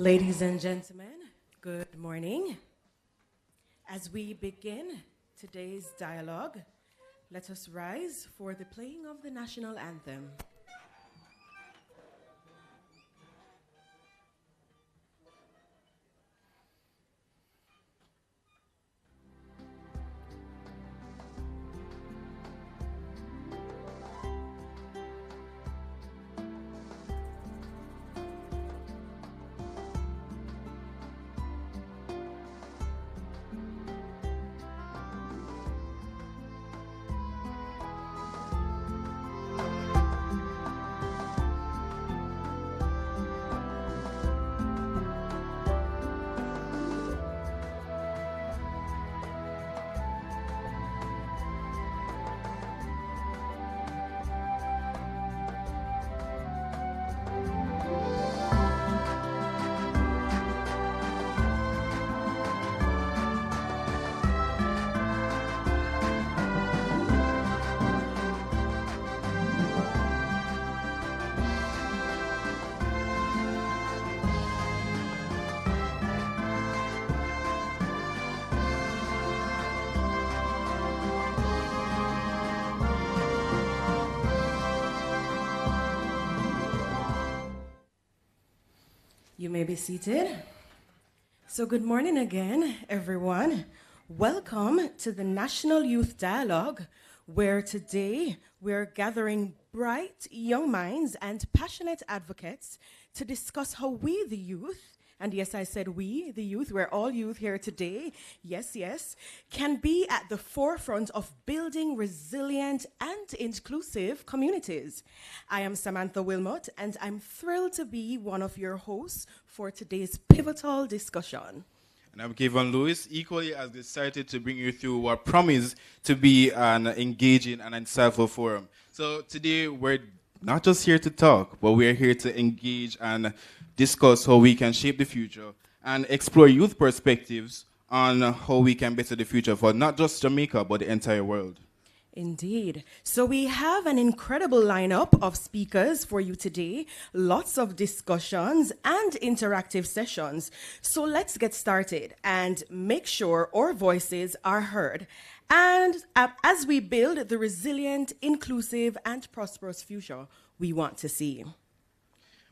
Ladies and gentlemen, good morning. As we begin today's dialogue, let us rise for the playing of the national anthem. You may be seated. So good morning again, everyone. Welcome to the National Youth Dialogue, where today we're gathering bright young minds and passionate advocates to discuss how we, the youth, and yes, I said we, the youth, we're all youth here today, yes, can be at the forefront of building resilient and inclusive communities. I am Samantha Wilmot, and I'm thrilled to be one of your hosts for today's pivotal discussion. And I'm Kevin Lewis, equally as excited to bring you through what promises to be an engaging and insightful forum. So today we're not just here to talk, but we're here to engage and discuss how we can shape the future and explore youth perspectives on how we can better the future for not just Jamaica, but the entire world. Indeed. So we have an incredible lineup of speakers for you today, lots of discussions and interactive sessions. So let's get started and make sure our voices are heard. And as we build the resilient, inclusive, and prosperous future we want to see.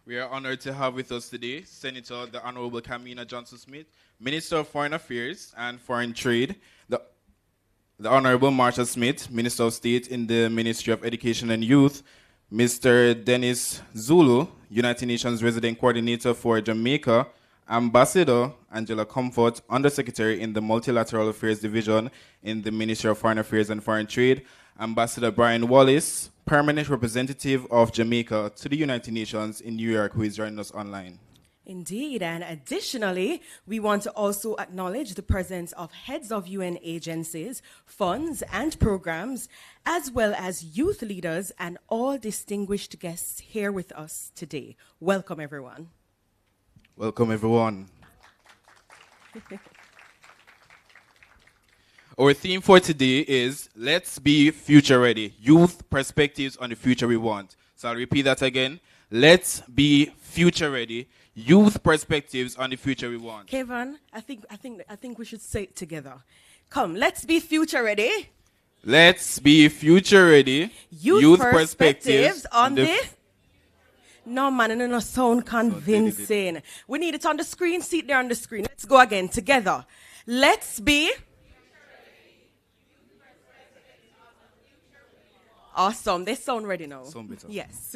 We are honored to have with us today Senator the Honorable Kamina Johnson-Smith, Minister of Foreign Affairs and Foreign Trade, the Honorable Marsha Smith, Minister of State in the Ministry of Education and Youth, Mr. Dennis Zulu, United Nations Resident Coordinator for Jamaica, Ambassador Angela Comfort, Undersecretary in the Multilateral Affairs Division in the Ministry of Foreign Affairs and Foreign Trade, Ambassador Brian Wallace, Permanent Representative of Jamaica to the United Nations in New York, who is joining us online. Indeed, and additionally, we want to also acknowledge the presence of heads of UN agencies, funds, and programs, as well as youth leaders and all distinguished guests here with us today. Welcome, everyone. Welcome, everyone. Our theme for today is Let's Be Future Ready, Youth Perspectives on the Future We Want. So I'll repeat that again. Let's be future ready, youth perspectives on the future we want. Kevin, I think we should say it together. Come, let's be future ready. Let's be future ready, youth perspectives on the... No, man, it doesn't sound convincing. We need it on the screen. See it there on the screen. Let's go again together. Let's be... Awesome. They sound ready now. Sound better. Yes.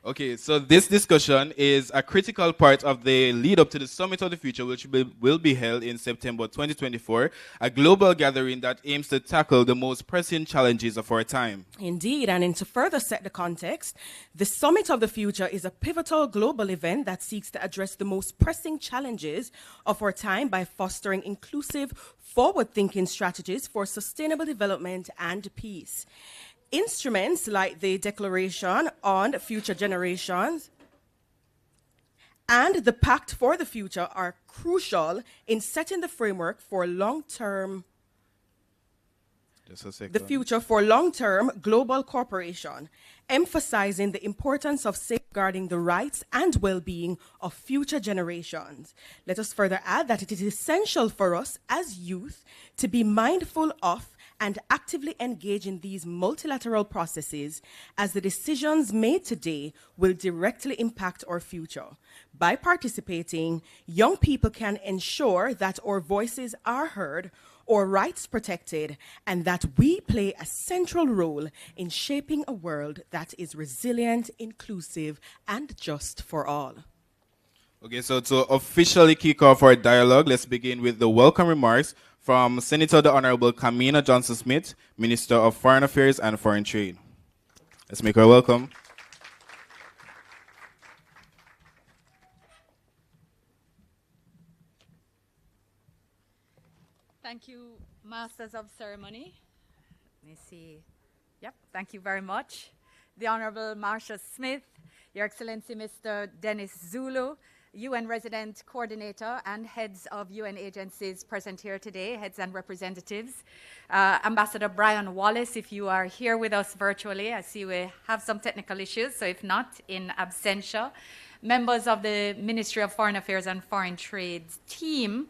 Okay, so this discussion is a critical part of the lead up to the Summit of the Future, which will be held in September 2024, a global gathering that aims to tackle the most pressing challenges of our time. Indeed, and to further set the context, the Summit of the Future is a pivotal global event that seeks to address the most pressing challenges of our time by fostering inclusive, forward-thinking strategies for sustainable development and peace. Instruments like the Declaration on Future Generations and the Pact for the Future are crucial in setting the framework for long-term Just a second. The future for long-term global cooperation, emphasizing the importance of safeguarding the rights and well-being of future generations. Let us further add that it is essential for us as youth to be mindful of and actively engage in these multilateral processes, as the decisions made today will directly impact our future. By participating, young people can ensure that our voices are heard, our rights protected, and that we play a central role in shaping a world that is resilient, inclusive, and just for all. Okay, so to officially kick off our dialogue, let's begin with the welcome remarks from Senator the Honorable Kamina Johnson-Smith, Minister of Foreign Affairs and Foreign Trade. Let's make her welcome. Thank you, Masters of Ceremony. Let me see. Yep, thank you very much. The Honorable Marsha Smith, Your Excellency Mr. Dennis Zulu, UN Resident Coordinator and heads of UN agencies present here today, heads and representatives. Ambassador Brian Wallace, if you are here with us virtually, I see we have some technical issues, so if not, in absentia. Members of the Ministry of Foreign Affairs and Foreign Trade team,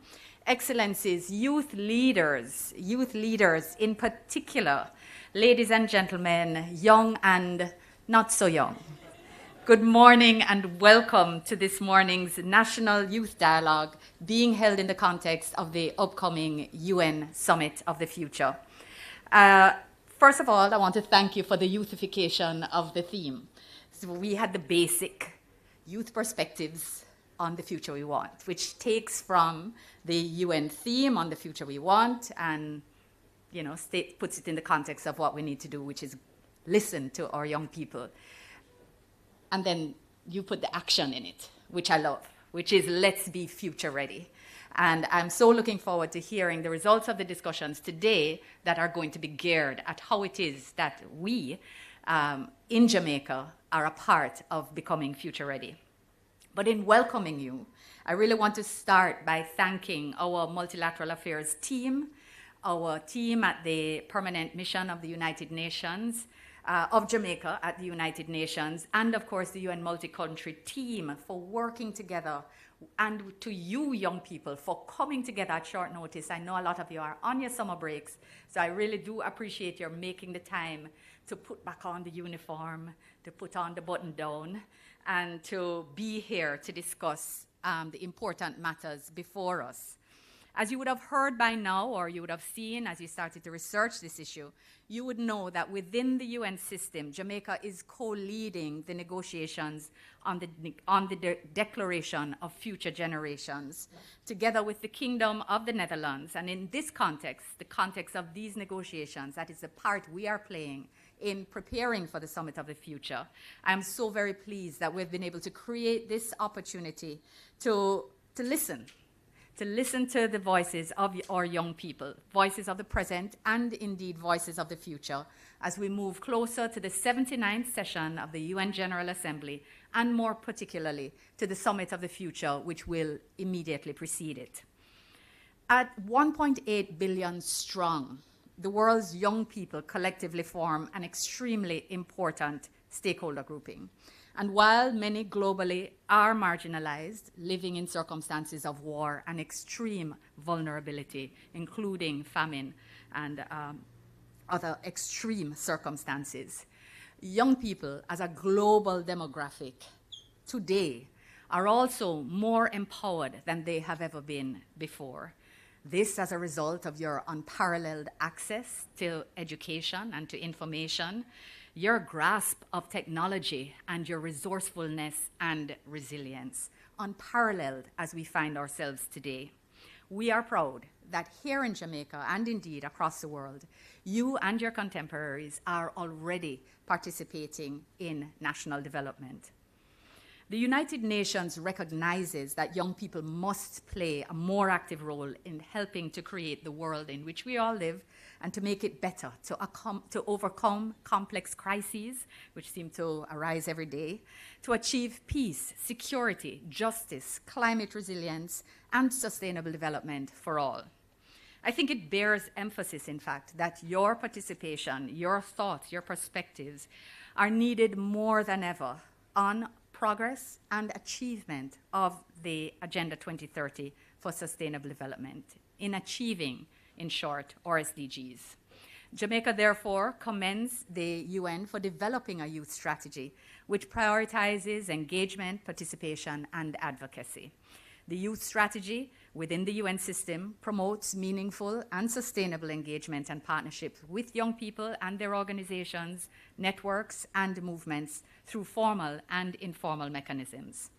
Excellencies, youth leaders in particular, ladies and gentlemen, young and not so young. Good morning and welcome to this morning's National Youth Dialogue being held in the context of the upcoming UN Summit of the Future. First of all, I want to thank you for the youthification of the theme. So we had the basic youth perspectives on the future we want, which takes from the UN theme on the future we want and, you know, puts it in the context of what we need to do, which is listen to our young people. And then you put the action in it, which I love, which is let's be future ready. And I'm so looking forward to hearing the results of the discussions today that are going to be geared at how it is that we in Jamaica are a part of becoming future ready. But in welcoming you, I really want to start by thanking our multilateral affairs team, our team at the Permanent Mission of the United Nations, of Jamaica at the United Nations, and of course the UN multi-country team for working together, and to you young people for coming together at short notice. I know a lot of you are on your summer breaks, so I really do appreciate your making the time to put back on the uniform, to put on the button down, and to be here to discuss the important matters before us. As you would have heard by now, or you would have seen as you started to research this issue, you would know that within the UN system, Jamaica is co-leading the negotiations on the Declaration of Future Generations, together with the Kingdom of the Netherlands. And in this context, the context of these negotiations, that is the part we are playing in preparing for the Summit of the Future. I am so very pleased that we've been able to create this opportunity to listen to the voices of our young people, voices of the present and indeed voices of the future, as we move closer to the 79th session of the UN General Assembly, and more particularly to the Summit of the Future, which will immediately precede it. At 1.8 billion strong, the world's young people collectively form an extremely important stakeholder grouping. And while many globally are marginalized, living in circumstances of war and extreme vulnerability, including famine and other extreme circumstances, young people as a global demographic today are also more empowered than they have ever been before. This as a result of your unparalleled access to education and to information, your grasp of technology and your resourcefulness and resilience, unparalleled as we find ourselves today. We are proud that here in Jamaica and indeed across the world, you and your contemporaries are already participating in national development. The United Nations recognizes that young people must play a more active role in helping to create the world in which we all live and to make it better, to overcome complex crises, which seem to arise every day, to achieve peace, security, justice, climate resilience, and sustainable development for all. I think it bears emphasis, in fact, that your participation, your thoughts, your perspectives are needed more than ever on progress and achievement of the Agenda 2030 for Sustainable Development, in achieving, in short, our SDGs. Jamaica, therefore, commends the UN for developing a youth strategy which prioritizes engagement, participation, and advocacy. The youth strategy within the UN system promotes meaningful and sustainable engagement and partnerships with young people and their organizations, networks, and movements through formal and informal mechanisms.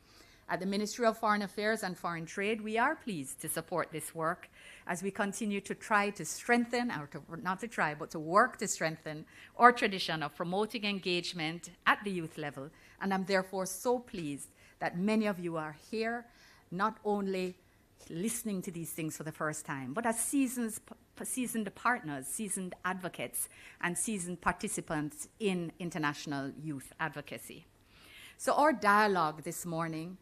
At the Ministerial Foreign Affairs and Foreign Trade, we are pleased to support this work as we continue to try to strengthen, or not to try, but to work to strengthen our tradition of promoting engagement at the youth level. And I'm therefore so pleased that many of you are here, not only listening to these things for the first time, but as seasoned partners, seasoned advocates, and seasoned participants in international youth advocacy. So our dialogue this morning,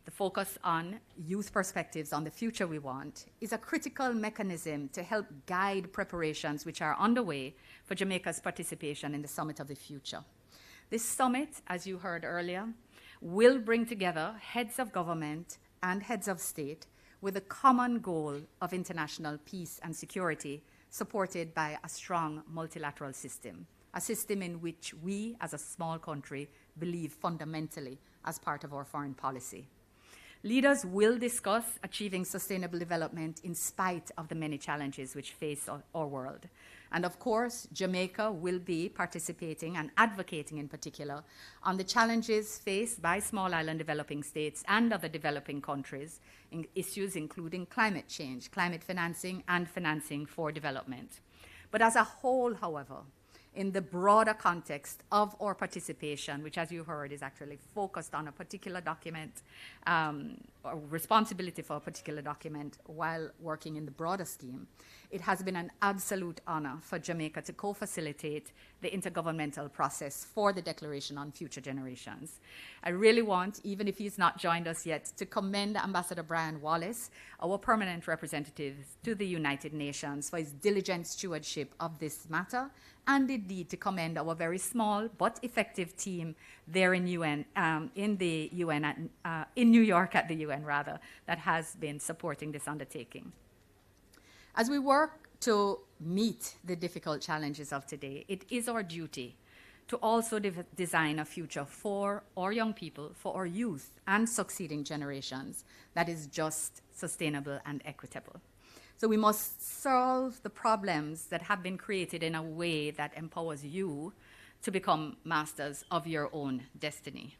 the focus on youth perspectives on the future we want, is a critical mechanism to help guide preparations which are underway for Jamaica's participation in the Summit of the Future. This summit, as you heard earlier, will bring together heads of government and heads of state with a common goal of international peace and security, supported by a strong multilateral system, a system in which we, as a small country, believe fundamentally as part of our foreign policy. Leaders will discuss achieving sustainable development in spite of the many challenges which face our world. And of course, Jamaica will be participating and advocating in particular on the challenges faced by small island developing states and other developing countries in issues including climate change, climate financing, and financing for development. But as a whole, however, in the broader context of our participation, which, as you heard, is actually focused on a particular document, or responsibility for a particular document while working in the broader scheme, it has been an absolute honor for Jamaica to co-facilitate the intergovernmental process for the Declaration on Future Generations. I really want, even if he's not joined us yet, to commend Ambassador Brian Wallace, our permanent representative to the United Nations, for his diligent stewardship of this matter, and indeed to commend our very small but effective team there in UN, in New York at the UN rather, that has been supporting this undertaking. As we work to meet the difficult challenges of today, it is our duty to also design a future for our young people, for our youth and succeeding generations that is just, sustainable, and equitable. So we must solve the problems that have been created in a way that empowers you to become masters of your own destiny.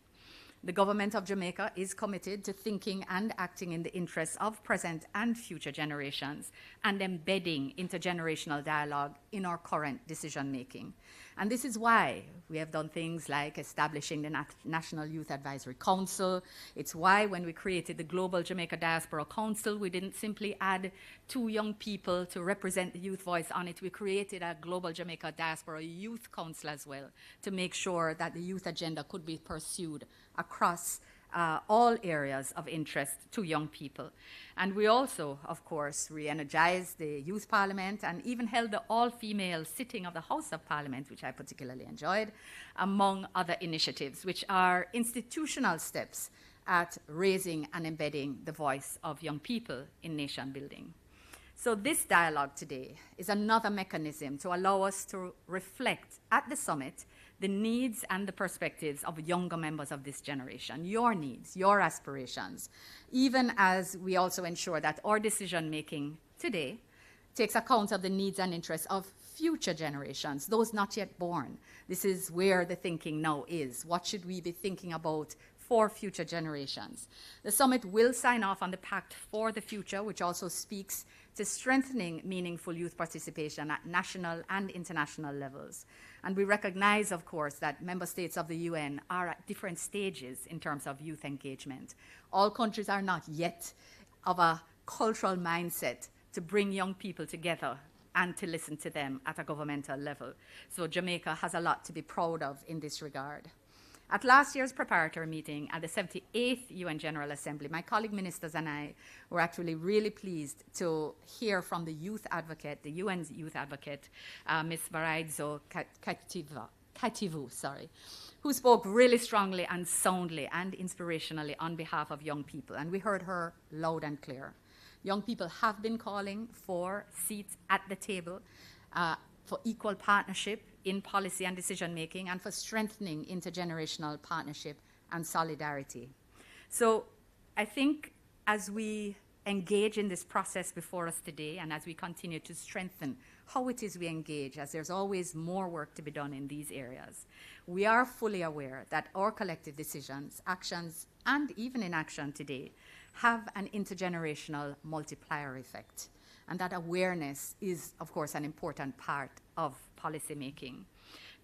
The government of Jamaica is committed to thinking and acting in the interests of present and future generations and embedding intergenerational dialogue in our current decision-making. And this is why we have done things like establishing the National Youth Advisory Council. It's why when we created the Global Jamaica Diaspora Council, we didn't simply add 2 young people to represent the youth voice on it. We created a Global Jamaica Diaspora Youth Council as well to make sure that the youth agenda could be pursued across all areas of interest to young people. And we also, of course, re-energized the Youth Parliament and even held the all-female sitting of the House of Parliament, which I particularly enjoyed, among other initiatives, which are institutional steps at raising and embedding the voice of young people in nation building. So this dialogue today is another mechanism to allow us to reflect at the summit the needs and the perspectives of younger members of this generation, your needs, your aspirations, even as we also ensure that our decision-making today takes account of the needs and interests of future generations, those not yet born. This is where the thinking now is. What should we be thinking about for future generations? The summit will sign off on the Pact for the Future, which also speaks to strengthening meaningful youth participation at national and international levels. And we recognize, of course, that member states of the UN are at different stages in terms of youth engagement. All countries are not yet of a cultural mindset to bring young people together and to listen to them at a governmental level. So Jamaica has a lot to be proud of in this regard. At last year's preparatory meeting at the 78th UN General Assembly, my colleague ministers and I were actually really pleased to hear from the youth advocate, the UN's youth advocate, Ms. Varaidzo Kativu, who spoke really strongly and soundly and inspirationally on behalf of young people. And we heard her loud and clear. Young people have been calling for seats at the table, for equal partnership in policy and decision making, and for strengthening intergenerational partnership and solidarity. So I think as we engage in this process before us today, and as we continue to strengthen how it is we engage, as there's always more work to be done in these areas, we are fully aware that our collective decisions, actions, and even inaction today have an intergenerational multiplier effect. And that awareness is, of course, an important part of policy making.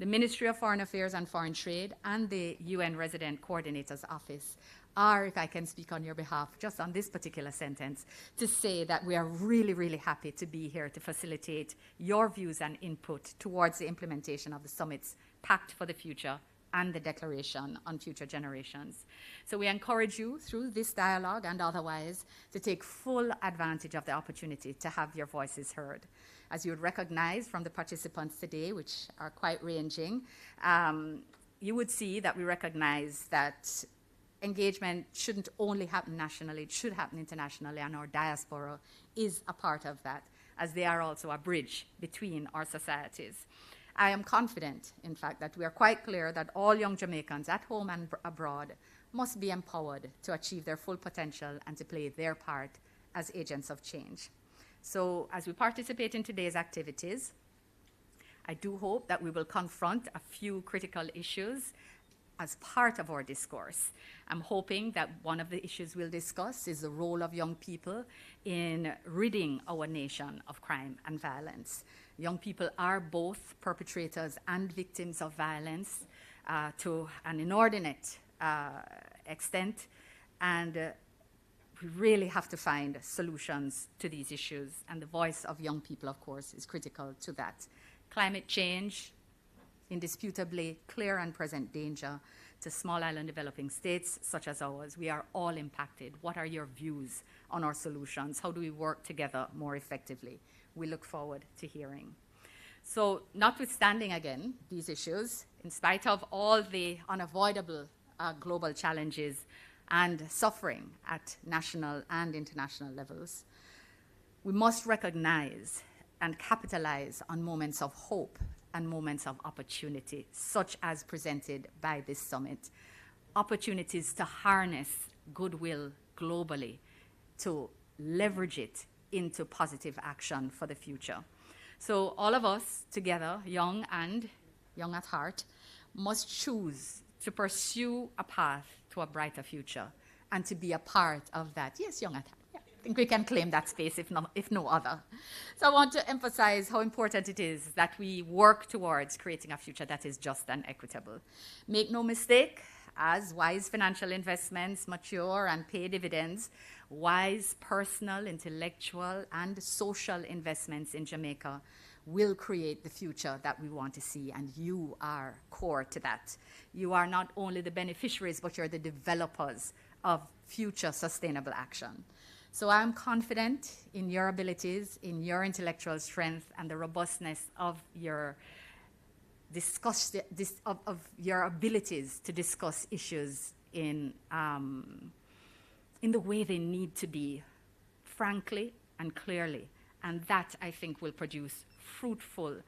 The Ministry of Foreign Affairs and Foreign Trade and the UN Resident Coordinator's Office are, if I can speak on your behalf, just on this particular sentence, to say that we are really, really happy to be here to facilitate your views and input towards the implementation of the summit's Pact for the Future and the Declaration on Future Generations. So we encourage you through this dialogue and otherwise to take full advantage of the opportunity to have your voices heard. As you would recognize from the participants today, which are quite ranging, you would see that we recognize that engagement shouldn't only happen nationally, it should happen internationally, and our diaspora is a part of that, as they are also a bridge between our societies. I am confident, in fact, that we are quite clear that all young Jamaicans at home and abroad must be empowered to achieve their full potential and to play their part as agents of change. So as we participate in today's activities, I do hope that we will confront a few critical issues as part of our discourse. I'm hoping that one of the issues we'll discuss is the role of young people in ridding our nation of crime and violence. Young people are both perpetrators and victims of violence to an inordinate extent, and we really have to find solutions to these issues, and the voice of young people, of course, is critical to that. Climate change, indisputably clear and present danger to small island developing states such as ours. We are all impacted. What are your views on our solutions? How do we work together more effectively? We look forward to hearing. So notwithstanding, again, these issues, in spite of all the unavoidable global challenges and suffering at national and international levels, we must recognize and capitalize on moments of hope and moments of opportunity, such as presented by this summit. Opportunities to harness goodwill globally, to leverage it into positive action for the future. So all of us together, young and young at heart, must choose to pursue a path to a brighter future and to be a part of that. Yes, young at heart. Yeah, I think we can claim that space if no other. So I want to emphasize how important it is that we work towards creating a future that is just and equitable. Make no mistake, as wise financial investments mature and pay dividends, wise personal, intellectual, and social investments in Jamaica will create the future that we want to see, and you are core to that. You are not only the beneficiaries, but you're the developers of future sustainable action. So I'm confident in your abilities, in your intellectual strength, and the robustness of your your abilities to discuss issues in the way they need to be, frankly and clearly. And that, I think, will produce fruitful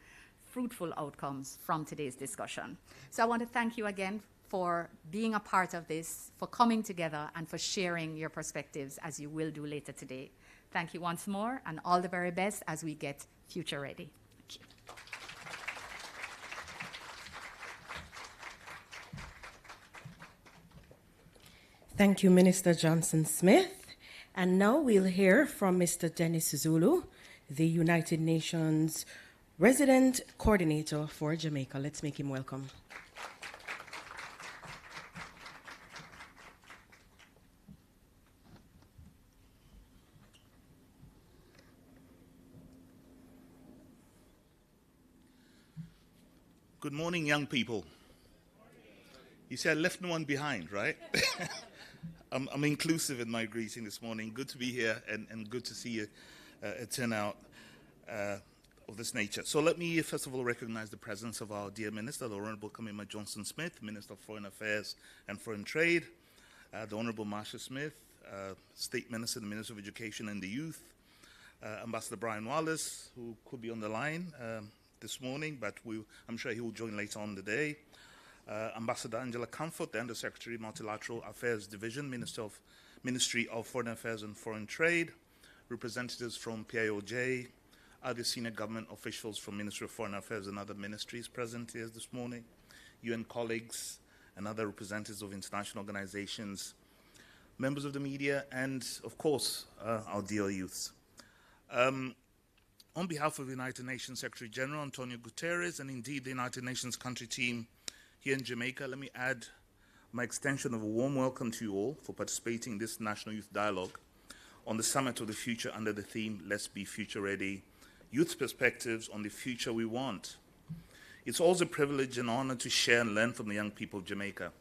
outcomes from today's discussion. So I want to thank you again for being a part of this, for coming together, and for sharing your perspectives, as you will do later today. Thank you once more, and all the very best as we get future ready. Thank you. Thank you, Minister Johnson-Smith. And now we'll hear from Mr. Dennis Zulu, the United Nations Resident Coordinator for Jamaica. Let's make him welcome. Good morning, young people. You see, I left no one behind, right? I'm inclusive in my greeting this morning. Good to be here and good to see a turnout of this nature. So let me first of all recognize the presence of our dear Minister, the Honorable Kamima Johnson-Smith, Minister of Foreign Affairs and Foreign Trade, the Honorable Marsha Smith, State Minister, the Minister of Education and the Youth, Ambassador Brian Wallace, who could be on the line this morning, but I'm sure he will join later on the day. Ambassador Angela Comfort, the Undersecretary, Multilateral Affairs Division, Ministry of Foreign Affairs and Foreign Trade, representatives from PIOJ, other senior government officials from Ministry of Foreign Affairs and other ministries present here this morning, UN colleagues and other representatives of international organizations, members of the media, and of course, our dear youths. On behalf of the United Nations Secretary General Antonio Guterres and indeed the United Nations country team here in Jamaica, let me add my extension of a warm welcome to you all for participating in this National Youth Dialogue on the Summit of the Future under the theme, Let's Be Future Ready, Youth Perspectives on the Future We Want. It's always a privilege and honor to share and learn from the young people of Jamaica.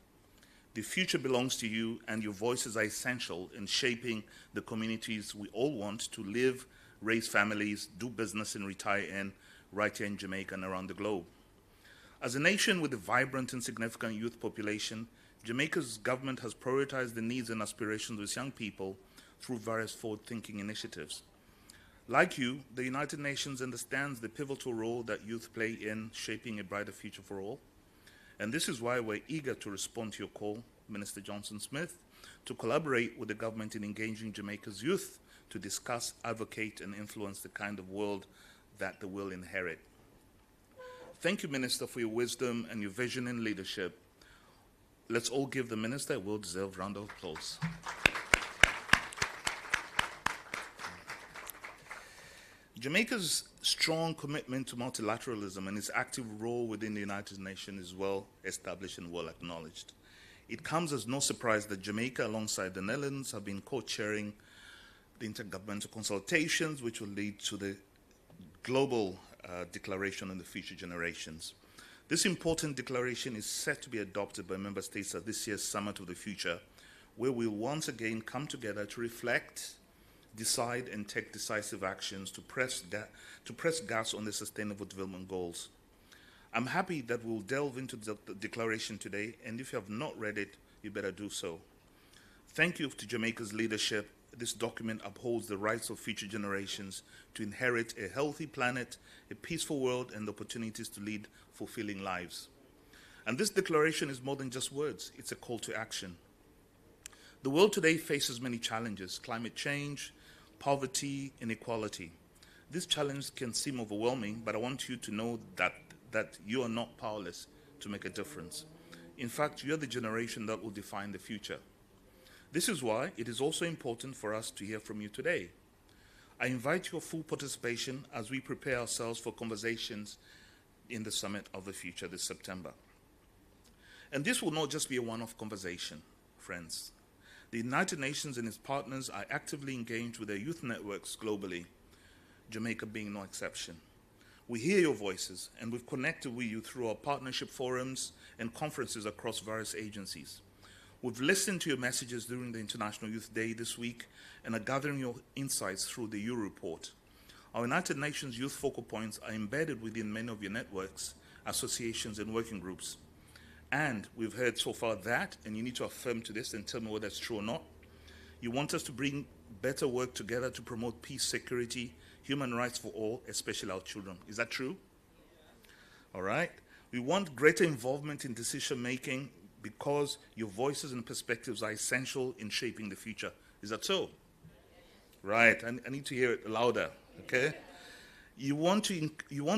The future belongs to you, and your voices are essential in shaping the communities we all want to live, raise families, do business, and retire in right here in Jamaica and around the globe. As a nation with a vibrant and significant youth population, Jamaica's government has prioritized the needs and aspirations of its young people through various forward-thinking initiatives. Like you, the United Nations understands the pivotal role that youth play in shaping a brighter future for all. And this is why we're eager to respond to your call, Minister Johnson-Smith, to collaborate with the government in engaging Jamaica's youth to discuss, advocate, and influence the kind of world that they will inherit. Thank you, Minister, for your wisdom and your vision and leadership. Let's all give the Minister a well-deserved round of applause. Jamaica's strong commitment to multilateralism and its active role within the United Nations is well established and well acknowledged. It comes as no surprise that Jamaica, alongside the Netherlands, have been co-chairing the intergovernmental consultations, which will lead to the global declaration on the future generations. This important declaration is set to be adopted by member states at this year's Summit of the Future, where we'll once again come together to reflect, decide, and take decisive actions to press gas on the Sustainable Development Goals. I'm happy that we'll delve into the declaration today, and if you have not read it, you better do so. Thank you to Jamaica's leadership. This document upholds the rights of future generations to inherit a healthy planet, a peaceful world, and the opportunities to lead fulfilling lives. And this declaration is more than just words, it's a call to action. The world today faces many challenges: climate change, poverty, inequality. This challenge can seem overwhelming, but I want you to know that you are not powerless to make a difference. In fact, you're the generation that will define the future. This is why it is also important for us to hear from you today. I invite your full participation as we prepare ourselves for conversations in the Summit of the Future this September. And this will not just be a one-off conversation, friends. The United Nations and its partners are actively engaged with their youth networks globally, Jamaica being no exception. We hear your voices, and we've connected with you through our partnership forums and conferences across various agencies. We've listened to your messages during the International Youth Day this week and are gathering your insights through the U Report. Our United Nations Youth Focal Points are embedded within many of your networks, associations, and working groups. And we've heard so far that, and you need to affirm to this and tell me whether that's true or not, you want us to bring better work together to promote peace, security, human rights for all, especially our children. Is that true? All right. We want greater involvement in decision-making because your voices and perspectives are essential in shaping the future. Is that so? Right. I need to hear it louder, okay? You want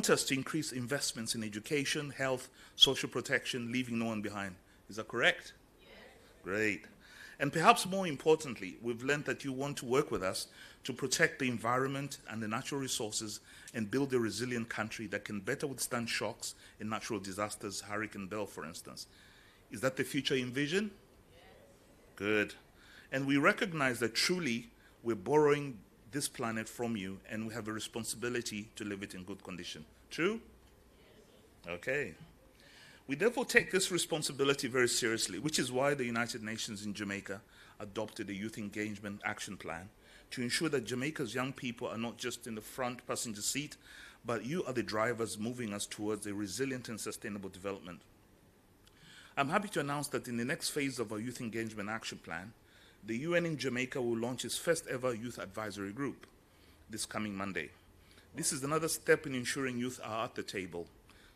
us to increase investments in education, health, social protection, leaving no one behind. Is that correct? Yes. Great. And perhaps more importantly, we've learned that you want to work with us to protect the environment and the natural resources and build a resilient country that can better withstand shocks in natural disasters, Hurricane Bell, for instance. Is that the future you envision? Yes. Good. And we recognize that truly we're borrowing this planet from you, and we have a responsibility to leave it in good condition. True? Yes. Okay. We therefore take this responsibility very seriously, which is why the United Nations in Jamaica adopted a Youth Engagement Action Plan to ensure that Jamaica's young people are not just in the front passenger seat, but you are the drivers moving us towards a resilient and sustainable development. I'm happy to announce that in the next phase of our Youth Engagement Action Plan, the UN in Jamaica will launch its first ever Youth Advisory Group this coming Monday. This is another step in ensuring youth are at the table.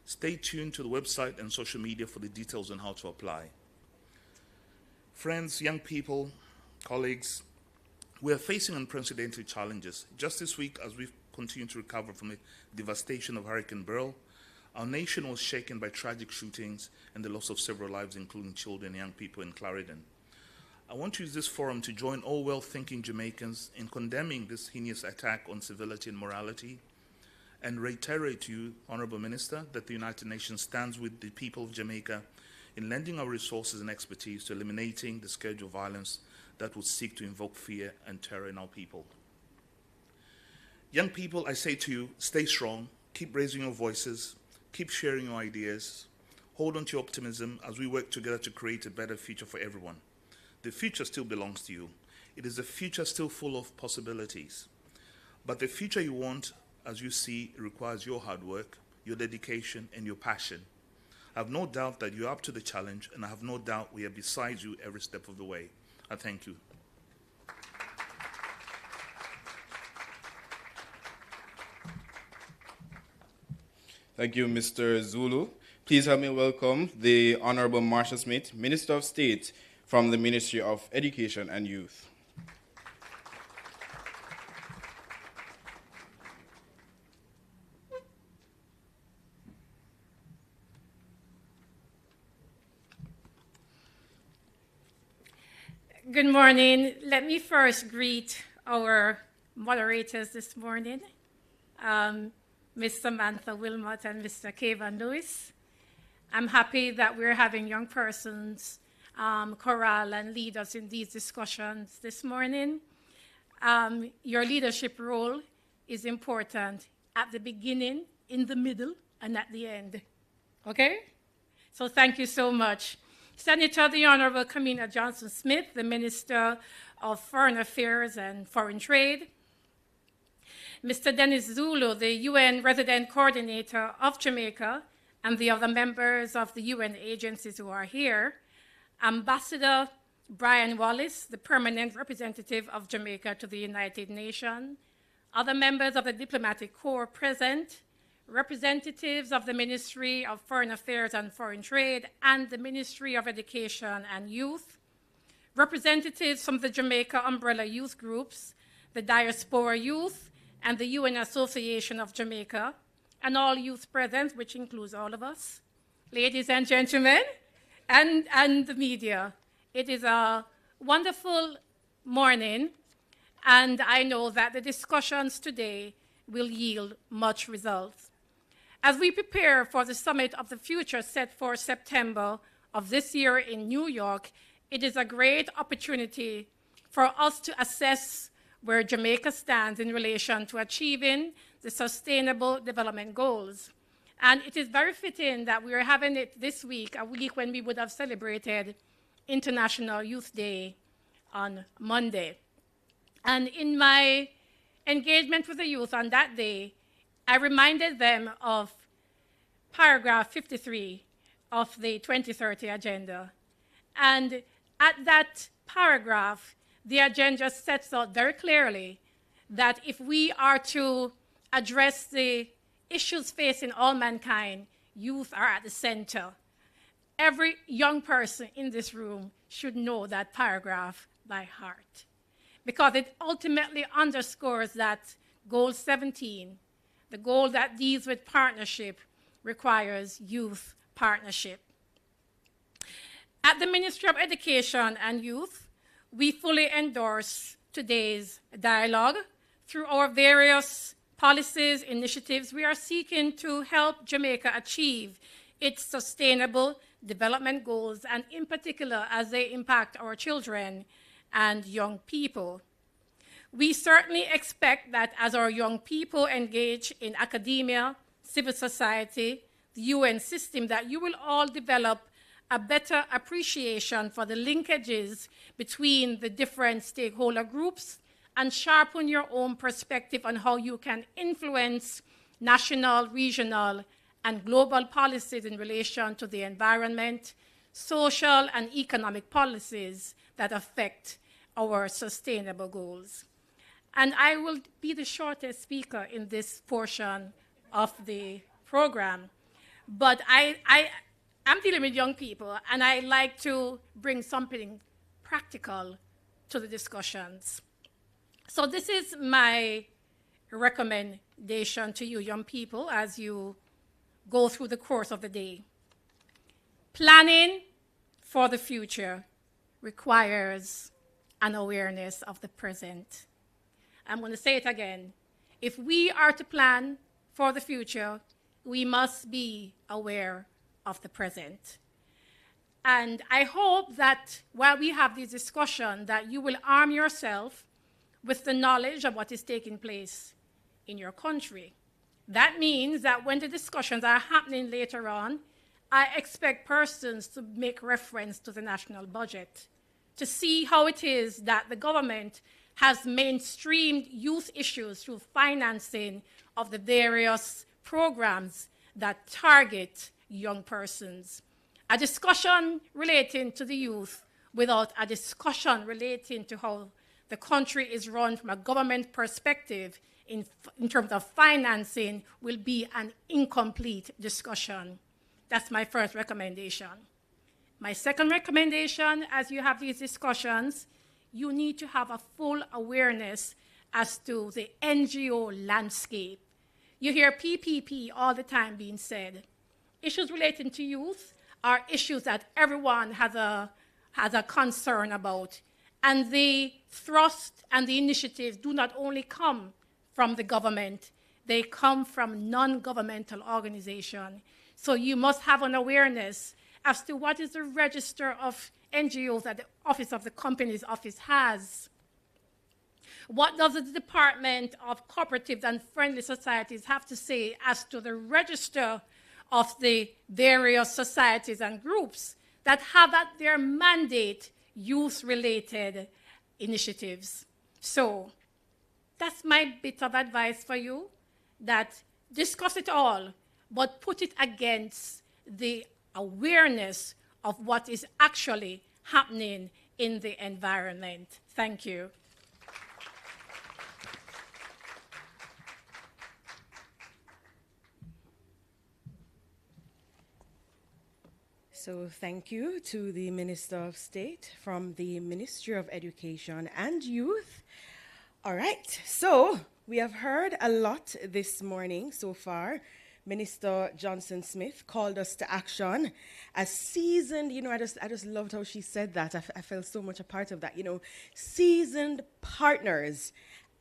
Stay tuned to the website and social media for the details on how to apply. Friends, young people, colleagues, we are facing unprecedented challenges. Just this week, as we continue to recover from the devastation of Hurricane Beryl, our nation was shaken by tragic shootings and the loss of several lives, including children and young people in Clarendon. I want to use this forum to join all well-thinking Jamaicans in condemning this heinous attack on civility and morality, and reiterate to you, Honourable Minister, that the United Nations stands with the people of Jamaica in lending our resources and expertise to eliminating the scourge of violence that would seek to invoke fear and terror in our people. Young people, I say to you, stay strong, keep raising your voices, keep sharing your ideas, hold on to your optimism as we work together to create a better future for everyone. The future still belongs to you. It is a future still full of possibilities. But the future you want, as you see, requires your hard work, your dedication, and your passion. I have no doubt that you're up to the challenge, and I have no doubt we are beside you every step of the way. I thank you. Thank you, Mr. Zulu. Please help me welcome the Honorable Marsha Smith, Minister of State from the Ministry of Education and Youth. Good morning. Let me first greet our moderators this morning, Ms. Samantha Wilmot and Mr. Kavan Lewis. I'm happy that we're having young persons corral and lead us in these discussions this morning. Your leadership role is important at the beginning, in the middle, and at the end. Okay? So thank you so much. Senator, the Honorable Kamina Johnson-Smith, the Minister of Foreign Affairs and Foreign Trade. Mr. Dennis Zulu, the UN Resident Coordinator of Jamaica, and the other members of the UN agencies who are here. Ambassador Brian Wallace, the Permanent Representative of Jamaica to the United Nations. Other members of the Diplomatic Corps present. Representatives of the Ministry of Foreign Affairs and Foreign Trade and the Ministry of Education and Youth, representatives from the Jamaica Umbrella Youth Groups, the Diaspora Youth, and the UN Association of Jamaica, and all youth present, which includes all of us, ladies and gentlemen, and the media. It is a wonderful morning, and I know that the discussions today will yield much results. As we prepare for the Summit of the Future set for September of this year in New York, it is a great opportunity for us to assess where Jamaica stands in relation to achieving the Sustainable Development Goals. And it is very fitting that we are having it this week, a week when we would have celebrated International Youth Day on Monday. And in my engagement with the youth on that day, I reminded them of paragraph 53 of the 2030 agenda. And at that paragraph, the agenda sets out very clearly that if we are to address the issues facing all mankind, youth are at the center. Every young person in this room should know that paragraph by heart, because it ultimately underscores that goal 17, the goal that deals with partnership, requires youth partnership. At the Ministry of Education and Youth, we fully endorse today's dialogue. Through our various policies, initiatives, we are seeking to help Jamaica achieve its sustainable development goals, and in particular, as they impact our children and young people. We certainly expect that as our young people engage in academia, civil society, the UN system, that you will all develop a better appreciation for the linkages between the different stakeholder groups and sharpen your own perspective on how you can influence national, regional, and global policies in relation to the environment, social and economic policies that affect our sustainable goals. And I will be the shortest speaker in this portion of the program, but I'm dealing with young people, and I like to bring something practical to the discussions. So this is my recommendation to you young people as you go through the course of the day. Planning for the future requires an awareness of the present. I'm going to say it again. If we are to plan for the future, we must be aware of the present. And I hope that while we have this discussion, that you will arm yourself with the knowledge of what is taking place in your country. That means that when the discussions are happening later on, I expect persons to make reference to the national budget, to see how it is that the government has mainstreamed youth issues through financing of the various programs that target young persons. A discussion relating to the youth without a discussion relating to how the country is run from a government perspective in terms of financing will be an incomplete discussion. That's my first recommendation. My second recommendation, as you have these discussions, you need to have a full awareness as to the NGO landscape. You hear PPP all the time being said. Issues relating to youth are issues that everyone has a concern about. And the thrust and the initiatives do not only come from the government, they come from non-governmental organizations. So you must have an awareness as to what is the register of NGOs that the Office of the Companies Office has. What does the Department of Cooperatives and Friendly Societies have to say as to the register of the various societies and groups that have at their mandate youth-related initiatives? So that's my bit of advice for you, that discuss it all, but put it against the awareness of what is actually happening in the environment. Thank you. So thank you to the Minister of State from the Ministry of Education and Youth. All right, so we have heard a lot this morning so far. Minister Johnson Smith called us to action as seasoned, I just loved how she said that. I felt so much a part of that, seasoned partners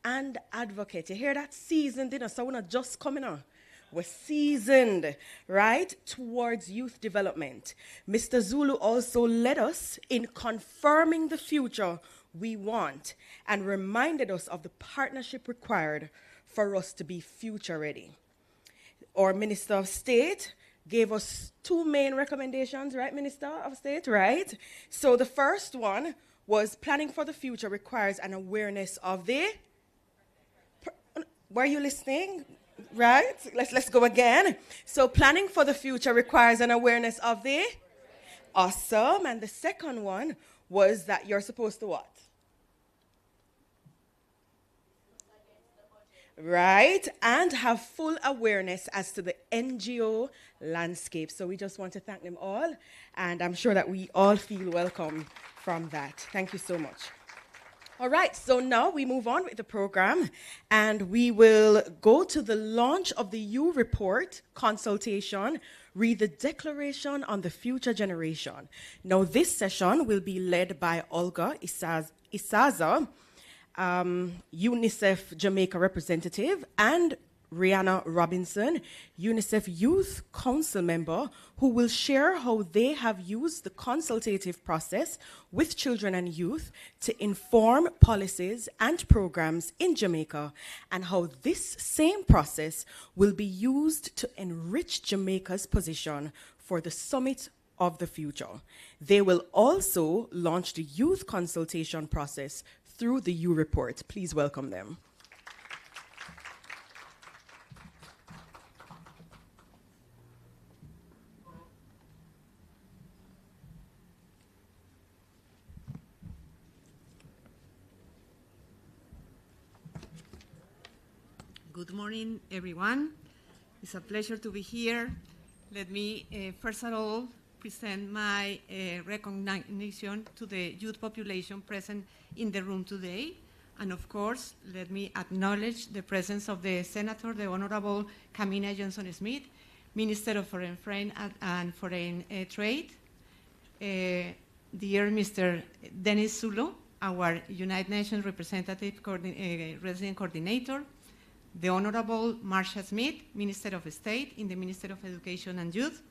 and advocates. You hear that? Seasoned, so we're not just coming on. We're seasoned, right, towards youth development. Mr. Zulu also led us in confirming the future we want and reminded us of the partnership required for us to be future ready. Our Minister of State gave us two main recommendations, right, Minister of State, right? So the first one was planning for the future requires an awareness of the... Were you listening? Right? Let's go again. So planning for the future requires an awareness of the... Awesome. And the second one was that you're supposed to what? Right, and have full awareness as to the NGO landscape. So we just want to thank them all, and I'm sure that we all feel welcome from that. Thank you so much. All right, so now we move on with the program, and we will go to the launch of the U report consultation, read the Declaration on the Future Generation. Now this session will be led by Olga Isaza, UNICEF Jamaica representative, and Rihanna Robinson, UNICEF Youth Council member, who will share how they have used the consultative process with children and youth to inform policies and programs in Jamaica, and how this same process will be used to enrich Jamaica's position for the summit of the future. They will also launch the youth consultation process through the U Report. Please welcome them. Good morning, everyone. It's a pleasure to be here. Let me, first of all, present my recognition to the youth population present in the room today. And of course, let me acknowledge the presence of the Senator, the Honorable Kamina Johnson-Smith, Minister of Foreign Affairs and Foreign Trade, dear Mr. Dennis Zulu, our United Nations Representative Resident Coordinator, the Honorable Marsha Smith, Minister of State in the Ministry of Education and Youth,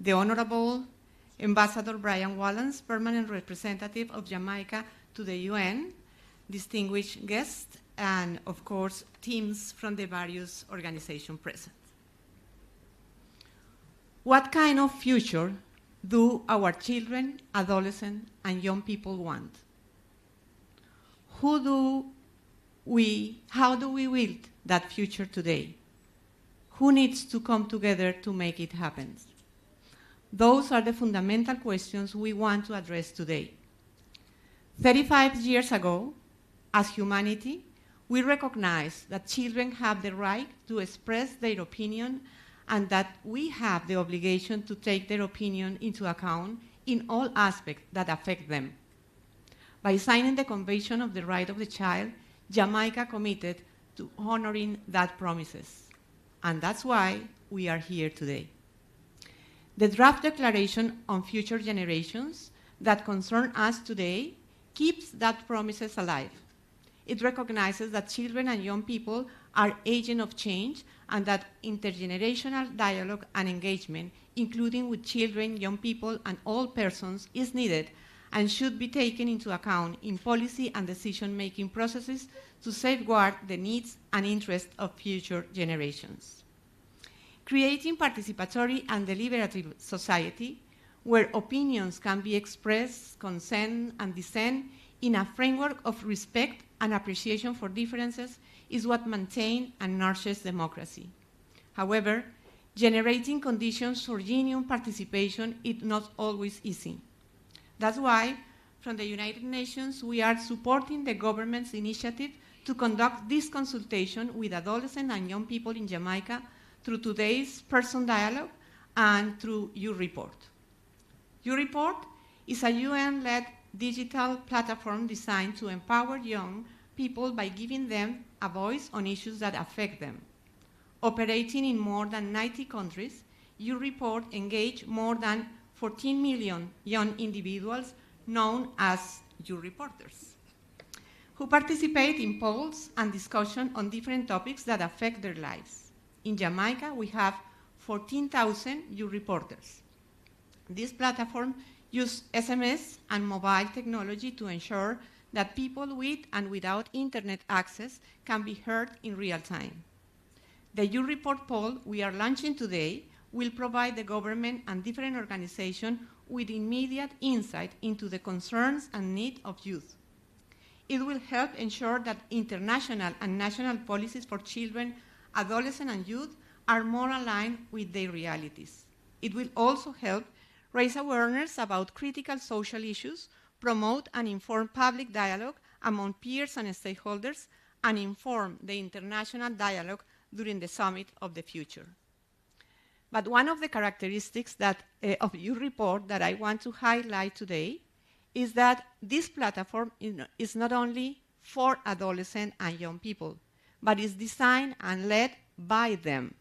the Honorable Ambassador Brian Wallens, Permanent Representative of Jamaica to the UN, distinguished guests, and of course, teams from the various organizations present. What kind of future do our children, adolescents, and young people want? How do we build that future today? Who needs to come together to make it happen? Those are the fundamental questions we want to address today. 35 years ago, as humanity, we recognized that children have the right to express their opinion and that we have the obligation to take their opinion into account in all aspects that affect them. By signing the Convention of the Right of the Child, Jamaica committed to honoring that promises. And that's why we are here today. The draft declaration on future generations that concern us today keeps that promises alive. It recognizes that children and young people are agents of change and that intergenerational dialogue and engagement, including with children, young people, and all persons, is needed and should be taken into account in policy and decision-making processes to safeguard the needs and interests of future generations. Creating participatory and deliberative society where opinions can be expressed, consent, and dissent in a framework of respect and appreciation for differences is what maintains and nurtures democracy. However, generating conditions for genuine participation is not always easy. That's why, from the United Nations, we are supporting the government's initiative to conduct this consultation with adolescents and young people in Jamaica through today's Person Dialogue and through U-Report. U-Report is a UN-led digital platform designed to empower young people by giving them a voice on issues that affect them. Operating in more than 90 countries, U-Report engaged more than 14 million young individuals known as U-Reporters, who participate in polls and discussion on different topics that affect their lives. In Jamaica, we have 14,000 U-Reporters. This platform uses SMS and mobile technology to ensure that people with and without internet access can be heard in real time. The U-Report poll we are launching today will provide the government and different organizations with immediate insight into the concerns and needs of youth. It will help ensure that international and national policies for children, adolescents, and youth are more aligned with their realities. It will also help raise awareness about critical social issues, promote and inform public dialogue among peers and stakeholders, and inform the international dialogue during the Summit of the Future. But one of the characteristics of your report that I want to highlight today is that this platform is not only for adolescents and young people, but is designed and led by them.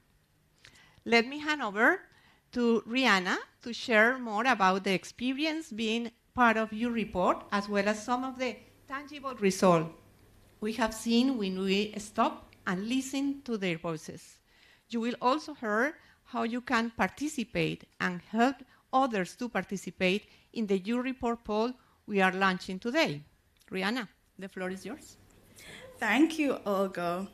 Let me hand over to Rihanna to share more about the experience being part of your report, as well as some of the tangible results we have seen when we stop and listen to their voices. You will also hear how you can participate and help others to participate in the U Report poll we are launching today. Rihanna, the floor is yours. Thank you, Olga.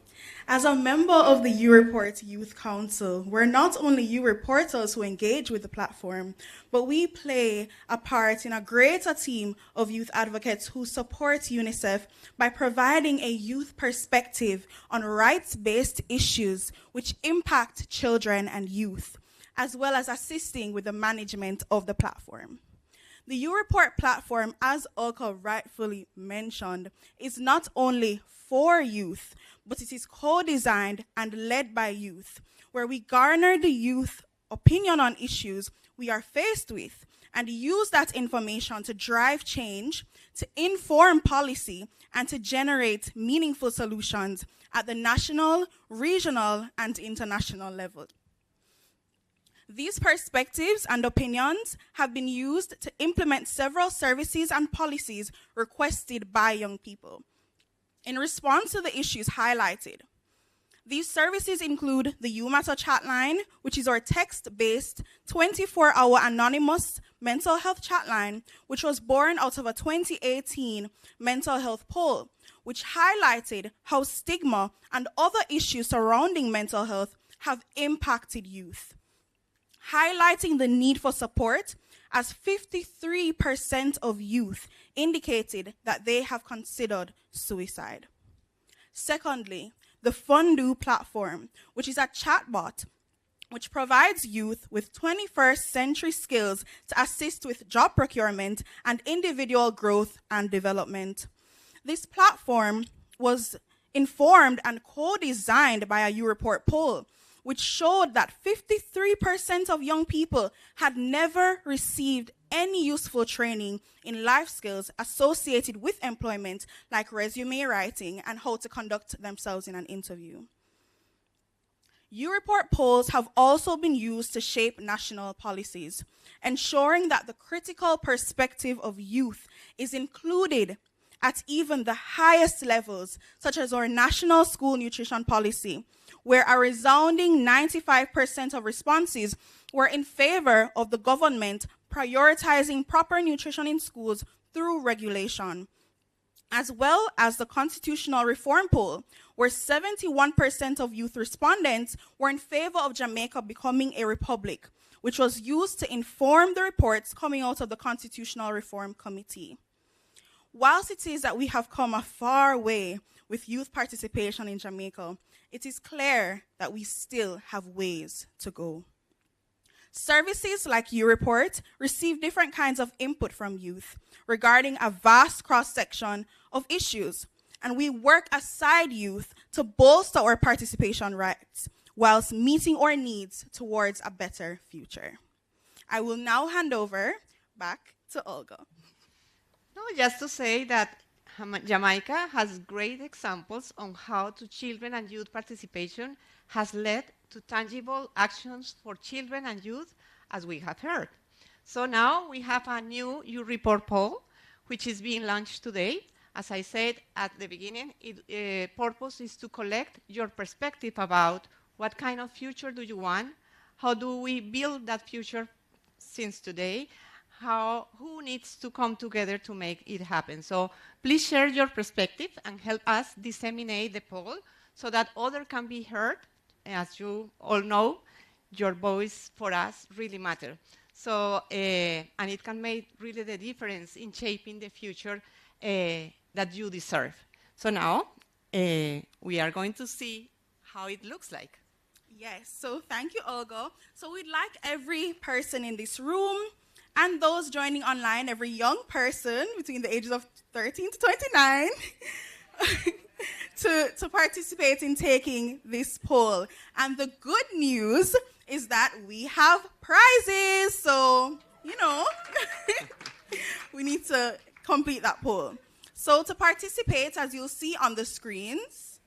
As a member of the U-Report Youth Council, we're not only U-Reporters who engage with the platform, but we play a part in a greater team of youth advocates who support UNICEF by providing a youth perspective on rights-based issues which impact children and youth, as well as assisting with the management of the platform. The U-Report platform, as Olga rightfully mentioned, is not only for youth, but it is co-designed and led by youth, where we garner the youth opinion on issues we are faced with and use that information to drive change, to inform policy, and to generate meaningful solutions at the national, regional, and international level. These perspectives and opinions have been used to implement several services and policies requested by young people in response to the issues highlighted. These services include the UMatter chat line, which is our text-based 24-hour anonymous mental health chat line, which was born out of a 2018 mental health poll, which highlighted how stigma and other issues surrounding mental health have impacted youth, highlighting the need for support, as 53% of youth indicated that they have considered suicide. Secondly, the Fundu platform, which is a chatbot which provides youth with 21st century skills to assist with job procurement and individual growth and development. This platform was informed and co-designed by a U-Report poll, which showed that 53% of young people had never received any useful training in life skills associated with employment, like resume writing and how to conduct themselves in an interview. U-Report polls have also been used to shape national policies, ensuring that the critical perspective of youth is included at even the highest levels, such as our national school nutrition policy, where a resounding 95% of responses were in favor of the government prioritizing proper nutrition in schools through regulation, as well as the constitutional reform poll, where 71% of youth respondents were in favor of Jamaica becoming a republic, which was used to inform the reports coming out of the Constitutional Reform Committee. Whilst it is that we have come a far way with youth participation in Jamaica, it is clear that we still have ways to go. Services like U-Report receive different kinds of input from youth regarding a vast cross-section of issues, and we work aside youth to bolster our participation rights whilst meeting our needs towards a better future. I will now hand over back to Olga. No, just to say that Jamaica has great examples on how children and youth participation has led to tangible actions for children and youth, as we have heard. So now we have a new U-Report poll, which is being launched today. As I said at the beginning, its purpose is to collect your perspective about what kind of future do you want, how do we build that future since today, who needs to come together to make it happen. So please share your perspective and help us disseminate the poll so that others can be heard. As you all know, your voice for us really matters. So, and it can make really the difference in shaping the future that you deserve. So now we are going to see how it looks like. Yes, so thank you, Olga. So we'd like every person in this room and those joining online, every young person between the ages of 13 to 29, to participate in taking this poll. And the good news is that we have prizes. So, you know, we need to complete that poll. So to participate, as you'll see on the screens,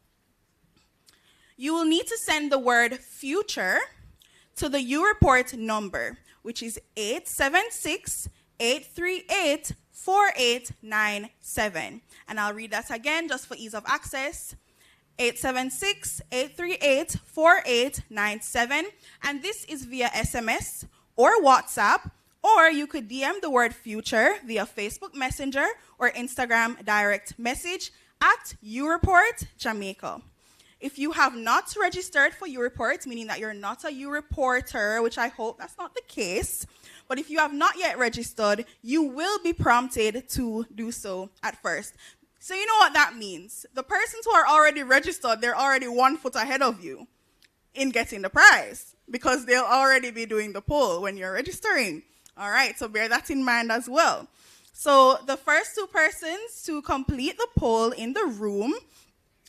you will need to send the word future to the U-Report number, which is 876-838-4897. And I'll read that again just for ease of access. 876-838-4897. And this is via SMS or WhatsApp, or you could DM the word future via Facebook Messenger or Instagram direct message at UReport Jamaica. If you have not registered for UReport, meaning that you're not a UReporter, which I hope that's not the case, but if you have not yet registered, you will be prompted to do so at first. So you know what that means. The persons who are already registered, they're already 1 foot ahead of you in getting the prize because they'll already be doing the poll when you're registering. All right, so bear that in mind as well. So the first 2 persons to complete the poll in the room,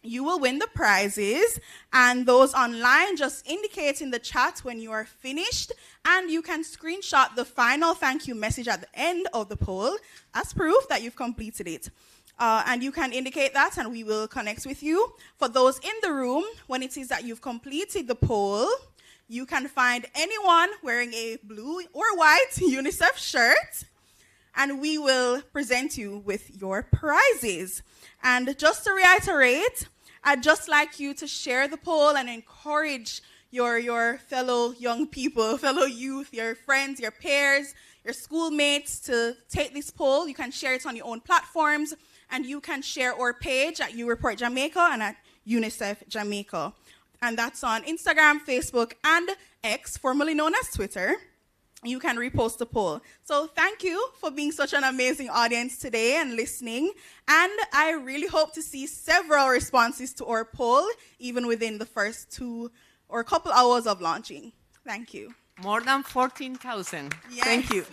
you will win the prizes, and those online, just indicate in the chat when you are finished, and you can screenshot the final thank you message at the end of the poll as proof that you've completed it. And you can indicate that, and we will connect with you. For those in the room, when it is that you've completed the poll, you can find anyone wearing a blue or white UNICEF shirt, and we will present you with your prizes. And just to reiterate, I'd just like you to share the poll and encourage your fellow young people, fellow youth, your friends, your peers, your schoolmates to take this poll. You can share it on your own platforms, and you can share our page at UReport Jamaica and at UNICEF Jamaica. And that's on Instagram, Facebook, and X, formerly known as Twitter. You can repost the poll. So thank you for being such an amazing audience today and listening. And I really hope to see several responses to our poll, even within the first 2 or a couple hours of launching. Thank you. More than 14,000. Yes. Thank you.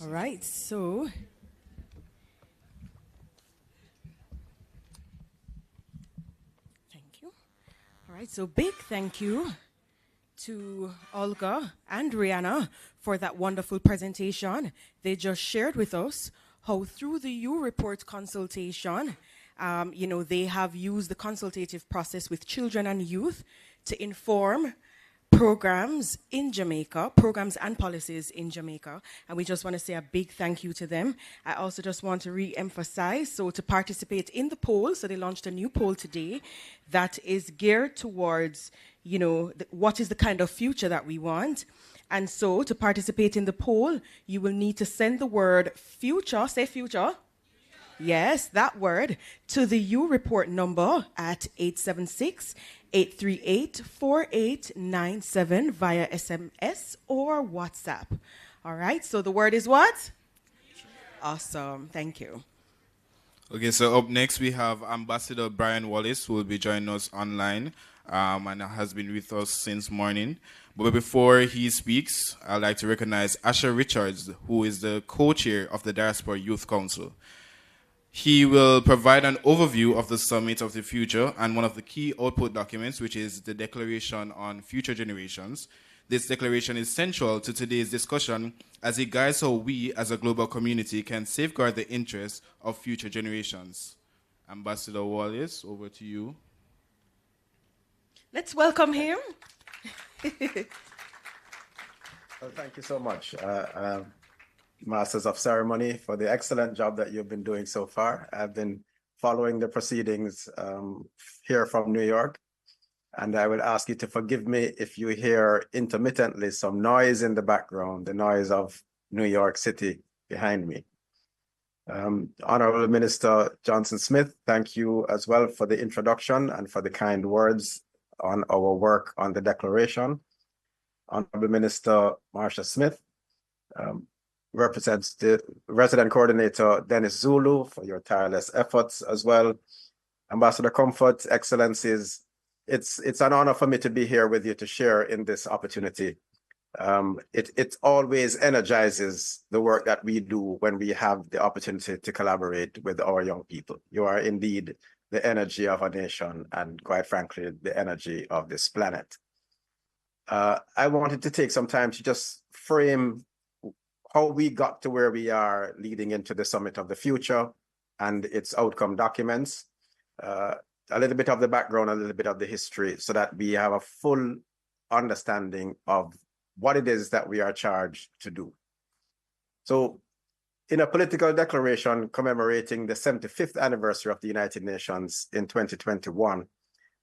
All right, so thank you. All right, so big thank you to Olga and Rihanna for that wonderful presentation. They just shared with us how through the UReport consultation, they have used the consultative process with children and youth to inform programs in Jamaica, programs and policies in Jamaica, and we just want to say a big thank you to them. I also just want to re-emphasize, so to participate in the poll, so they launched a new poll today that is geared towards, what is the kind of future that we want. And so to participate in the poll, you will need to send the word future, say future, yes, that word, to the UReport number at 876-838-4897 via SMS or WhatsApp. All right, so the word is what? Awesome, thank you. Okay, so up next we have Ambassador Brian Wallace, who will be joining us online and has been with us since morning. But before he speaks, I'd like to recognize Asher Richards, who is the co-chair of the Diaspora Youth Council. He will provide an overview of the Summit of the Future and one of the key output documents, which is the Declaration on Future Generations. This declaration is central to today's discussion as it guides how we as a global community can safeguard the interests of future generations. Ambassador Wallace, over to you. Let's welcome him. Well, thank you so much, Masters of Ceremony, for the excellent job that you've been doing so far. I've been following the proceedings here from New York, and I would ask you to forgive me if you hear intermittently some noise in the background, the noise of New York City behind me. Honorable Minister Johnson Smith, thank you as well for the introduction and for the kind words on our work on the declaration. Honorable Minister Marsha Smith, represents the Resident Coordinator Dennis Zulu for your tireless efforts as well. Ambassador Comfort, Excellencies, it's an honor for me to be here with you to share in this opportunity. It always energizes the work that we do when we have the opportunity to collaborate with our young people. You are indeed the energy of a nation and, quite frankly, the energy of this planet. I wanted to take some time to just frame how we got to where we are leading into the Summit of the Future and its outcome documents, a little bit of the background, a little bit of the history, so that we have a full understanding of what it is that we are charged to do. So, in a political declaration commemorating the 75th anniversary of the United Nations in 2021,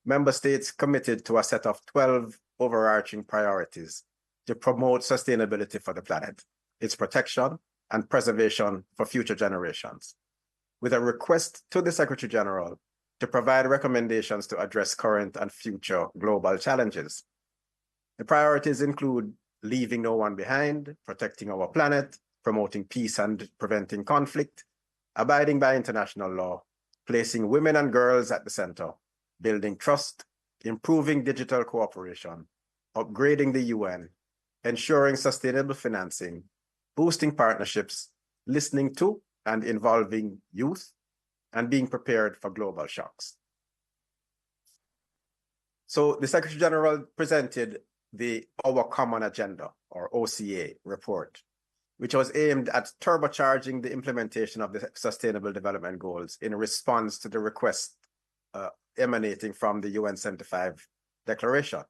member states committed to a set of 12 overarching priorities to promote sustainability for the planet, its protection and preservation for future generations, with a request to the Secretary General to provide recommendations to address current and future global challenges. The priorities include leaving no one behind, protecting our planet, promoting peace and preventing conflict, abiding by international law, placing women and girls at the center, building trust, improving digital cooperation, upgrading the UN, ensuring sustainable financing, boosting partnerships, listening to and involving youth, and being prepared for global shocks. So the Secretary General presented the Our Common Agenda, or OCA, report, which was aimed at turbocharging the implementation of the Sustainable Development Goals in response to the request emanating from the UN 75 Declaration.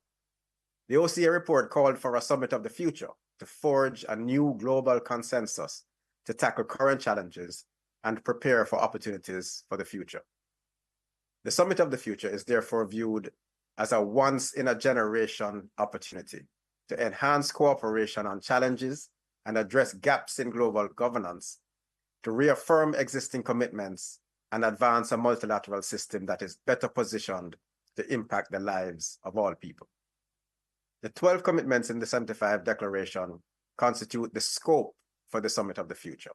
The OCA report called for a summit of the future to forge a new global consensus to tackle current challenges and prepare for opportunities for the future. The Summit of the Future is therefore viewed as a once-in-a-generation opportunity to enhance cooperation on challenges and address gaps in global governance, to reaffirm existing commitments and advance a multilateral system that is better positioned to impact the lives of all people. The 12 commitments in the 75 Declaration constitute the scope for the Summit of the Future.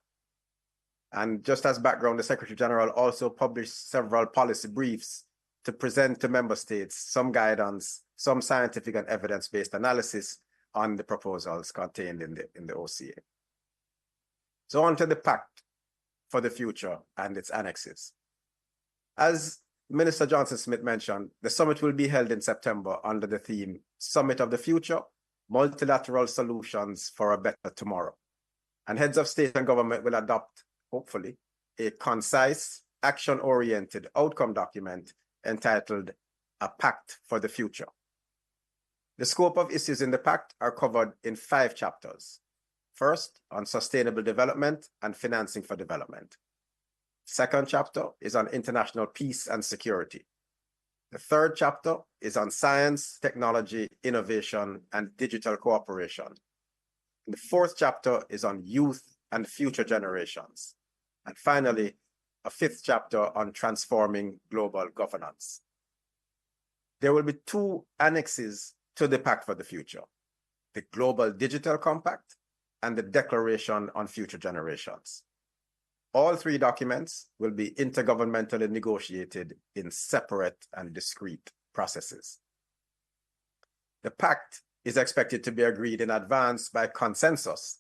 And just as background, the Secretary General also published several policy briefs to present to member states some guidance, some scientific and evidence-based analysis on the proposals contained in the OCA. So on to the Pact for the Future and its annexes. As Minister Johnson-Smith mentioned, the summit will be held in September under the theme Summit of the Future, Multilateral Solutions for a Better Tomorrow. And heads of state and government will adopt, hopefully, a concise, action-oriented outcome document entitled A Pact for the Future. The scope of issues in the Pact are covered in 5 chapters. First, on sustainable development and financing for development. Second chapter is on international peace and security. The third chapter is on science, technology, innovation, and digital cooperation. The fourth chapter is on youth and future generations. And finally, a 5th chapter on transforming global governance. There will be 2 annexes to the Pact for the Future: the Global Digital Compact and the Declaration on Future Generations. All 3 documents will be intergovernmentally negotiated in separate and discrete processes. The Pact is expected to be agreed in advance by consensus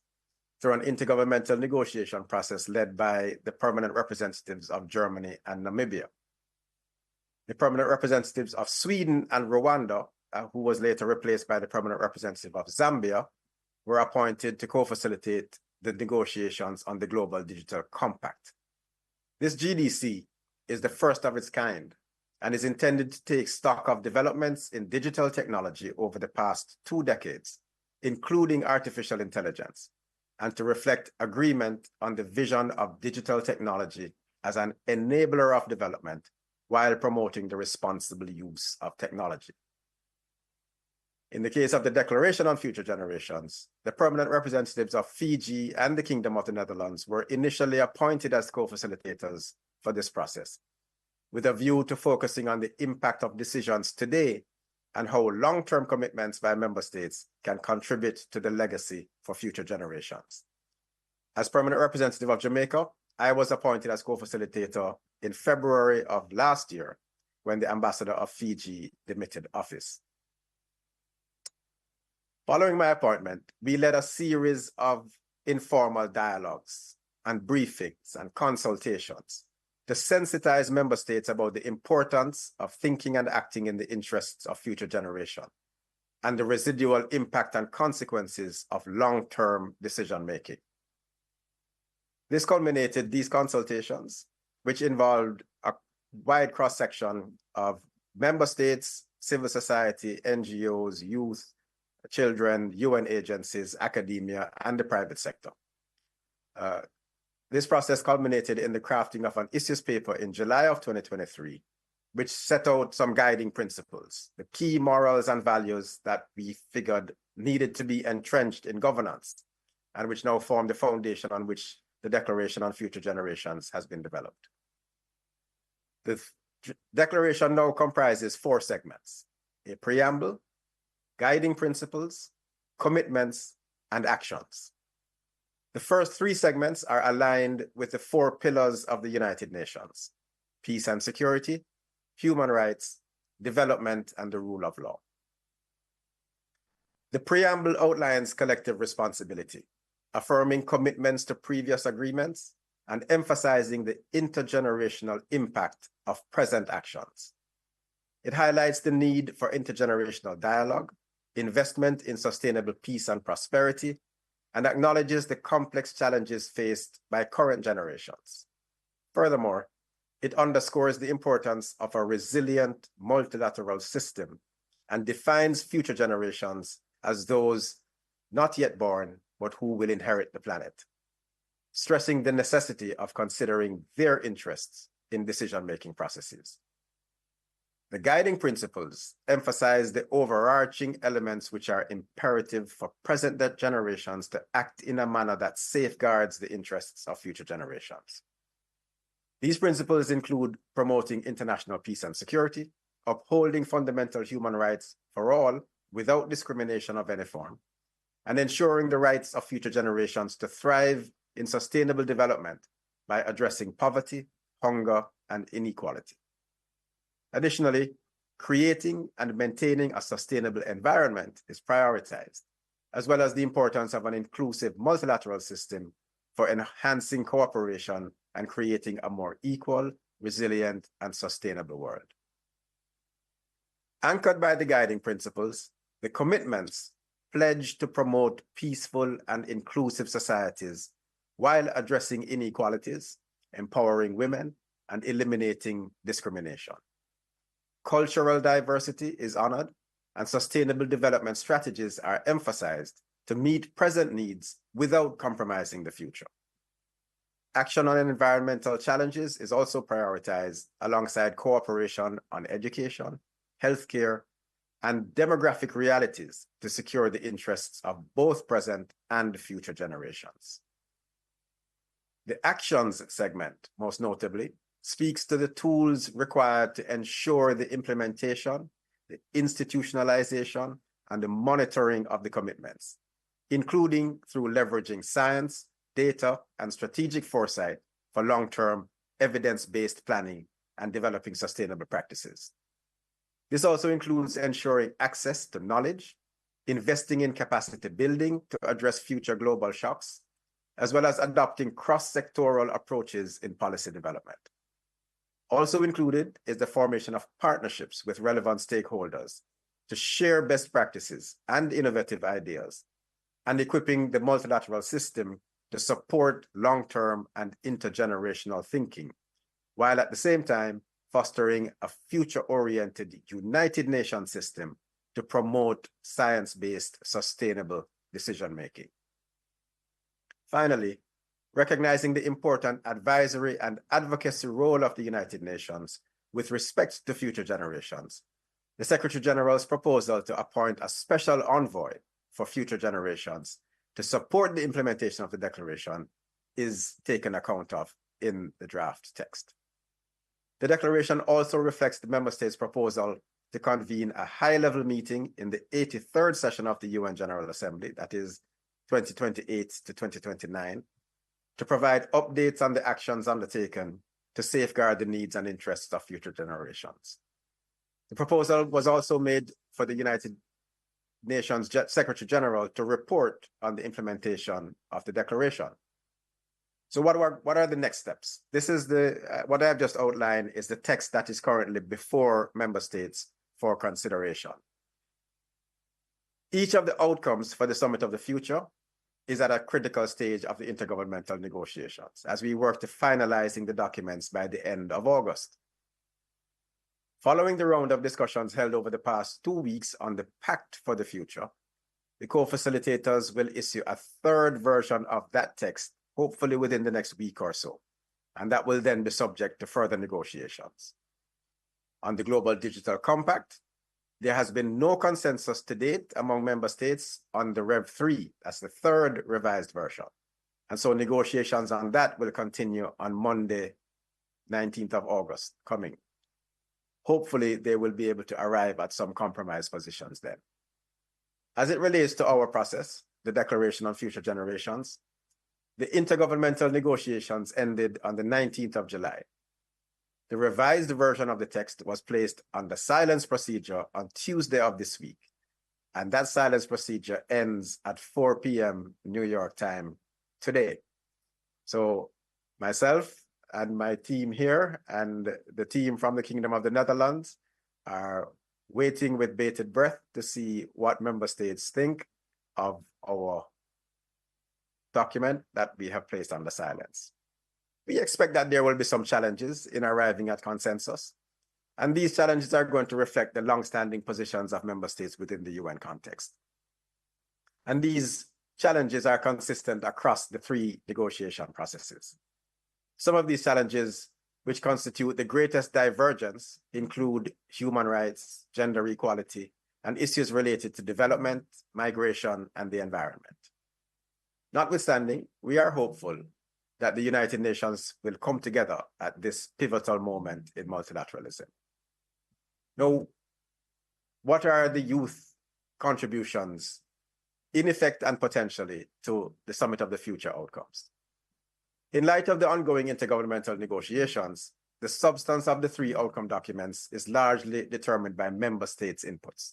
through an intergovernmental negotiation process led by the permanent representatives of Germany and Namibia. The permanent representatives of Sweden and Rwanda, who was later replaced by the permanent representative of Zambia, were appointed to co-facilitate the negotiations on the Global Digital Compact. This GDC is the first of its kind and is intended to take stock of developments in digital technology over the past 2 decades, including artificial intelligence, and to reflect agreement on the vision of digital technology as an enabler of development while promoting the responsible use of technology. In the case of the Declaration on Future Generations, the permanent representatives of Fiji and the Kingdom of the Netherlands were initially appointed as co-facilitators for this process, with a view to focusing on the impact of decisions today and how long-term commitments by member states can contribute to the legacy for future generations. As permanent representative of Jamaica, I was appointed as co-facilitator in February of last year when the ambassador of Fiji demitted office. Following my appointment, we led a series of informal dialogues and briefings and consultations to sensitize member states about the importance of thinking and acting in the interests of future generations and the residual impact and consequences of long-term decision-making. This culminated these consultations, which involved a wide cross-section of member states, civil society, NGOs, youth, children, UN agencies, academia, and the private sector. This process culminated in the crafting of an issues paper in July of 2023, which set out some guiding principles, the key morals and values that we figured needed to be entrenched in governance, and which now form the foundation on which the Declaration on Future Generations has been developed. The declaration now comprises 4 segments: a preamble, guiding principles, commitments, and actions. The first 3 segments are aligned with the 4 pillars of the United Nations: peace and security, human rights, development, and the rule of law. The preamble outlines collective responsibility, affirming commitments to previous agreements and emphasizing the intergenerational impact of present actions. It highlights the need for intergenerational dialogue, investment in sustainable peace and prosperity, and acknowledges the complex challenges faced by current generations. Furthermore, it underscores the importance of a resilient multilateral system and defines future generations as those not yet born, but who will inherit the planet, stressing the necessity of considering their interests in decision-making processes. The guiding principles emphasize the overarching elements which are imperative for present generations to act in a manner that safeguards the interests of future generations. These principles include promoting international peace and security, upholding fundamental human rights for all without discrimination of any form, and ensuring the rights of future generations to thrive in sustainable development by addressing poverty, hunger, and inequality. Additionally, creating and maintaining a sustainable environment is prioritized, as well as the importance of an inclusive multilateral system for enhancing cooperation and creating a more equal, resilient, and sustainable world. Anchored by the guiding principles, the commitments pledge to promote peaceful and inclusive societies while addressing inequalities, empowering women, and eliminating discrimination. Cultural diversity is honored, and sustainable development strategies are emphasized to meet present needs without compromising the future. Action on environmental challenges is also prioritized alongside cooperation on education, healthcare, and demographic realities to secure the interests of both present and future generations. The actions segment, most notably, speaks to the tools required to ensure the implementation, the institutionalization, and the monitoring of the commitments, including through leveraging science, data, and strategic foresight for long-term evidence-based planning and developing sustainable practices. This also includes ensuring access to knowledge, investing in capacity building to address future global shocks, as well as adopting cross-sectoral approaches in policy development. Also included is the formation of partnerships with relevant stakeholders to share best practices and innovative ideas, and equipping the multilateral system to support long-term and intergenerational thinking, while at the same time fostering a future-oriented United Nations system to promote science-based sustainable decision-making. Finally, recognizing the important advisory and advocacy role of the United Nations with respect to future generations, the Secretary General's proposal to appoint a special envoy for future generations to support the implementation of the declaration is taken account of in the draft text. The declaration also reflects the member states' proposal to convene a high-level meeting in the 83rd session of the UN General Assembly, that is 2028 to 2029, to provide updates on the actions undertaken to safeguard the needs and interests of future generations. The proposal was also made for the United Nations Secretary General to report on the implementation of the declaration. So what are the next steps? This is what I've just outlined is the text that is currently before member states for consideration. Each of the outcomes for the Summit of the Future is at a critical stage of the intergovernmental negotiations as we work to finalizing the documents by the end of August. Following the round of discussions held over the past 2 weeks on the Pact for the Future, the co-facilitators will issue a third version of that text, hopefully within the next week or so, and that will then be subject to further negotiations. On the Global Digital Compact, there has been no consensus to date among member states on the Rev 3, that's the third revised version. And so negotiations on that will continue on Monday, 19th of August coming. Hopefully, they will be able to arrive at some compromise positions then. As it relates to our process, the Declaration on Future Generations, the intergovernmental negotiations ended on the 19th of July. The revised version of the text was placed on the silence procedure on Tuesday of this week, and that silence procedure ends at 4 p.m. New York time today. So myself and my team here and the team from the Kingdom of the Netherlands are waiting with bated breath to see what member states think of our document that we have placed on the silence. We expect that there will be some challenges in arriving at consensus, and these challenges are going to reflect the long-standing positions of member states within the UN context. And these challenges are consistent across the 3 negotiation processes. Some of these challenges, which constitute the greatest divergence, include human rights, gender equality, and issues related to development, migration, and the environment. Notwithstanding, we are hopeful that the United Nations will come together at this pivotal moment in multilateralism. Now, what are the youth contributions in effect and potentially to the Summit of the Future outcomes? In light of the ongoing intergovernmental negotiations, the substance of the 3 outcome documents is largely determined by member states' inputs.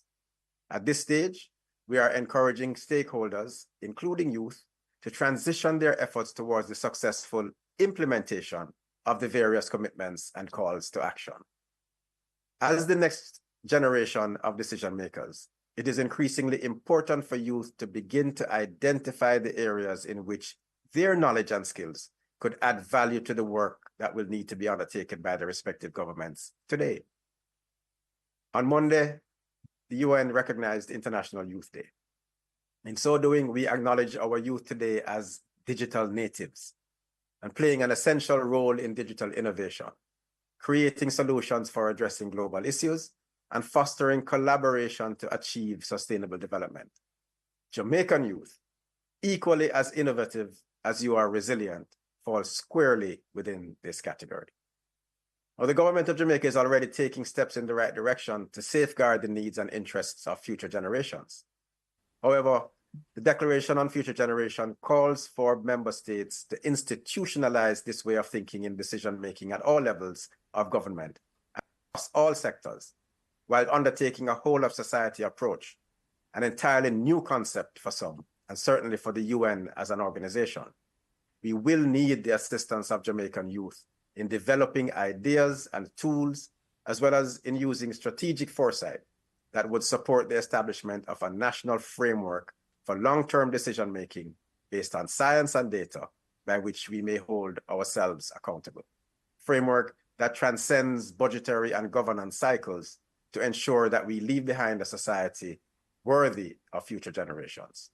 At this stage, we are encouraging stakeholders, including youth, to transition their efforts towards the successful implementation of the various commitments and calls to action. As the next generation of decision makers, it is increasingly important for youth to begin to identify the areas in which their knowledge and skills could add value to the work that will need to be undertaken by the respective governments today. On Monday, the UN recognized International Youth Day. In so doing, we acknowledge our youth today as digital natives and playing an essential role in digital innovation, creating solutions for addressing global issues and fostering collaboration to achieve sustainable development. Jamaican youth, equally as innovative as you are resilient, falls squarely within this category. Now, the government of Jamaica is already taking steps in the right direction to safeguard the needs and interests of future generations. However, the Declaration on Future Generation calls for member states to institutionalize this way of thinking in decision-making at all levels of government, across all sectors, while undertaking a whole-of-society approach, an entirely new concept for some, and certainly for the UN as an organization. We will need the assistance of Jamaican youth in developing ideas and tools, as well as in using strategic foresight that would support the establishment of a national framework for long-term decision-making based on science and data by which we may hold ourselves accountable. Framework that transcends budgetary and governance cycles to ensure that we leave behind a society worthy of future generations.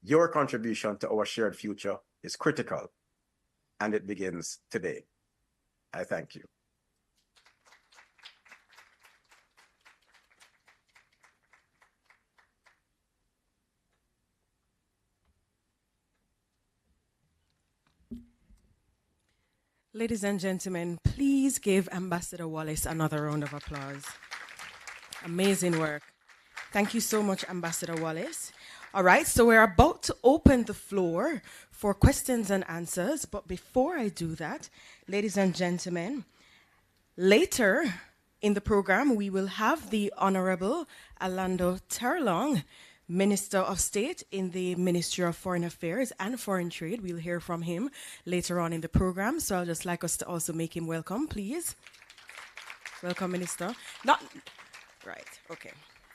Your contribution to our shared future is critical, and it begins today. I thank you. Ladies and gentlemen, please give Ambassador Wallace another round of applause. Amazing work. Thank you so much, Ambassador Wallace. All right, so we're about to open the floor for questions and answers, but before I do that, ladies and gentlemen, later in the program, we will have the Honorable Orlando Terlong, Minister of State in the Ministry of Foreign Affairs and Foreign Trade. We'll hear from him later on in the program, so I'd just like us to also make him welcome, please. Welcome, Minister. Right, okay,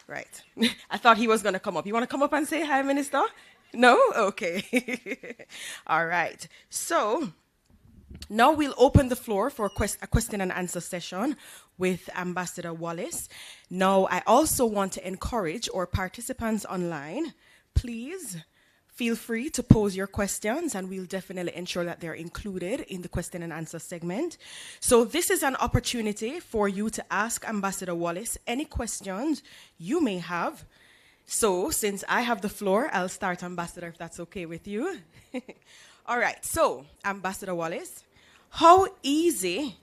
right. I thought he was going to come up. You want to come up and say hi, Minister? No? Okay. All right. So now we'll open the floor for a question and answer session with Ambassador Wallace. Now, I also want to encourage our participants online, please feel free to pose your questions and we'll definitely ensure that they're included in the question and answer segment. So this is an opportunity for you to ask Ambassador Wallace any questions you may have. So since I have the floor, I'll start, Ambassador, if that's okay with you. All right, so Ambassador Wallace, how easy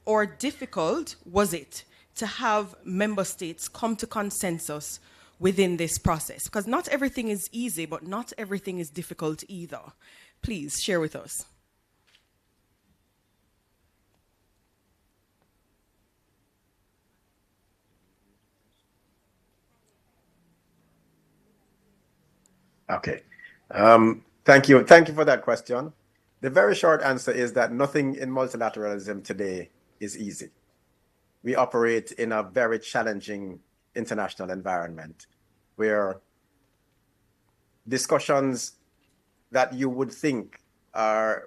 or difficult was it to have member states come to consensus within this process? Because not everything is easy, but not everything is difficult either. Please share with us. Okay. Thank you. Thank you for that question. The very short answer is that nothing in multilateralism today is easy. We operate in a very challenging international environment where discussions that you would think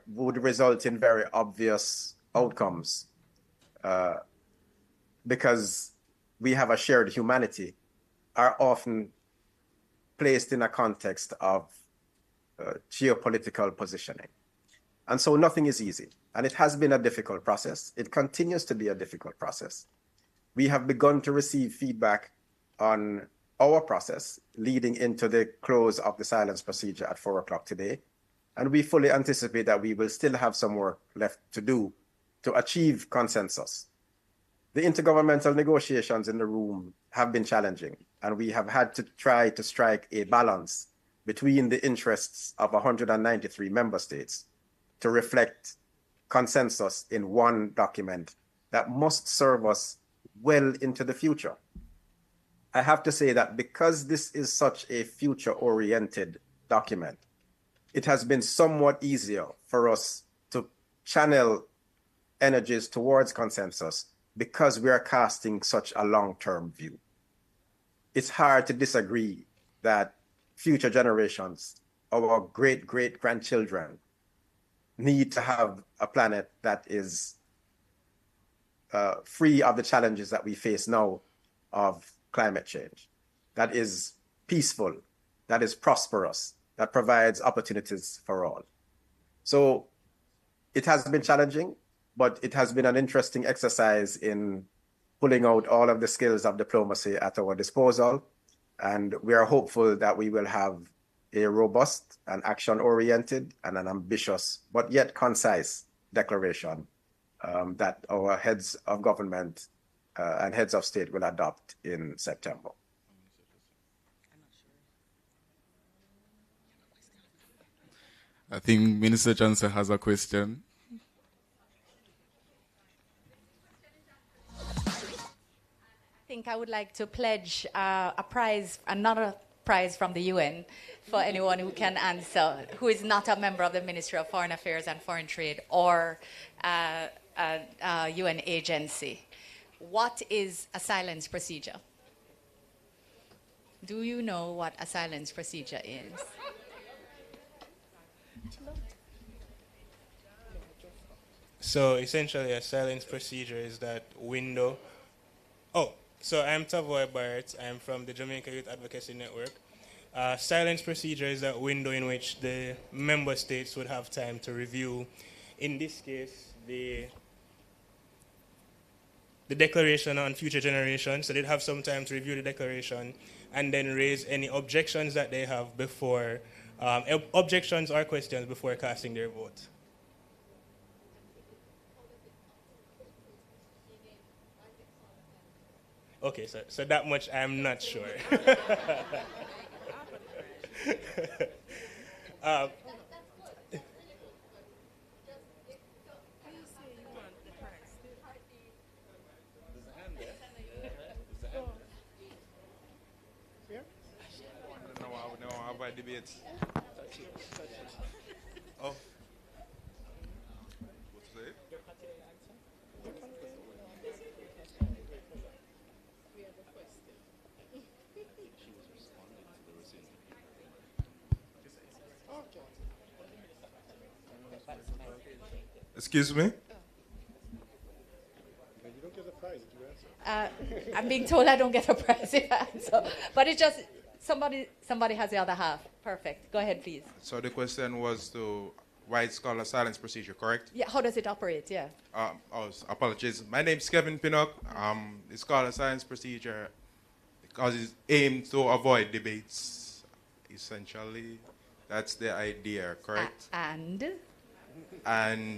would result in very obvious outcomes because we have a shared humanity are often placed in a context of geopolitical positioning. And so nothing is easy. And it has been a difficult process. It continues to be a difficult process. We have begun to receive feedback on our process leading into the close of the silence procedure at 4 o'clock today. And we fully anticipate that we will still have some work left to do to achieve consensus. The intergovernmental negotiations in the room have been challenging, and we have had to try to strike a balance between the interests of 193 member states to reflect consensus in one document that must serve us well into the future. I have to say that because this is such a future-oriented document, it has been somewhat easier for us to channel energies towards consensus because we are casting such a long-term view. It's hard to disagree that future generations, our great-great-grandchildren, need to have a planet that is free of the challenges that we face now of climate change, that is peaceful, that is prosperous, that provides opportunities for all. So it has been challenging, but it has been an interesting exercise in pulling out all of the skills of diplomacy at our disposal. And we are hopeful that we will have a robust and action-oriented and an ambitious, but yet concise declaration that our heads of government and heads of state will adopt in September. I think Minister Johnson has a question. I think I would like to pledge a prize, another prize from the UN for anyone who can answer, who is not a member of the Ministry of Foreign Affairs and Foreign Trade or a UN agency. What is a silence procedure? Do you know what a silence procedure is? So essentially a silence procedure is that window. So I'm Tavoy Barrett. I'm from the Jamaica Youth Advocacy Network. Silence procedure is that window in which the member states would have time to review, in this case, the declaration on future generations. So they'd have some time to review the declaration and then raise any objections that they have before, objections or questions before casting their vote. Okay, so that much I'm not sure. No, about debates. Oh. What's that? Excuse me? I'm being told I don't get a prize if I answer. But it's just somebody has the other half. Perfect. Go ahead, please. So the question was to why it's called a silence procedure, correct? Yeah, how does it operate? Yeah. Apologies. My name's Kevin Pinnock. It's called a silence procedure because it's aimed to avoid debates, essentially. That's the idea, correct? And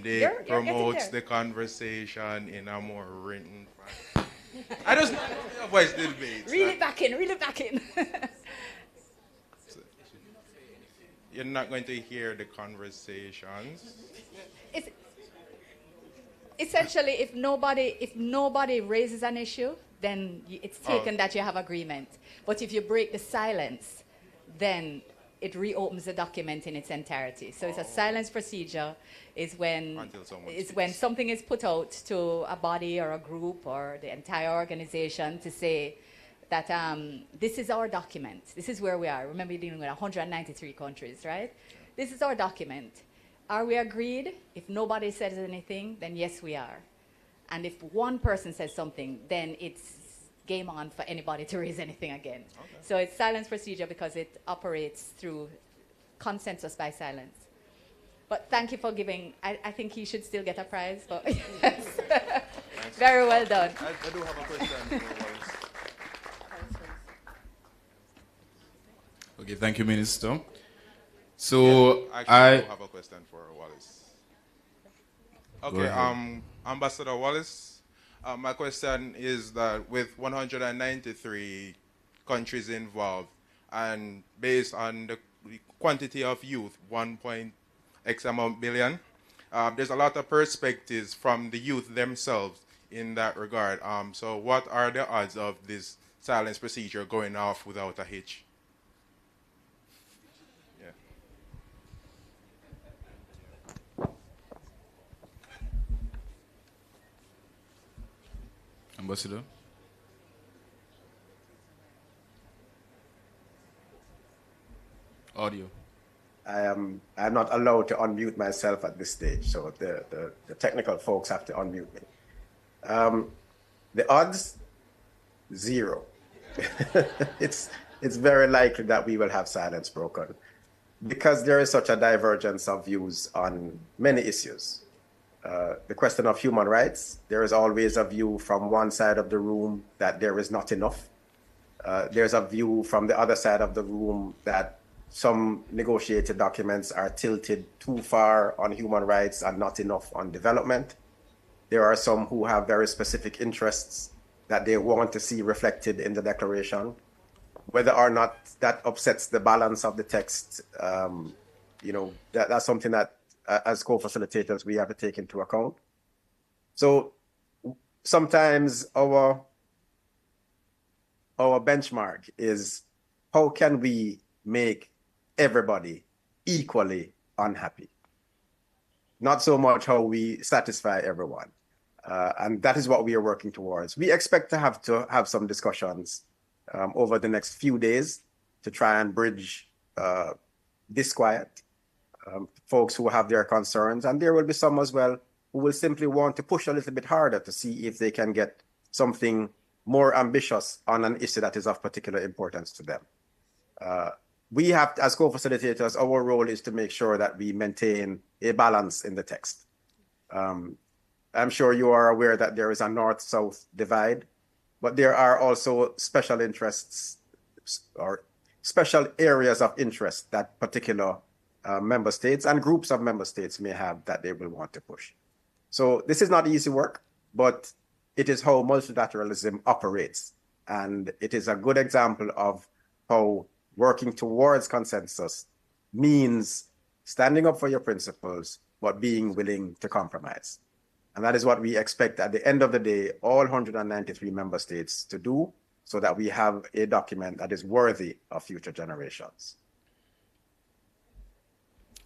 it promotes the conversation in a more written fashion. I just want to avoid the debates. Reel it back in. You're not going to hear the conversations. It's essentially, if nobody raises an issue, then it's taken that you have agreement. But if you break the silence, then it reopens the document in its entirety. So it's a silence procedure. Is when something is put out to a body or a group or the entire organization to say that this is our document. This is where we are. Remember, you're dealing with 193 countries, right? This is our document. Are we agreed? If nobody says anything, then yes, we are. And if one person says something, then it's game on for anybody to raise anything again. Okay. So it's silence procedure because it operates through consensus by silence. But thank you for giving. I think he should still get a prize. But yes. Very well done. I do have a question for Wallace. Okay, thank you, Minister. So yes, I do have a question for Wallace. Okay, Ambassador Wallace, my question is that with 193 countries involved and based on the quantity of youth, 1.x amount billion, there's a lot of perspectives from the youth themselves in that regard. So what are the odds of this silence procedure going off without a hitch? Ambassador? Audio. I'm not allowed to unmute myself at this stage, so the technical folks have to unmute me. The odds, 0. It's very likely that we will have silence broken because there is such a divergence of views on many issues. The question of human rights, there is always a view from one side of the room that there is not enough. There's a view from the other side of the room that some negotiated documents are tilted too far on human rights and not enough on development. There are some who have very specific interests that they want to see reflected in the declaration. Whether or not that upsets the balance of the text, that's something that as co-facilitators, we have to take into account. So sometimes our benchmark is how can we make everybody equally unhappy? Not so much how we satisfy everyone. And that is what we are working towards. We expect to have some discussions over the next few days to try and bridge disquiet. Folks who have their concerns, and there will be some as well who will simply want to push a little bit harder to see if they can get something more ambitious on an issue that is of particular importance to them. We have, as co-facilitators, our role is to make sure that we maintain a balance in the text. I'm sure you are aware that there is a north-south divide, but there are also special interests or special areas of interest that particular member states and groups of member states may have that they will want to push. So this is not easy work, but it is how multilateralism operates. And it is a good example of how working towards consensus means standing up for your principles, but being willing to compromise. And that is what we expect at the end of the day, all 193 member states to do, so that we have a document that is worthy of future generations.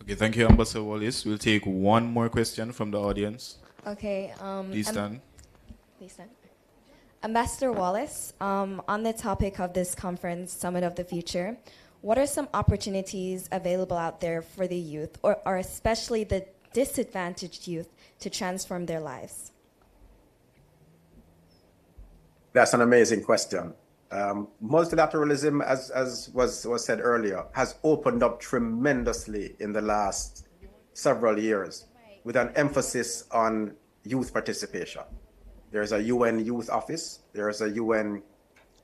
Okay, thank you, Ambassador Wallace. We'll take one more question from the audience. Okay. Please stand. Please stand. Ambassador Wallace, on the topic of this conference, Summit of the Future, what are some opportunities available out there for the youth, or especially the disadvantaged youth to transform their lives? That's an amazing question. Multilateralism, as was said earlier, has opened up tremendously in the last several years with an emphasis on youth participation. There's a UN Youth Office, there's a UN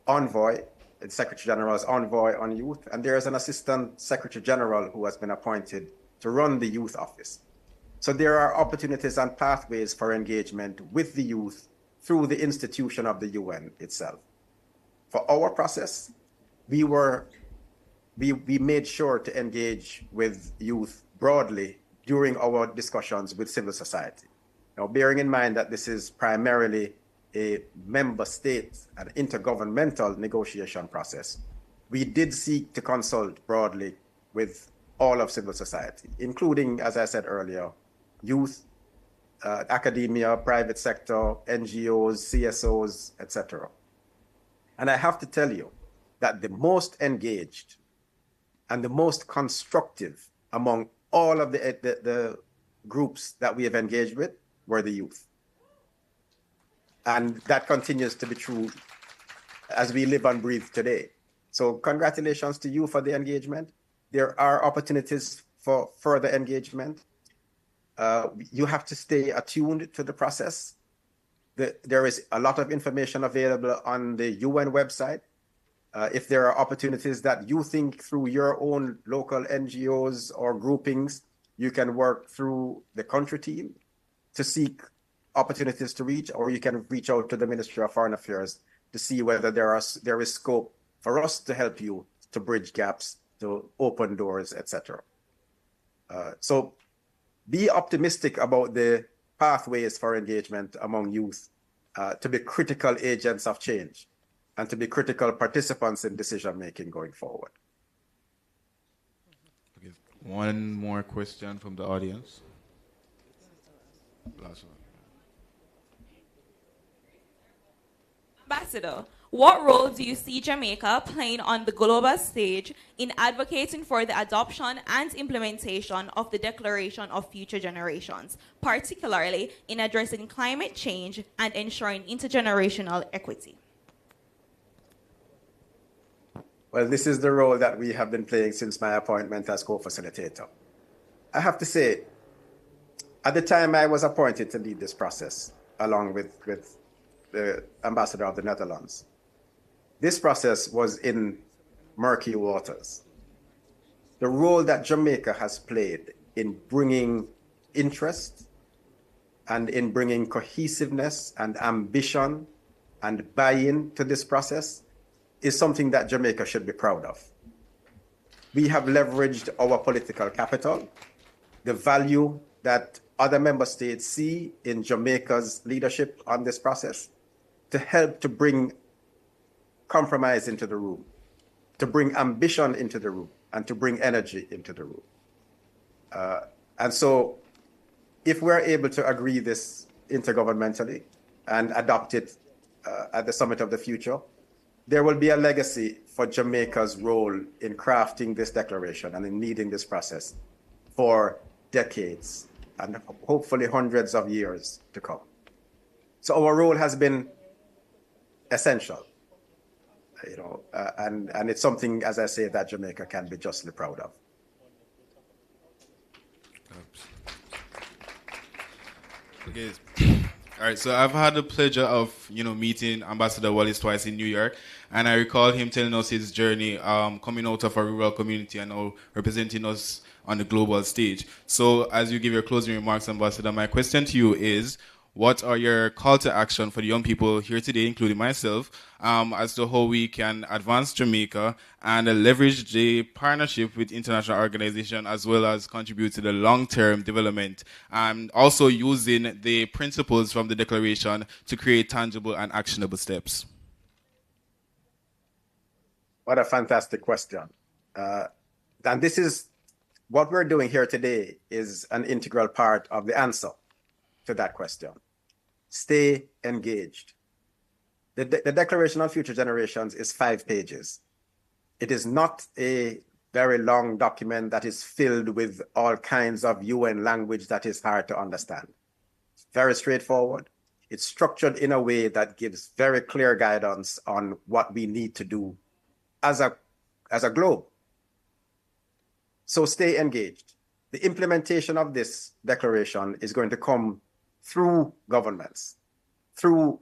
envoy, the Secretary General's envoy on youth, and there's an Assistant Secretary General who has been appointed to run the Youth Office. So there are opportunities and pathways for engagement with the youth through the institution of the UN itself. For our process, we made sure to engage with youth broadly during our discussions with civil society. Now, bearing in mind that this is primarily a member state and intergovernmental negotiation process, we did seek to consult broadly with all of civil society, including, as I said earlier, youth, academia, private sector, NGOs, CSOs, etc. And I have to tell you that the most engaged and the most constructive among all of the groups that we have engaged with were the youth. And that continues to be true as we live and breathe today. So congratulations to you for the engagement. There are opportunities for further engagement. You have to stay attuned to the process. There is a lot of information available on the UN website. If there are opportunities that you think through your own local NGOs or groupings, you can work through the country team to seek opportunities to reach, or you can reach out to the Ministry of Foreign Affairs to see whether there is scope for us to help you to bridge gaps, to open doors, etc. So be optimistic about the pathways for engagement among youth to be critical agents of change and to be critical participants in decision-making going forward. Okay. One more question from the audience. Last one. Ambassador, what role do you see Jamaica playing on the global stage in advocating for the adoption and implementation of the Declaration of Future Generations, particularly in addressing climate change and ensuring intergenerational equity? Well, this is the role that we have been playing since my appointment as co-facilitator. I have to say, at the time I was appointed to lead this process, along with the ambassador of the Netherlands, this process was in murky waters. The role that Jamaica has played in bringing interest and in bringing cohesiveness and ambition and buy-in to this process is something that Jamaica should be proud of. We have leveraged our political capital, the value that other member states see in Jamaica's leadership on this process, to help to bring compromise into the room, to bring ambition into the room, and to bring energy into the room. And so if we're able to agree this intergovernmentally and adopt it at the Summit of the Future, there will be a legacy for Jamaica's role in crafting this declaration and in leading this process for decades and hopefully hundreds of years to come. So our role has been essential, and it's something, as I say, that Jamaica can be justly proud of. Okay. All right, so I've had the pleasure of, meeting Ambassador Wallace twice in New York, and I recall him telling us his journey coming out of a rural community and now representing us on the global stage. So as you give your closing remarks, Ambassador, my question to you is, what are your call to action for the young people here today, including myself, as to how we can advance Jamaica and leverage the partnership with international organizations as well as contribute to the long-term development, and also using the principles from the declaration to create tangible and actionable steps? What a fantastic question. And this is what we're doing here today is an integral part of the answer to that question. Stay engaged. The Declaration on Future Generations is 5 pages. It is not a very long document that is filled with all kinds of UN language that is hard to understand. Very straightforward. It's structured in a way that gives very clear guidance on what we need to do as a globe. So stay engaged. The implementation of this declaration is going to come through governments, through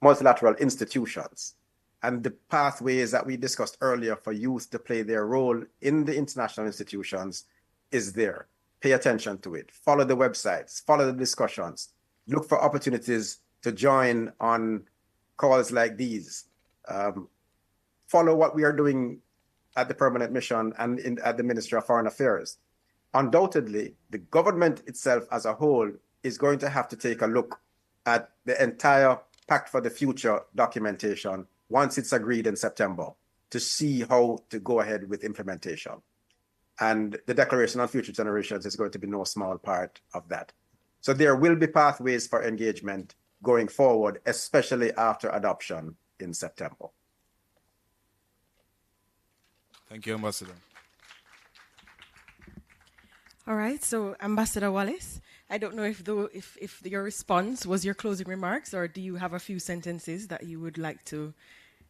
multilateral institutions, and the pathways that we discussed earlier for youth to play their role in the international institutions is there. Pay attention to it. Follow the websites, follow the discussions, look for opportunities to join on calls like these. Follow what we are doing at the Permanent Mission and at the Ministry of Foreign Affairs. Undoubtedly, the government itself as a whole is going to have to take a look at the entire Pact for the Future documentation once it's agreed in September to see how to go ahead with implementation. And the Declaration on Future Generations is going to be no small part of that. So there will be pathways for engagement going forward, especially after adoption in September. Thank you, Ambassador. All right, so Ambassador Wallace, I don't know if your response was your closing remarks, or do you have a few sentences that you would like to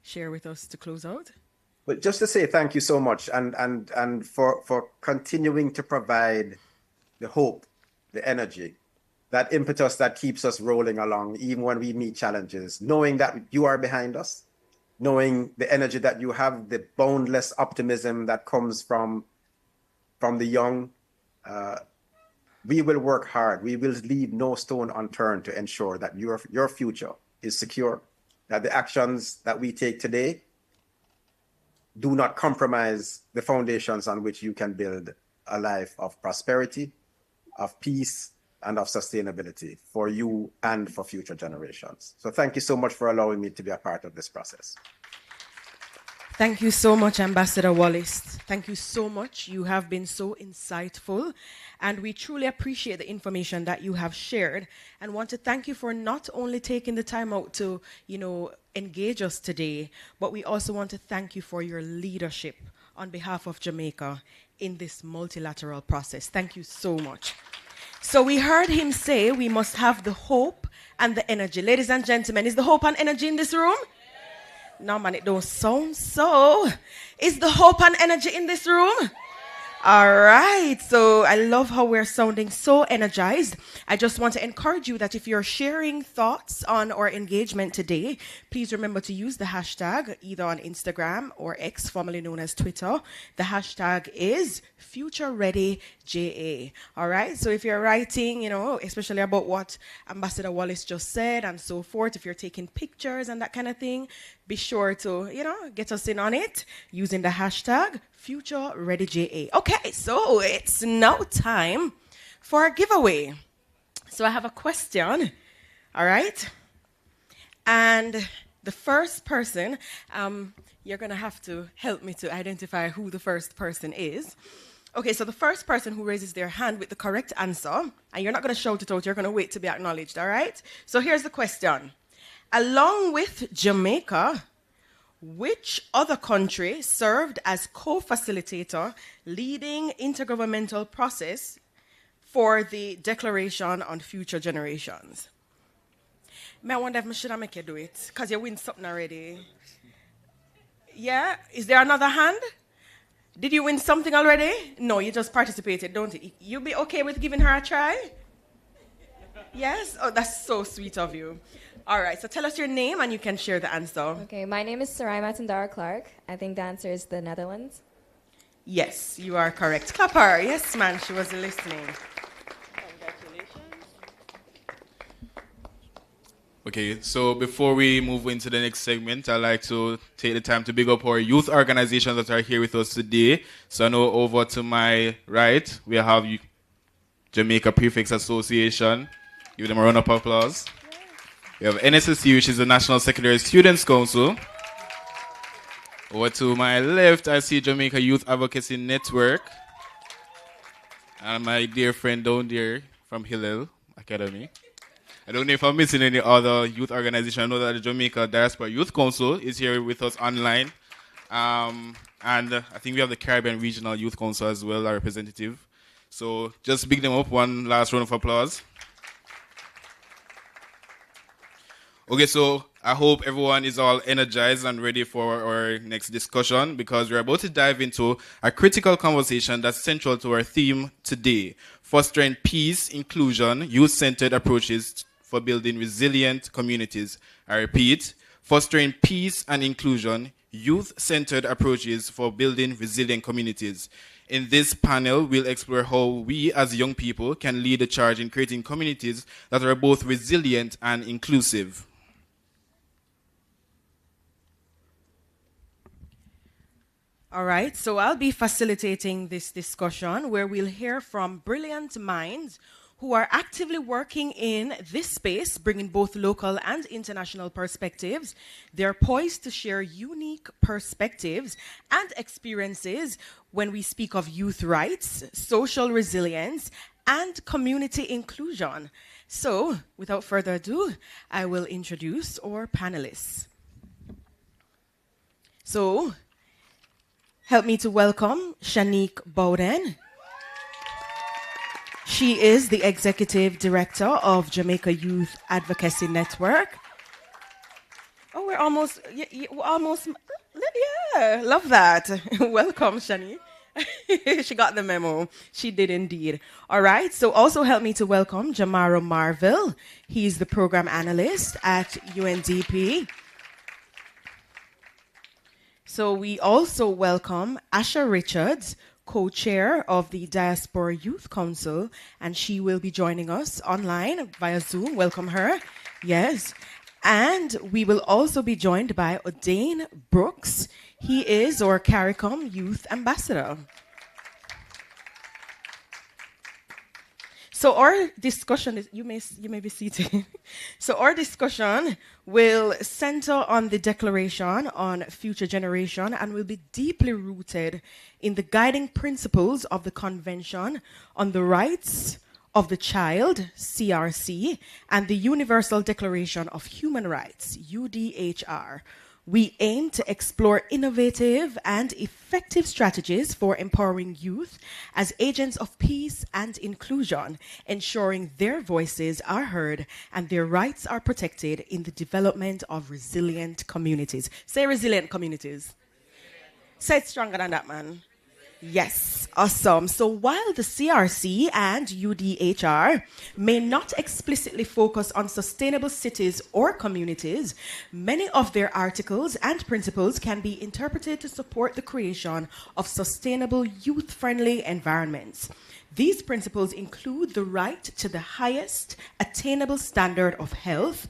share with us to close out? But just to say thank you so much and for continuing to provide the hope, the energy, that impetus that keeps us rolling along even when we meet challenges, knowing that you are behind us, knowing the energy that you have, the boundless optimism that comes from the young. We will work hard. We will leave no stone unturned to ensure that your future is secure, that the actions that we take today do not compromise the foundations on which you can build a life of prosperity, of peace, and of sustainability for you and for future generations. So thank you so much for allowing me to be a part of this process. Thank you so much, Ambassador Wallace. Thank you so much. You have been so insightful, and we truly appreciate the information that you have shared, and want to thank you for not only taking the time out to, engage us today, but we also want to thank you for your leadership on behalf of Jamaica in this multilateral process. Thank you so much. So we heard him say we must have the hope and the energy. Ladies and gentlemen, is the hope and energy in this room? No, man, it don't sound so. Is the hope and energy in this room? All right, so I love how we're sounding so energized. I just want to encourage you that if you're sharing thoughts on our engagement today, please remember to use the hashtag either on Instagram or X, formerly known as Twitter. The hashtag is FutureReadyJA. All right, so if you're writing, especially about what Ambassador Wallace just said and so forth, if you're taking pictures and that kind of thing, be sure to, get us in on it using the hashtag FutureReadyJA. Okay, so it's now time for a giveaway. So I have a question, all right? And the first person, you're going to have to help me to identify who the first person is. Okay, so the first person who raises their hand with the correct answer, and you're not going to shout it out, you're going to wait to be acknowledged, all right? So here's the question. Along with Jamaica, which other country served as co-facilitator leading intergovernmental process for the Declaration on Future Generations? I wonder if I should make you do it, because you win something already. Yeah? Is there another hand? Did you win something already? No, you just participated, don't you? You be okay with giving her a try? Yes? Oh, that's so sweet of you. All right, so tell us your name and you can share the answer. Okay, my name is Sarai Matandara Clark. I think the answer is the Netherlands. Yes, you are correct. Clap her. Yes, man, she was listening. Congratulations. Okay, so before we move into the next segment, I'd like to take the time to big up our youth organizations that are here with us today. So now over to my right, we have Jamaica Prefects Association. Give them a round of applause. We have NSSU, which is the National Secondary Students Council. Over to my left, I see Jamaica Youth Advocacy Network. And my dear friend down there from Hillel Academy. I don't know if I'm missing any other youth organization. I know that the Jamaica Diaspora Youth Council is here with us online. And I think we have the Caribbean Regional Youth Council as well, our representative. So just big them up. One last round of applause. Okay, so I hope everyone is all energized and ready for our next discussion, because we're about to dive into a critical conversation that's central to our theme today: fostering peace, inclusion, youth-centered approaches for building resilient communities. I repeat, fostering peace and inclusion, youth-centered approaches for building resilient communities. In this panel, we'll explore how we as young people can lead the charge in creating communities that are both resilient and inclusive. All right, so I'll be facilitating this discussion where we'll hear from brilliant minds who are actively working in this space, bringing both local and international perspectives. They're poised to share unique perspectives and experiences when we speak of youth rights, social resilience, and community inclusion. So, without further ado, I will introduce our panelists. So, help me to welcome Shanique Bowden. She is the Executive Director of Jamaica Youth Advocacy Network. Oh, we're almost, yeah, love that. Welcome, Shanique. She got the memo. She did indeed. All right, so also help me to welcome Jamaro Marville. He's the Program Analyst at UNDP. So we also welcome Asha Richards, co-chair of the Diaspora Youth Council, and she will be joining us online via Zoom. Welcome her. Yes. And we will also be joined by O'Dane Brooks. He is our CARICOM Youth Ambassador. So our discussion is, you may be seated. So our discussion will center on the Declaration on Future Generation and will be deeply rooted in the guiding principles of the Convention on the Rights of the Child, CRC, and the Universal Declaration of Human Rights, UDHR. We aim to explore innovative and effective strategies for empowering youth as agents of peace and inclusion, ensuring their voices are heard and their rights are protected in the development of resilient communities. Say resilient communities. Say it stronger than that, man. Yes, awesome. So while the CRC and UDHR may not explicitly focus on sustainable cities or communities, many of their articles and principles can be interpreted to support the creation of sustainable youth-friendly environments. These principles include the right to the highest attainable standard of health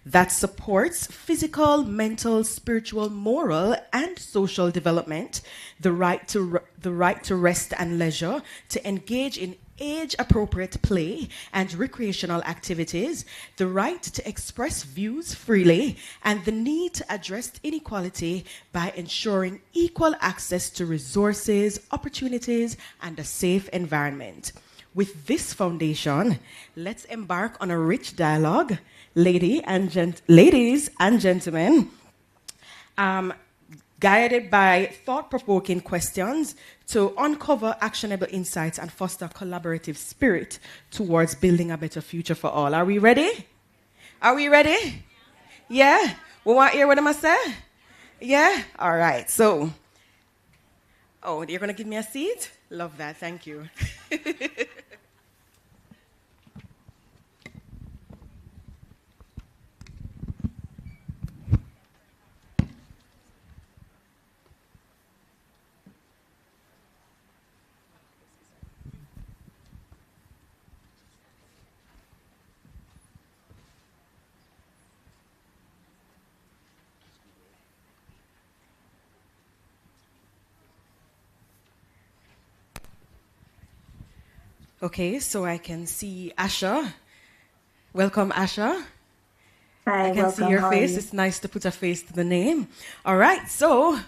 that supports physical, mental, spiritual, moral, and social development, the right to rest and leisure, to engage in age-appropriate play and recreational activities, the right to express views freely, and the need to address inequality by ensuring equal access to resources, opportunities, and a safe environment. With this foundation, let's embark on a rich dialogue, ladies and gentlemen, guided by thought-provoking questions to uncover actionable insights and foster collaborative spirit towards building a better future for all. Are we ready? Are we ready? Yeah? We want to hear what I'm going to say? Yeah? All right. So, oh, you're going to give me a seat? Love that. Thank you. Okay, so I can see Asha. Welcome, Asha. Hi, I can see your face. It's nice to put a face to the name. All right, so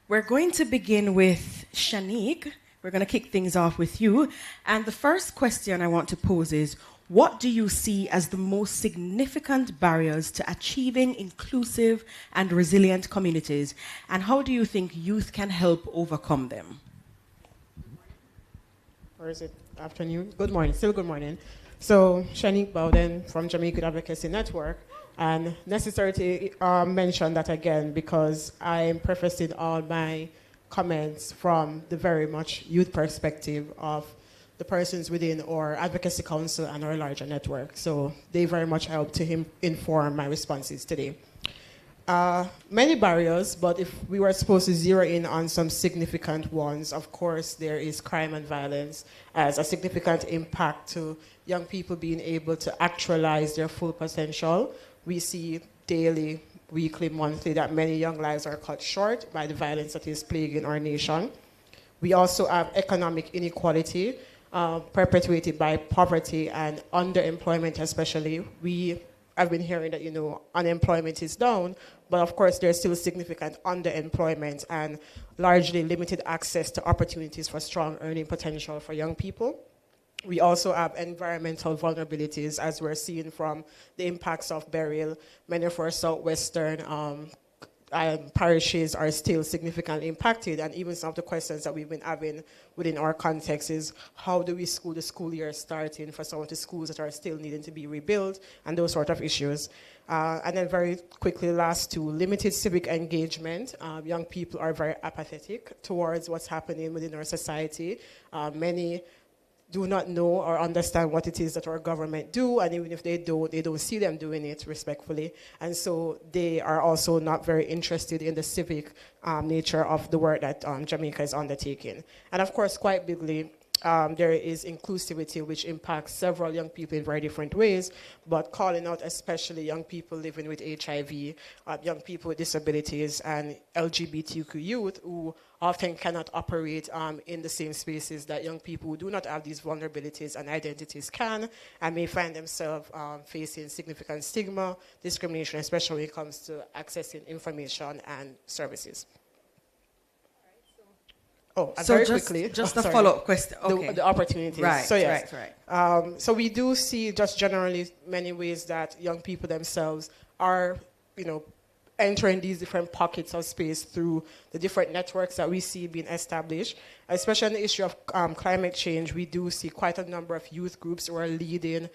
we're going to begin with Shanique. We're going to kick things off with you. And the first question I want to pose is, what do you see as the most significant barriers to achieving inclusive and resilient communities, and how do you think youth can help overcome them? Or is it afternoon? Good morning, still good morning. So, Shanique Bowden from Jamaica Youth Advocacy Network, and necessary to mention that again because I'm prefacing all my comments from the very much youth perspective of the persons within our advocacy council and our larger network. So they very much help to inform my responses today. Many barriers, but if we were supposed to zero in on some significant ones, of course, there is crime and violence as a significant impact to young people being able to actualize their full potential. We see daily, weekly, monthly that many young lives are cut short by the violence that is plaguing our nation. We also have economic inequality perpetuated by poverty and underemployment especially. We have been hearing that, unemployment is down, but of course there's still significant underemployment and largely limited access to opportunities for strong earning potential for young people. We also have environmental vulnerabilities, as we're seeing from the impacts of burial. Many of our southwestern parishes are still significantly impacted, and even some of the questions that we've been having within our context is how do we the school year starting for some of the schools that are still needing to be rebuilt, and those sort of issues. And then very quickly, last two, limited civic engagement. Young people are very apathetic towards what's happening within our society. Many do not know or understand what it is that our government do, and even if they don't see them doing it respectfully. And so they are also not very interested in the civic nature of the work that Jamaica is undertaking. And of course, quite bigly, there is inclusivity, which impacts several young people in very different ways, but calling out especially young people living with HIV, young people with disabilities, and LGBTQ youth who often cannot operate in the same spaces that young people who do not have these vulnerabilities and identities can, and may find themselves facing significant stigma, discrimination, especially when it comes to accessing information and services. Oh, so very just, quickly. Just a follow-up question. Okay. The opportunities. Right, so, yes. right. So we do see just generally many ways that young people themselves are, entering these different pockets of space through the different networks that we see being established. Especially on the issue of climate change, we do see quite a number of youth groups who are leading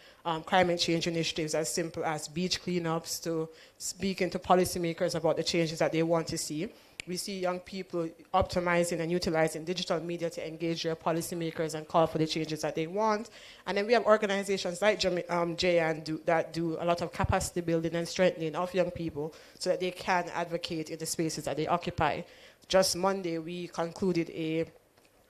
climate change initiatives as simple as beach cleanups to speaking to policymakers about the changes that they want to see. We see young people optimizing and utilizing digital media to engage their policymakers and call for the changes that they want. And then we have organizations like JISTV that do a lot of capacity building and strengthening of young people so that they can advocate in the spaces that they occupy. Just Monday, we concluded a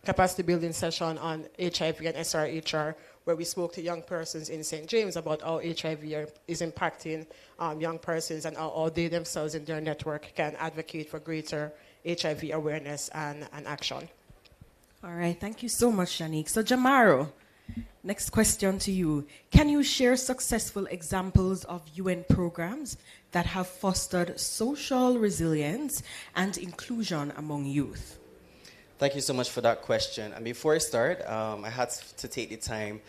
capacity building session on HIV and SRHR, where we spoke to young persons in St. James about how HIV is impacting young persons and how they themselves in their network can advocate for greater HIV awareness and action. All right, thank you so much, Shanique. So Jamaro, next question to you. Can you share successful examples of UN programs that have fostered social resilience and inclusion among youth? Thank you so much for that question. And before I start, I had to take the time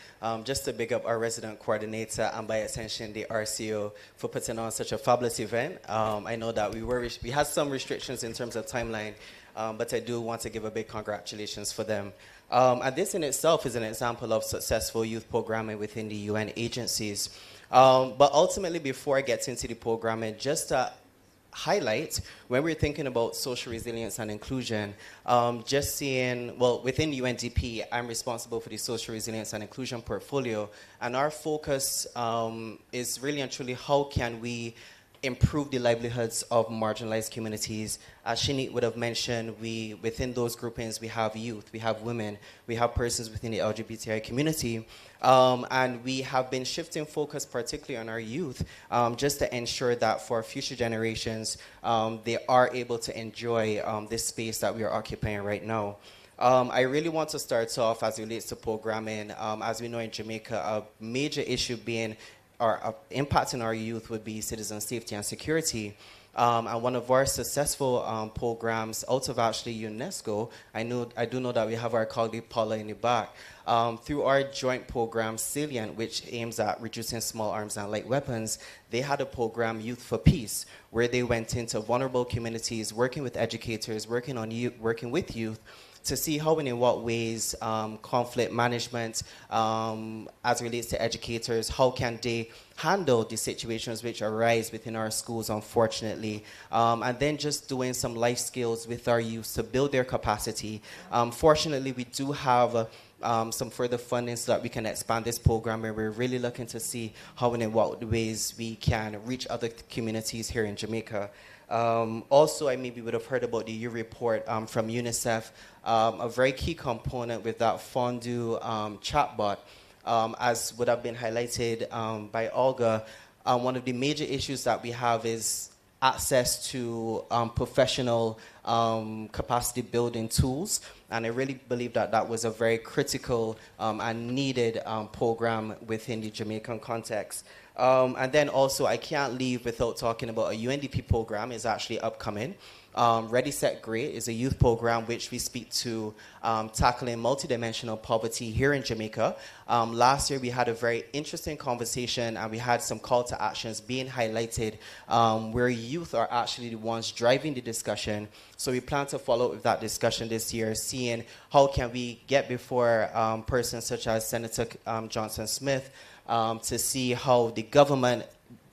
just to big up our resident coordinator and by extension the RCO for putting on such a fabulous event. I know that we had some restrictions in terms of timeline, but I do want to give a big congratulations for them. And this in itself is an example of successful youth programming within the UN agencies. But ultimately, before I get into the programming, just to highlight when we're thinking about social resilience and inclusion, just seeing, well, within UNDP, I'm responsible for the social resilience and inclusion portfolio, and our focus is really and truly how can we improve the livelihoods of marginalized communities. As Shanique would have mentioned, within those groupings, we have youth, we have women, we have persons within the LGBTI community, and we have been shifting focus particularly on our youth just to ensure that for future generations, they are able to enjoy this space that we are occupying right now. I really want to start off as it relates to programming. As we know in Jamaica, a major issue being or impacting our youth would be citizen safety and security. And one of our successful programs out of actually UNESCO, I do know that we have our colleague Paula in the back, through our joint program Salient, which aims at reducing small arms and light weapons. They had a program, Youth for Peace, where they went into vulnerable communities, working with educators, working with youth, to see how and in what ways conflict management, as it relates to educators, how can they handle the situations which arise within our schools, unfortunately, and then just doing some life skills with our youth to build their capacity. Fortunately, we do have some further funding so that we can expand this program, and we're really looking to see how and in what ways we can reach other communities here in Jamaica. Also, I maybe would have heard about the U report from UNICEF, a very key component with that Fondue chatbot, as would have been highlighted by Olga. One of the major issues that we have is access to professional capacity building tools. And I really believe that that was a very critical and needed program within the Jamaican context. And then also, I can't leave without talking about a UNDP program is actually upcoming. Ready, Set, Great is a youth program which we speak to tackling multidimensional poverty here in Jamaica. Last year, we had a very interesting conversation, and we had some call to actions being highlighted where youth are actually the ones driving the discussion. So we plan to follow up with that discussion this year, seeing how can we get before persons such as Senator Johnson Smith, to see how the government,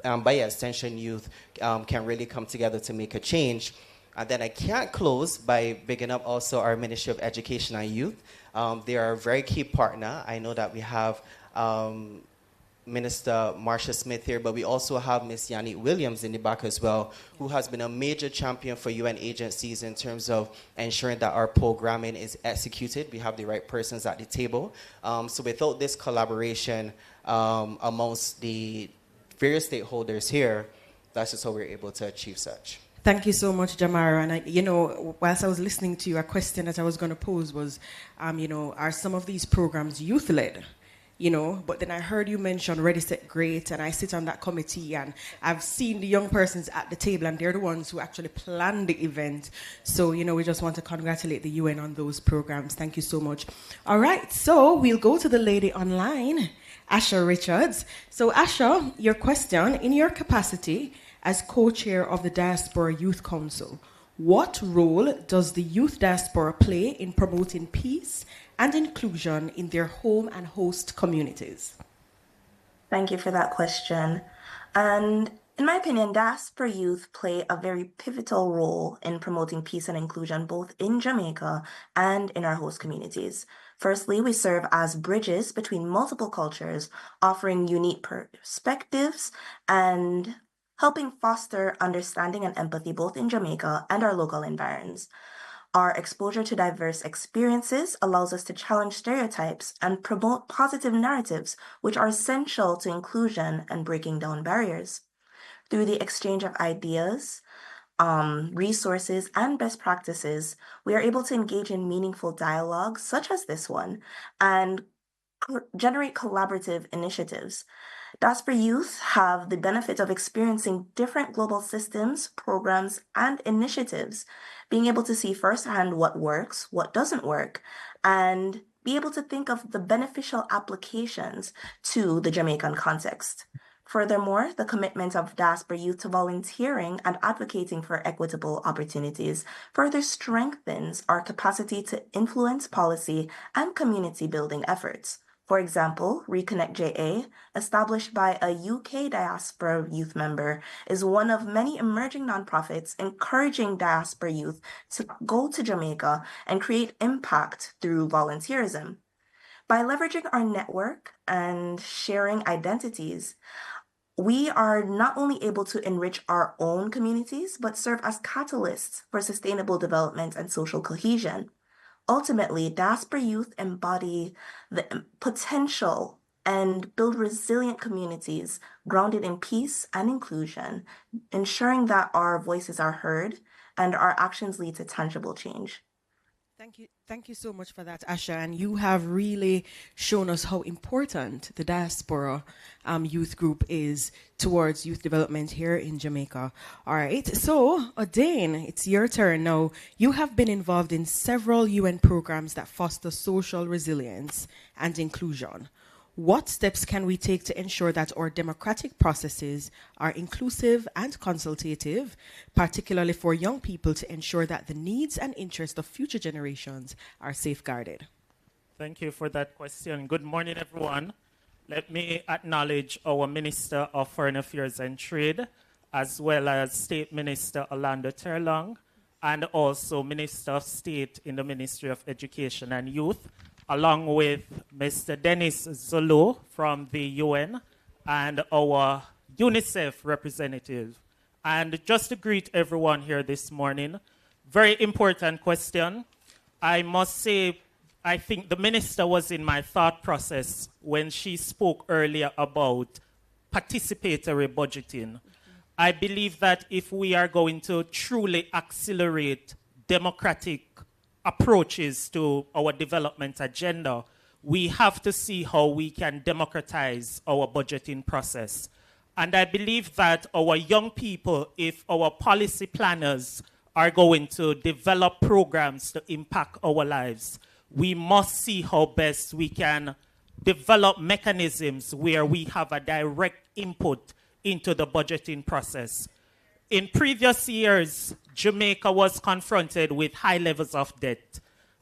by extension youth, can really come together to make a change. And then I can't close by bigging up also our Ministry of Education and Youth. They are a very key partner. I know that we have Minister Marsha Smith here, but we also have Ms. Yannick Williams in the back as well, who has been a major champion for UN agencies in terms of ensuring that our programming is executed. We have the right persons at the table. So without this collaboration amongst the various stakeholders here, that's just how we're able to achieve such. Thank you so much, Jamara. And whilst I was listening to you, a question that I was going to pose was, are some of these programs youth-led? But then I heard you mention Ready, Set, Great, and I sit on that committee, and I've seen the young persons at the table, and they're the ones who actually planned the event. So, we just want to congratulate the UN on those programs. Thank you so much. All right, so we'll go to the lady online, Asha Richards. So, Asha, your question, in your capacity as co-chair of the Diaspora Youth Council, what role does the youth diaspora play in promoting peace and inclusion in their home and host communities? Thank you for that question. And in my opinion, diaspora youth play a very pivotal role in promoting peace and inclusion both in Jamaica and in our host communities. Firstly, we serve as bridges between multiple cultures, offering unique perspectives and helping foster understanding and empathy both in Jamaica and our local environs. Our exposure to diverse experiences allows us to challenge stereotypes and promote positive narratives, which are essential to inclusion and breaking down barriers. Through the exchange of ideas, resources, and best practices, we are able to engage in meaningful dialogue, such as this one, and generate collaborative initiatives. Diaspora youth have the benefit of experiencing different global systems, programs, and initiatives, being able to see firsthand what works, what doesn't work, and be able to think of the beneficial applications to the Jamaican context. Furthermore, the commitment of diaspora youth to volunteering and advocating for equitable opportunities further strengthens our capacity to influence policy and community building efforts. For example, Reconnect JA, established by a UK diaspora youth member, is one of many emerging nonprofits encouraging diaspora youth to go to Jamaica and create impact through volunteerism. By leveraging our network and sharing identities, we are not only able to enrich our own communities, but serve as catalysts for sustainable development and social cohesion. Ultimately, diaspora youth embody the potential and build resilient communities grounded in peace and inclusion, ensuring that our voices are heard and our actions lead to tangible change. Thank you so much for that, Asha. And you have really shown us how important the diaspora youth group is towards youth development here in Jamaica. All right. So, Dane, it's your turn now. You have been involved in several UN programs that foster social resilience and inclusion. What steps can we take to ensure that our democratic processes are inclusive and consultative, particularly for young people, to ensure that the needs and interests of future generations are safeguarded? Thank you for that question. Good morning, everyone. Let me acknowledge our Minister of Foreign Affairs and Trade, as well as State Minister Orlando Terlong, and also Minister of State in the Ministry of Education and Youth, along with Mr. Dennis Zulu from the UN and our UNICEF representative. And just to greet everyone here this morning, very important question. I must say, I think the minister was in my thought process when she spoke earlier about participatory budgeting. I believe that if we are going to truly accelerate democratic approaches to our development agenda, we have to see how we can democratize our budgeting process. And I believe that our young people, if our policy planners are going to develop programs to impact our lives, we must see how best we can develop mechanisms where we have a direct input into the budgeting process. In previous years, Jamaica was confronted with high levels of debt.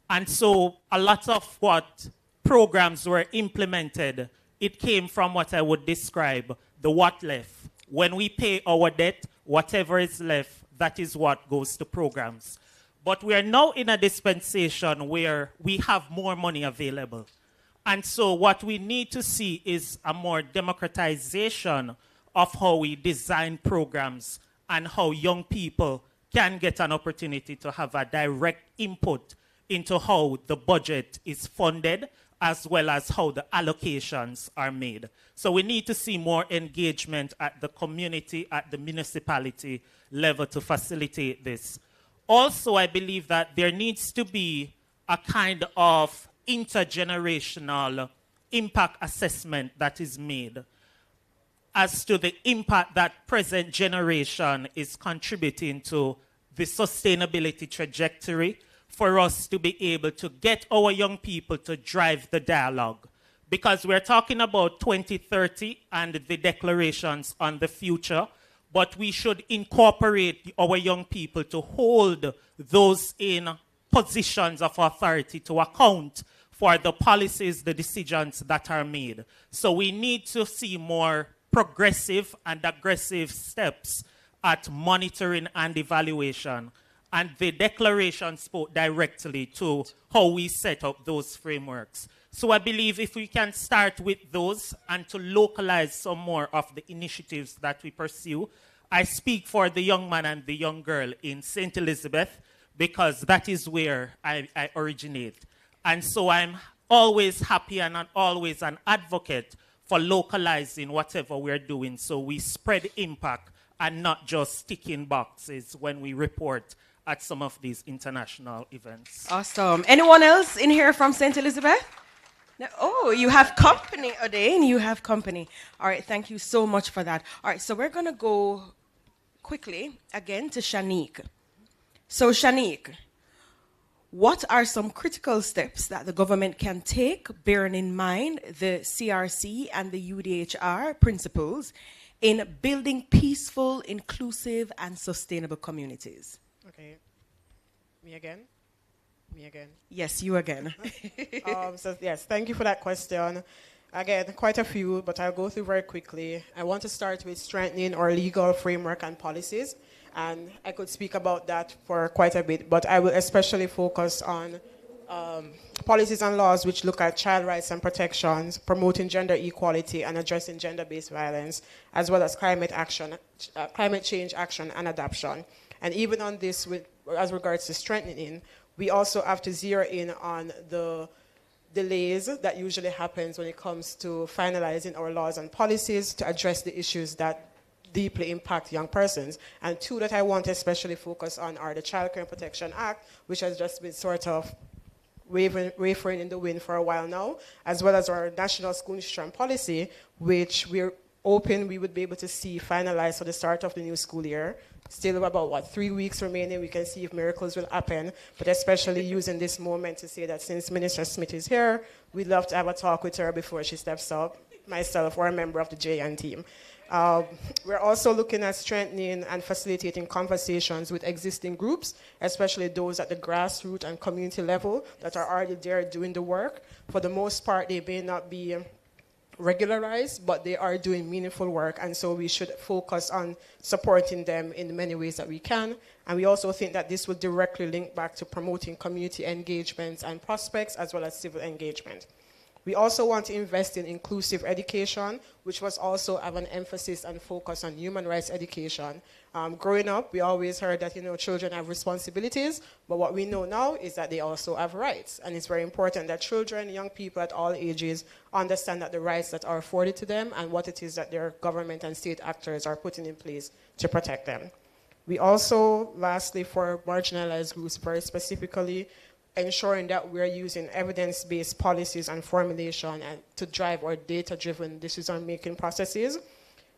And so a lot of what programs were implemented, it came from what I would describe the what left. When we pay our debt, whatever is left, that is what goes to programs. But we are now in a dispensation where we have more money available. And so what we need to see is a more democratization of how we design programs and how young people can get an opportunity to have a direct input into how the budget is funded, as well as how the allocations are made. So we need to see more engagement at the community, at the municipality level to facilitate this. Also, I believe that there needs to be a kind of intergenerational impact assessment that is made as to the impact that present generation is contributing to the sustainability trajectory for us to be able to get our young people to drive the dialogue. Because we're talking about 2030 and the declarations on the future, but we should incorporate our young people to hold those in positions of authority to account for the policies, the decisions that are made. So we need to see more progressive and aggressive steps at monitoring and evaluation. And the declaration spoke directly to how we set up those frameworks. So I believe if we can start with those and to localize some more of the initiatives that we pursue. I speak for the young man and the young girl in St. Elizabeth because that is where I originate. And so I'm always happy and always an advocate for localizing whatever we're doing so we spread impact and not just ticking boxes when we report at some of these international events. Awesome. Anyone else in here from St. Elizabeth? No, oh, you have company, Odane. You have company. All right, thank you so much for that. All right, so we're going to go quickly again to Shanique. So, Shanique, what are some critical steps that the government can take, bearing in mind the CRC and the UDHR principles, in building peaceful, inclusive, and sustainable communities? Okay. Me again? Me again? Yes, you again. So yes, thank you for that question. Again, quite a few, but I'll go through very quickly. I want to start with strengthening our legal framework and policies. And I could speak about that for quite a bit, but I will especially focus on policies and laws which look at child rights and protections, promoting gender equality and addressing gender-based violence, as well as climate change action and adaptation. And even on this, as regards to strengthening, we also have to zero in on the delays that usually happens when it comes to finalizing our laws and policies to address the issues that deeply impact young persons. And two that I want to especially focus on are the Child Care and Protection Act, which has just been sort of wavering in the wind for a while now, as well as our national school nutrition policy, which we're hoping we would be able to see finalized for the start of the new school year. Still about, 3 weeks remaining. We can see if miracles will happen, but especially using this moment to say that since Minister Smith is here, we'd love to have a talk with her before she steps up, myself or a member of the JN team. We're also looking at strengthening and facilitating conversations with existing groups, especially those at the grassroots and community level that are already there doing the work. For the most part, they may not be regularized, but they are doing meaningful work, and so we should focus on supporting them in many ways that we can. And we also think that this will directly link back to promoting community engagements and prospects, as well as civil engagement. We also want to invest in inclusive education, which was also have an emphasis and focus on human rights education. Growing up, we always heard that children have responsibilities, but what we know now is that they also have rights. And it's very important that children, young people at all ages understand that the rights that are afforded to them and what it is that their government and state actors are putting in place to protect them. We also, lastly, for marginalized groups, very specifically, ensuring that we're using evidence-based policies and formulation and to drive our data-driven decision-making processes.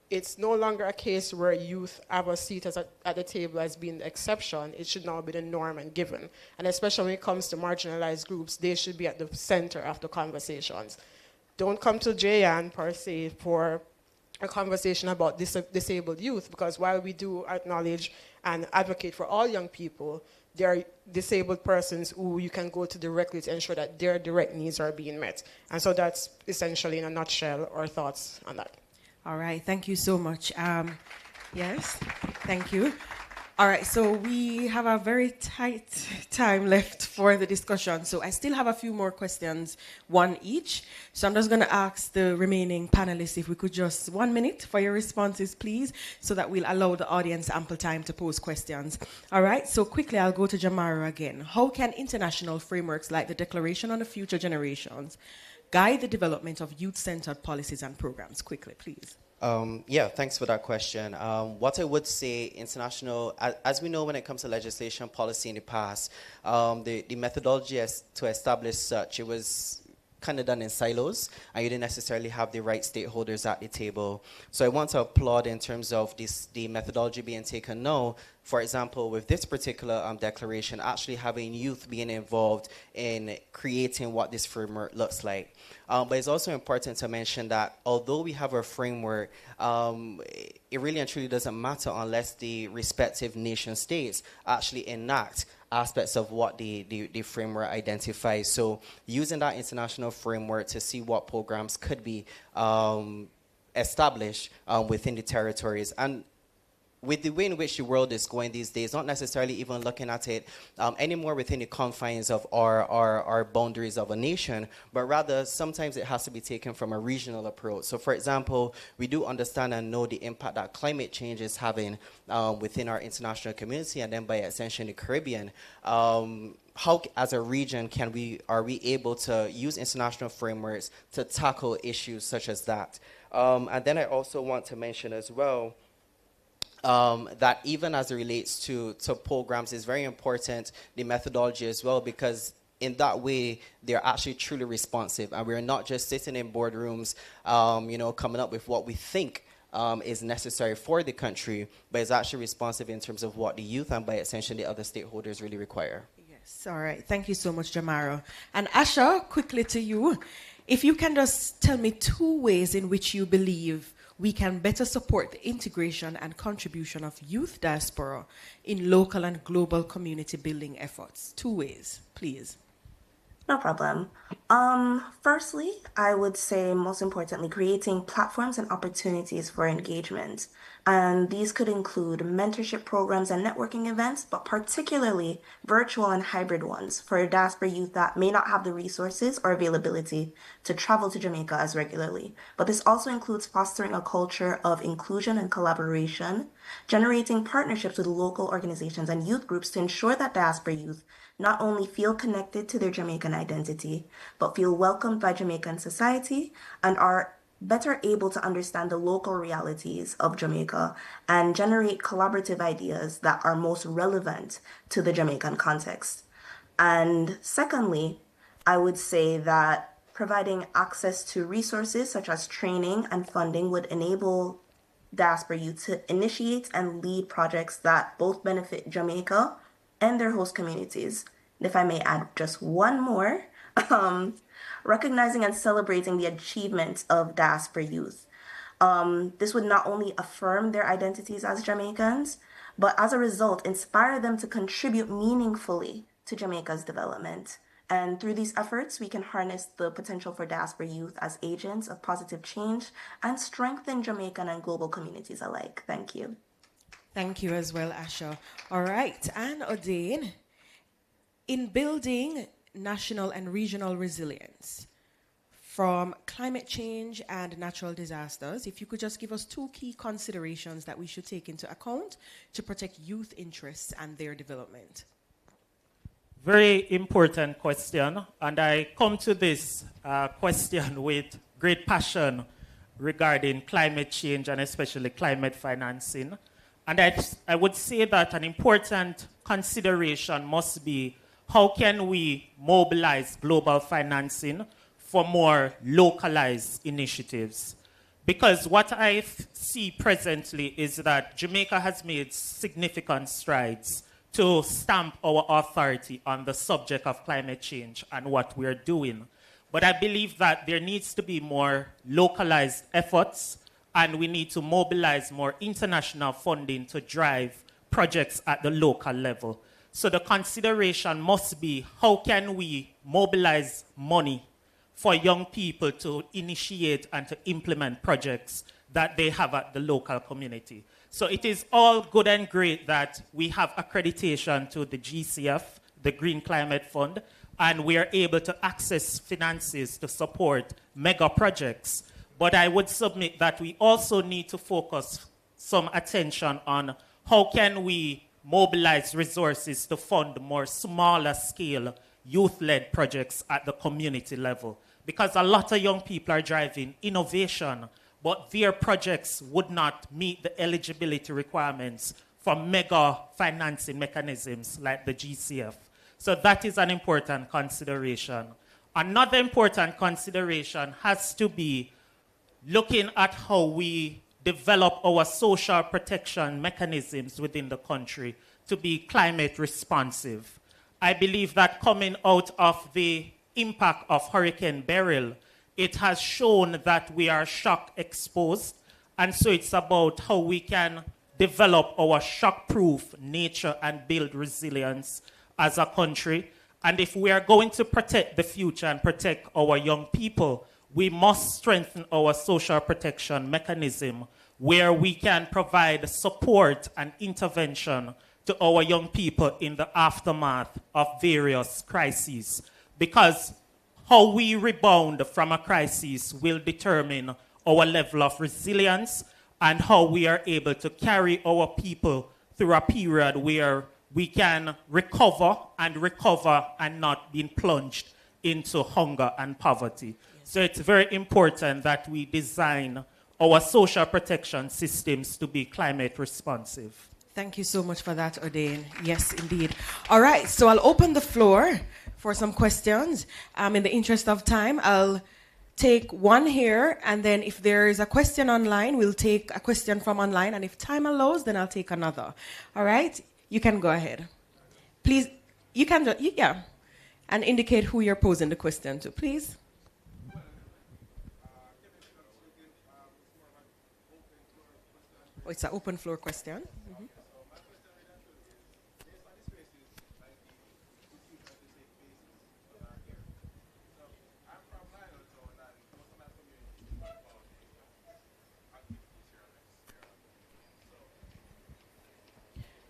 It's no longer a case where youth have a seat at the table as being the exception. It should now be the norm and given. And especially when it comes to marginalized groups, they should be at the center of the conversations. Don't come to JAN per se for a conversation about disabled youth, because while we do acknowledge and advocate for all young people, there are disabled persons who you can go to directly to ensure that their direct needs are being met. And so that's essentially, in a nutshell, our thoughts on that. All right, thank you so much. Yes, thank you. All right, so we have a very tight time left for the discussion. So I still have a few more questions, one each. So I'm just going to ask the remaining panelists if we could just 1 minute for your responses, please, so that we'll allow the audience ample time to pose questions. All right, so quickly I'll go to Jamara again. How can international frameworks like the Declaration on the Future Generations guide the development of youth-centered policies and programs? Quickly, please. Yeah, thanks for that question. What I would say, international, as we know when it comes to legislation policy in the past, the methodology to establish such, it was kind of done in silos, and you didn't necessarily have the right stakeholders at the table. So I want to applaud in terms of the methodology being taken now. For example, with this particular declaration, actually having youth being involved in creating what this framework looks like. But it's also important to mention that although we have a framework, it really and truly doesn't matter unless the respective nation states actually enact aspects of what the framework identifies. So using that international framework to see what programs could be established within the territories. And with the way in which the world is going these days, not necessarily even looking at it anymore within the confines of our boundaries of a nation, but rather sometimes it has to be taken from a regional approach. So for example, we do understand and know the impact that climate change is having within our international community, and then by extension the Caribbean. How, as a region, are we able to use international frameworks to tackle issues such as that? And then I also want to mention as well, that even as it relates to programs, is very important, the methodology as well, because in that way, they're actually truly responsive. And we're not just sitting in boardrooms, coming up with what we think is necessary for the country, but it's actually responsive in terms of what the youth and by extension the other stakeholders really require. Yes, all right. Thank you so much, Jamaro. And Asha, quickly to you. If you can just tell me 2 ways in which you believe we can better support the integration and contribution of youth diaspora in local and global community building efforts. 2 ways, please. No problem. Firstly, I would say most importantly, creating platforms and opportunities for engagement. And these could include mentorship programs and networking events, but particularly virtual and hybrid ones for diaspora youth that may not have the resources or availability to travel to Jamaica as regularly. But this also includes fostering a culture of inclusion and collaboration, generating partnerships with local organizations and youth groups to ensure that diaspora youth not only feel connected to their Jamaican identity, but feel welcomed by Jamaican society and are better able to understand the local realities of Jamaica and generate collaborative ideas that are most relevant to the Jamaican context. And secondly, I would say that providing access to resources such as training and funding would enable diaspora youth to initiate and lead projects that both benefit Jamaica and their host communities. And if I may add just one more, recognizing and celebrating the achievements of diaspora youth. This would not only affirm their identities as Jamaicans, but as a result, inspire them to contribute meaningfully to Jamaica's development. And through these efforts, we can harness the potential for diaspora youth as agents of positive change and strengthen Jamaican and global communities alike. Thank you. Thank you as well, Asha. All right, and Odane, in building national and regional resilience from climate change and natural disasters, if you could just give us 2 key considerations that we should take into account to protect youth interests and their development. Very important question, and I come to this question with great passion regarding climate change and especially climate financing. And I would say that an important consideration must be how can we mobilize global financing for more localized initiatives? Because what I see presently is that Jamaica has made significant strides to stamp our authority on the subject of climate change and what we're doing. But I believe that there needs to be more localized efforts, and we need to mobilize more international funding to drive projects at the local level. So the consideration must be how can we mobilize money for young people to initiate and to implement projects that they have at the local community. So it is all good and great that we have accreditation to the GCF, the Green Climate Fund, and we are able to access finances to support mega projects. But I would submit that we also need to focus some attention on how can we mobilize resources to fund more smaller scale youth-led projects at the community level. Because a lot of young people are driving innovation, but their projects would not meet the eligibility requirements for mega financing mechanisms like the GCF. So that is an important consideration. Another important consideration has to be looking at how we develop our social protection mechanisms within the country to be climate responsive. I believe that coming out of the impact of Hurricane Beryl, it has shown that we are shock exposed, and so it's about how we can develop our shock-proof nature and build resilience as a country. And if we are going to protect the future and protect our young people, we must strengthen our social protection mechanism where we can provide support and intervention to our young people in the aftermath of various crises. Because how we rebound from a crisis will determine our level of resilience and how we are able to carry our people through a period where we can recover and not being plunged into hunger and poverty. So it's very important that we design our social protection systems to be climate responsive. Thank you so much for that, Odane. Yes, indeed. All right, so I'll open the floor for some questions. In the interest of time, I'll take one here, and then if there is a question online, we'll take a question from online, and if time allows, then I'll take another. All right? You can go ahead. Please, you can, yeah, and indicate who you're posing the question to, please. Oh, it's an open floor question. Mm-hmm.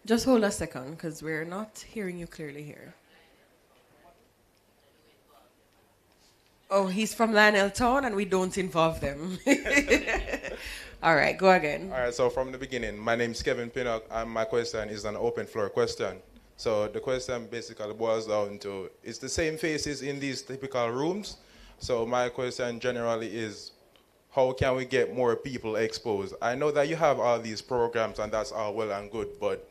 Just hold a second, because we're not hearing you clearly here. Oh, he's from Lionel Town, and we don't involve them. All right, go again. All right, so from the beginning, my name is Kevin Pinnock, and my question is an open floor question. So the question basically boils down to, it's the same faces in these typical rooms. So my question generally is, how can we get more people exposed? I know that you have all these programs, and that's all well and good, but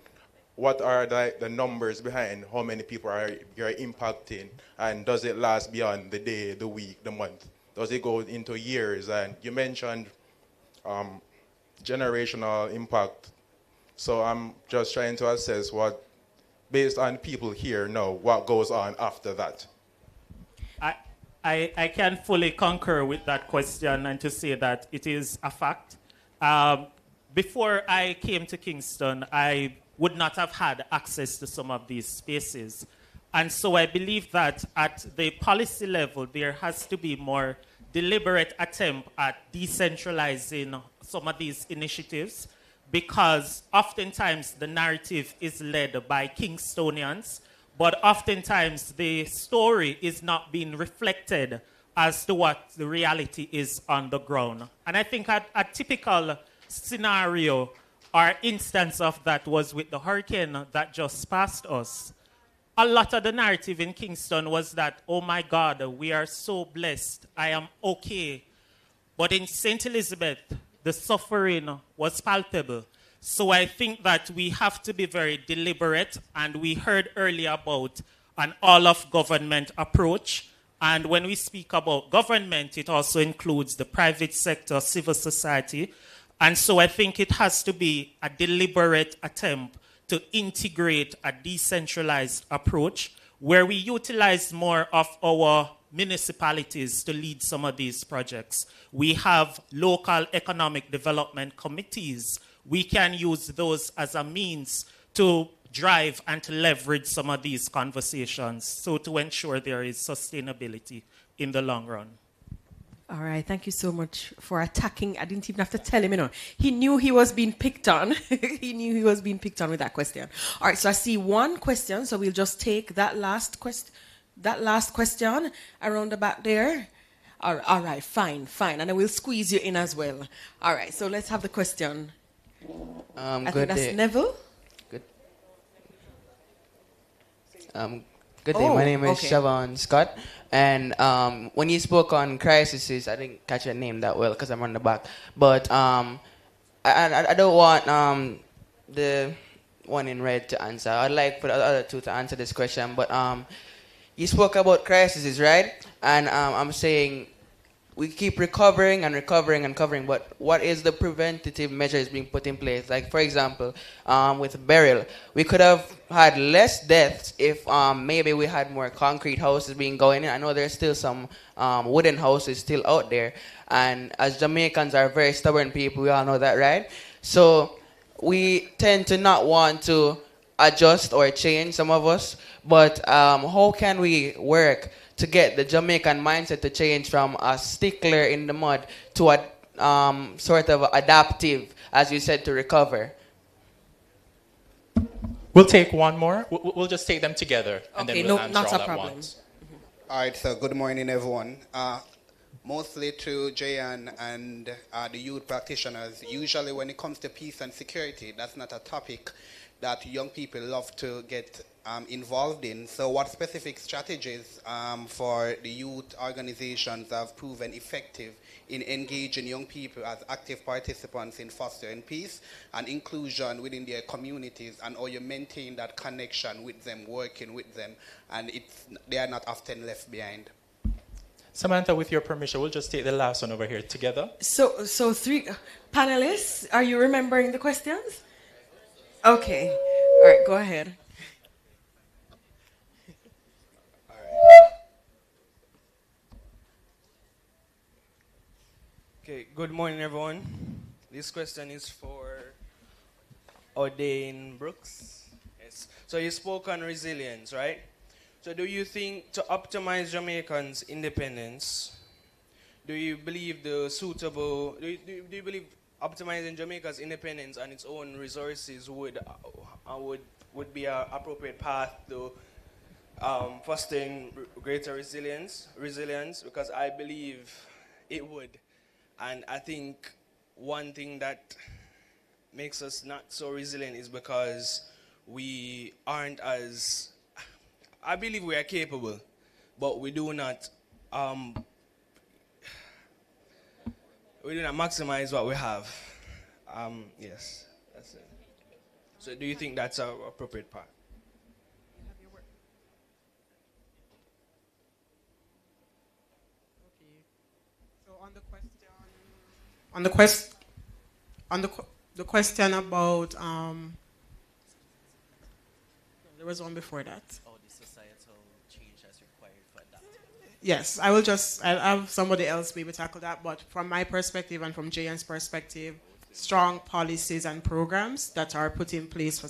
what are the numbers behind how many people you're impacting, and does it last beyond the day, the week, the month? Does it go into years? And you mentioned generational impact. So I'm just trying to assess what, based on people here now, what goes on after that. I can fully concur with that question and to say that it is a fact. Before I came to Kingston, I would not have had access to some of these spaces. And so I believe that at the policy level, there has to be more deliberate attempt at decentralizing some of these initiatives, because oftentimes the narrative is led by Kingstonians, but oftentimes the story is not being reflected as to what the reality is on the ground. And I think a typical scenario or instance of that was with the hurricane that just passed us. A lot of the narrative in Kingston was that, oh my God, we are so blessed, I am okay. But in St. Elizabeth, the suffering was palpable. So I think that we have to be very deliberate, and we heard earlier about an all-of-government approach. And when we speak about government, it also includes the private sector, civil society. And so I think it has to be a deliberate attempt to integrate a decentralized approach where we utilize more of our municipalities to lead some of these projects. We have local economic development committees. We can use those as a means to drive and to leverage some of these conversations, so to ensure there is sustainability in the long run. All right, thank you so much for attacking. I didn't even have to tell him, you know. He knew he was being picked on. He knew he was being picked on with that question. All right, so I see one question, so we'll just take that last question around the back there. All right, fine. And I will squeeze you in as well. All right, so let's have the question. I think that's Neville. Good. Good day. My name is Siobhan Scott. And when you spoke on crises, I didn't catch your name that well because I'm on the back. But I don't want the one in red to answer. I'd like for the other two to answer this question. But you spoke about crises, right? And I'm saying we keep recovering, but what is the preventative measures being put in place? Like, for example, with Beryl, we could have had less deaths if maybe we had more concrete houses being going in. I know there's still some wooden houses still out there. And as Jamaicans are very stubborn people, we all know that, right? So we tend to not want to adjust or change, some of us. But how can we work to get the Jamaican mindset to change from a stickler in the mud to a sort of adaptive, as you said, to recover? We'll take one more. We'll just take them together, and then we'll answer all at once. All right, so good morning, everyone. Mostly to Jayan and the youth practitioners. Usually when it comes to peace and security, that's not a topic that young people love to get involved in. So what specific strategies for the youth organizations have proven effective in engaging young people as active participants in fostering peace and inclusion within their communities, and how you maintain that connection with them, working with them, and they are not often left behind? Samantha, with your permission, we'll just take the last one over here together. So three panelists, are you remembering the questions? Okay. All right, go ahead. Okay, good morning, everyone. This question is for O'Dane Brooks. Yes. So you spoke on resilience, right? So do you think to optimize Jamaicans' independence, do you believe do you believe optimizing Jamaica's independence and its own resources would be an appropriate path to fostering greater resilience? Because I believe it would. And I think one thing that makes us not so resilient is because we aren't as, I believe we are capable, but we do not maximize what we have. Yes, that's it. So do you think that's an appropriate path? So on the question about there was one before that. Oh, the societal change as required for adapting. Yes, I'll have somebody else maybe tackle that, but from my perspective and from JN's perspective, strong policies and programs that are put in place for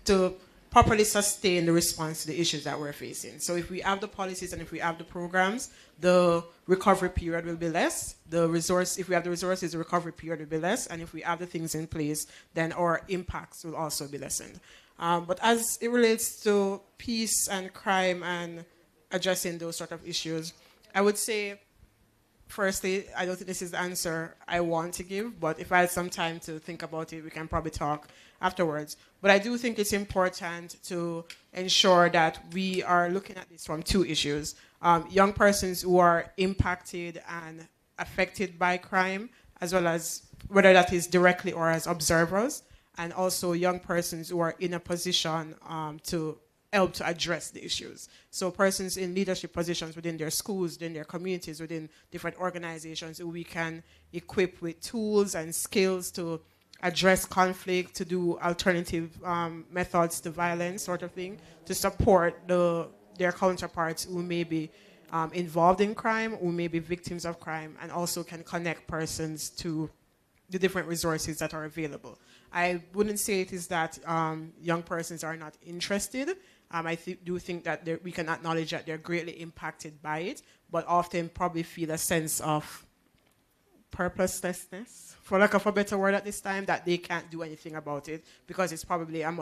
to properly sustain the response to the issues that we're facing. So if we have the policies and if we have the programs, the recovery period will be less. If we have the resources, the recovery period will be less. And if we have the things in place, then our impacts will also be lessened. But as it relates to peace and crime and addressing those sort of issues, I would say, firstly, I don't think this is the answer I want to give, but if I had some time to think about it, we can probably talk afterwards. But I do think it's important to ensure that we are looking at this from two issues. Young persons who are impacted and affected by crime, as well as whether that is directly or as observers, and also young persons who are in a position to help to address the issues. So persons in leadership positions within their schools, within their communities, within different organizations who we can equip with tools and skills to address conflict, to do alternative methods to violence sort of thing, to support their counterparts who may be involved in crime, who may be victims of crime, and also can connect persons to the different resources that are available. I wouldn't say it is that young persons are not interested. I do think that we can acknowledge that they're greatly impacted by it, but often probably feel a sense of purposelessness, for lack of a better word at this time, that they can't do anything about it because it's probably an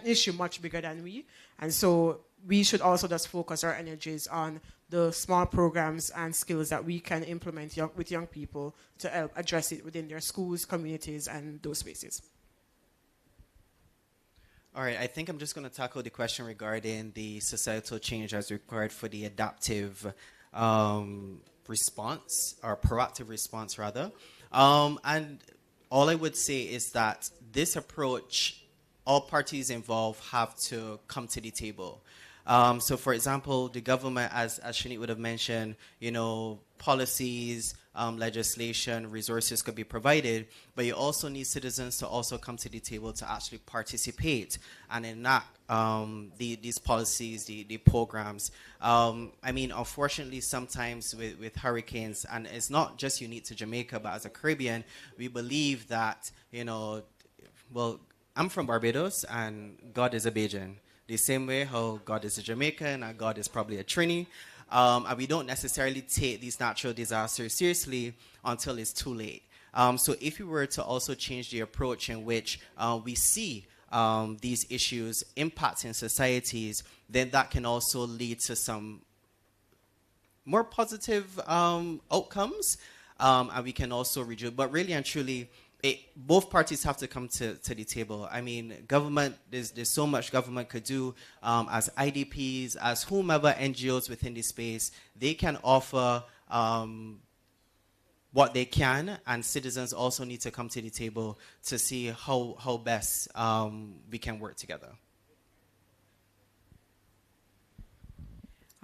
issue much bigger than we. And so we should also just focus our energies on the small programs and skills that we can implement with young people to help address it within their schools, communities, and those spaces. All right, I think I'm just going to tackle the question regarding the societal change as required for the adaptive response, or proactive response rather. And all I would say is that this approach, all parties involved have to come to the table. So for example, the government, as Shanique would have mentioned, policies, legislation, resources could be provided, but you also need citizens to also come to the table to actually participate and enact these policies, the programs. I mean, unfortunately, sometimes with hurricanes, and it's not just unique to Jamaica, but as a Caribbean, we believe that, well, I'm from Barbados and God is a Bajan. The same way how God is a Jamaican and God is probably a Trini. And we don't necessarily take these natural disasters seriously until it's too late. So if we were to also change the approach in which we see these issues impacting societies, then that can also lead to some more positive outcomes. And we can also reduce, but really and truly, both parties have to come to the table. I mean, government, there's so much government could do as IDPs, as whomever NGOs within this space. They can offer what they can, and citizens also need to come to the table to see how best we can work together.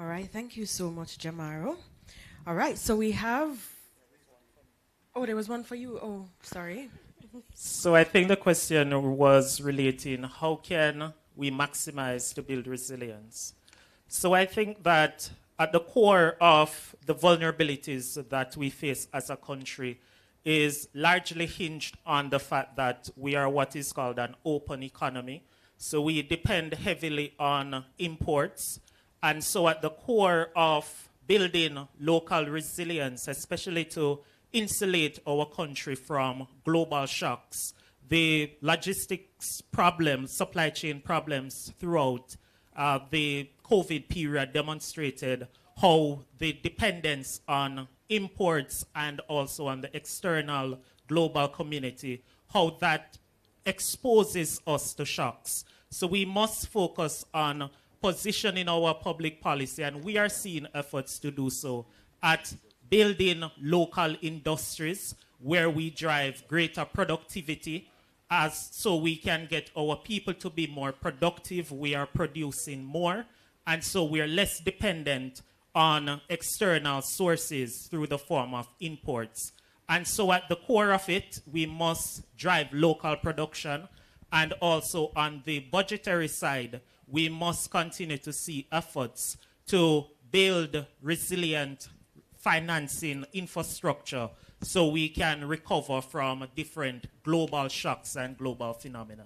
All right, thank you so much, Jamaro. All right, so we have... Oh, there was one for you. Oh, sorry. So I think the question was relating, how can we maximize to build resilience? So I think that at the core of the vulnerabilities that we face as a country is largely hinged on the fact that we are what is called an open economy. So we depend heavily on imports. And so at the core of building local resilience, especially to insulate our country from global shocks, the logistics problems, supply chain problems throughout the COVID period demonstrated how the dependence on imports and also on the external global community, how that exposes us to shocks. So we must focus on positioning our public policy, and we are seeing efforts to do so at building local industries where we drive greater productivity so we can get our people to be more productive. We are producing more, and so we are less dependent on external sources through the form of imports. And so at the core of it, we must drive local production, and also on the budgetary side, we must continue to see efforts to build resilient financing infrastructure so we can recover from different global shocks and global phenomena.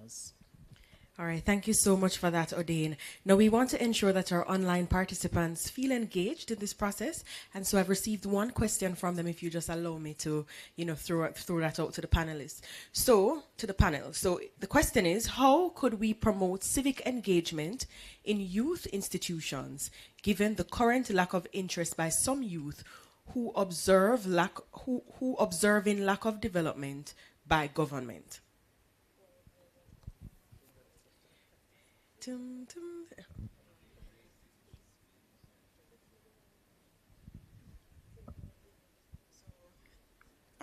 All right, thank you so much for that, Odin. Now, we want to ensure that our online participants feel engaged in this process, and so I've received one question from them, if you just allow me to, throw that out to the panelists. So, to the panel. So, the question is, how could we promote civic engagement in youth institutions, given the current lack of interest by some youth who observe lack of development by government?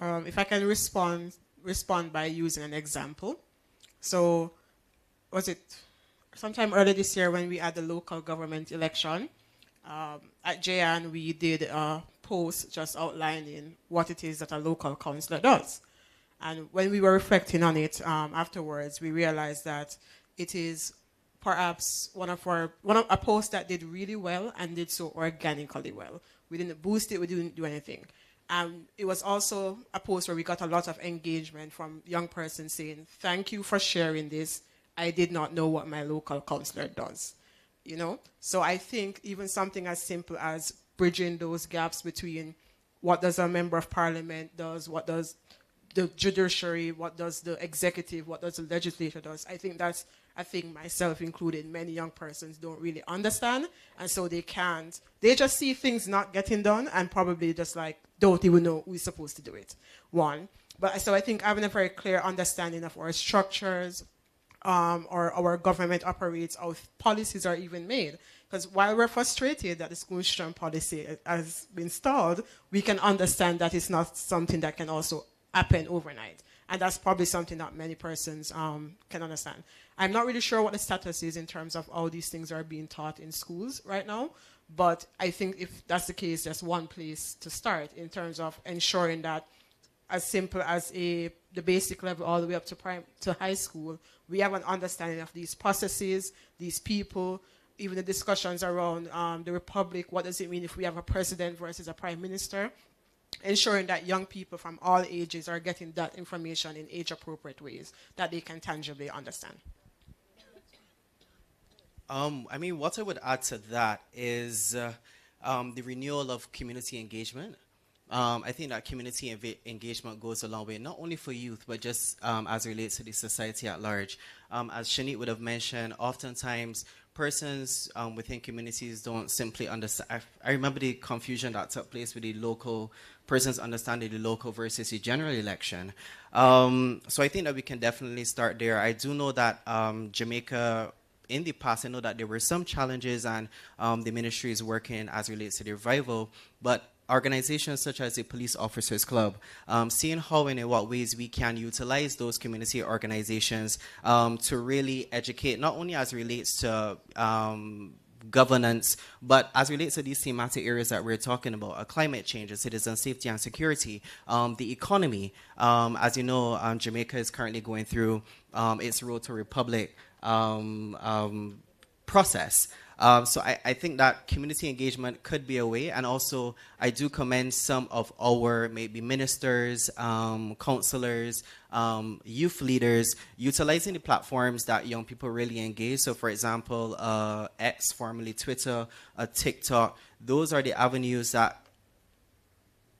If I can respond by using an example. So, was it sometime earlier this year when we had the local government election? At JIAN, we did a post just outlining what it is that a local councillor does. And when we were reflecting on it afterwards, we realized that it is perhaps a post that did really well and did so organically well. We didn't boost it, we didn't do anything. It was also a post where we got a lot of engagement from young persons saying, thank you for sharing this. I did not know what my local councillor does. So I think even something as simple as bridging those gaps between what does a member of parliament does, what does the judiciary, what does the executive, what does the legislature does. I think that's a thing, myself included, many young persons don't really understand, and so they just see things not getting done and probably just don't even know who's supposed to do it. So I think having a very clear understanding of our structures, or our government operates, how policies are even made. Because while we're frustrated that the school children policy has been stalled, we can understand that it's not something that can also happen overnight. And that's probably something that many persons can understand. I'm not really sure what the status is in terms of how these things are being taught in schools right now, but I think if that's the case, there's one place to start in terms of ensuring that as simple as the basic level all the way up to high school, we have an understanding of these processes, these people, even the discussions around the republic, what does it mean if we have a president versus a prime minister, ensuring that young people from all ages are getting that information in age-appropriate ways that they can tangibly understand. What I would add to that is the renewal of community engagement. I think that community engagement goes a long way, not only for youth, but just as it relates to the society at large. As Shanique would have mentioned, oftentimes persons within communities don't simply understand. I remember the confusion that took place with the local persons understanding the local versus the general election. So I think that we can definitely start there. I do know that Jamaica, in the past, I know that there were some challenges, and the ministry is working as it relates to the revival, but organizations such as the Police Officers Club, seeing how and in what ways we can utilize those community organizations to really educate, not only as it relates to governance, but as it relates to these thematic areas that we're talking about, climate change, citizen safety and security, the economy. As you know, Jamaica is currently going through its road to republic process. So I think that community engagement could be a way, and also I do commend some of our maybe ministers, counselors, youth leaders, utilizing the platforms that young people really engage. So for example, X, formerly Twitter, TikTok, those are the avenues that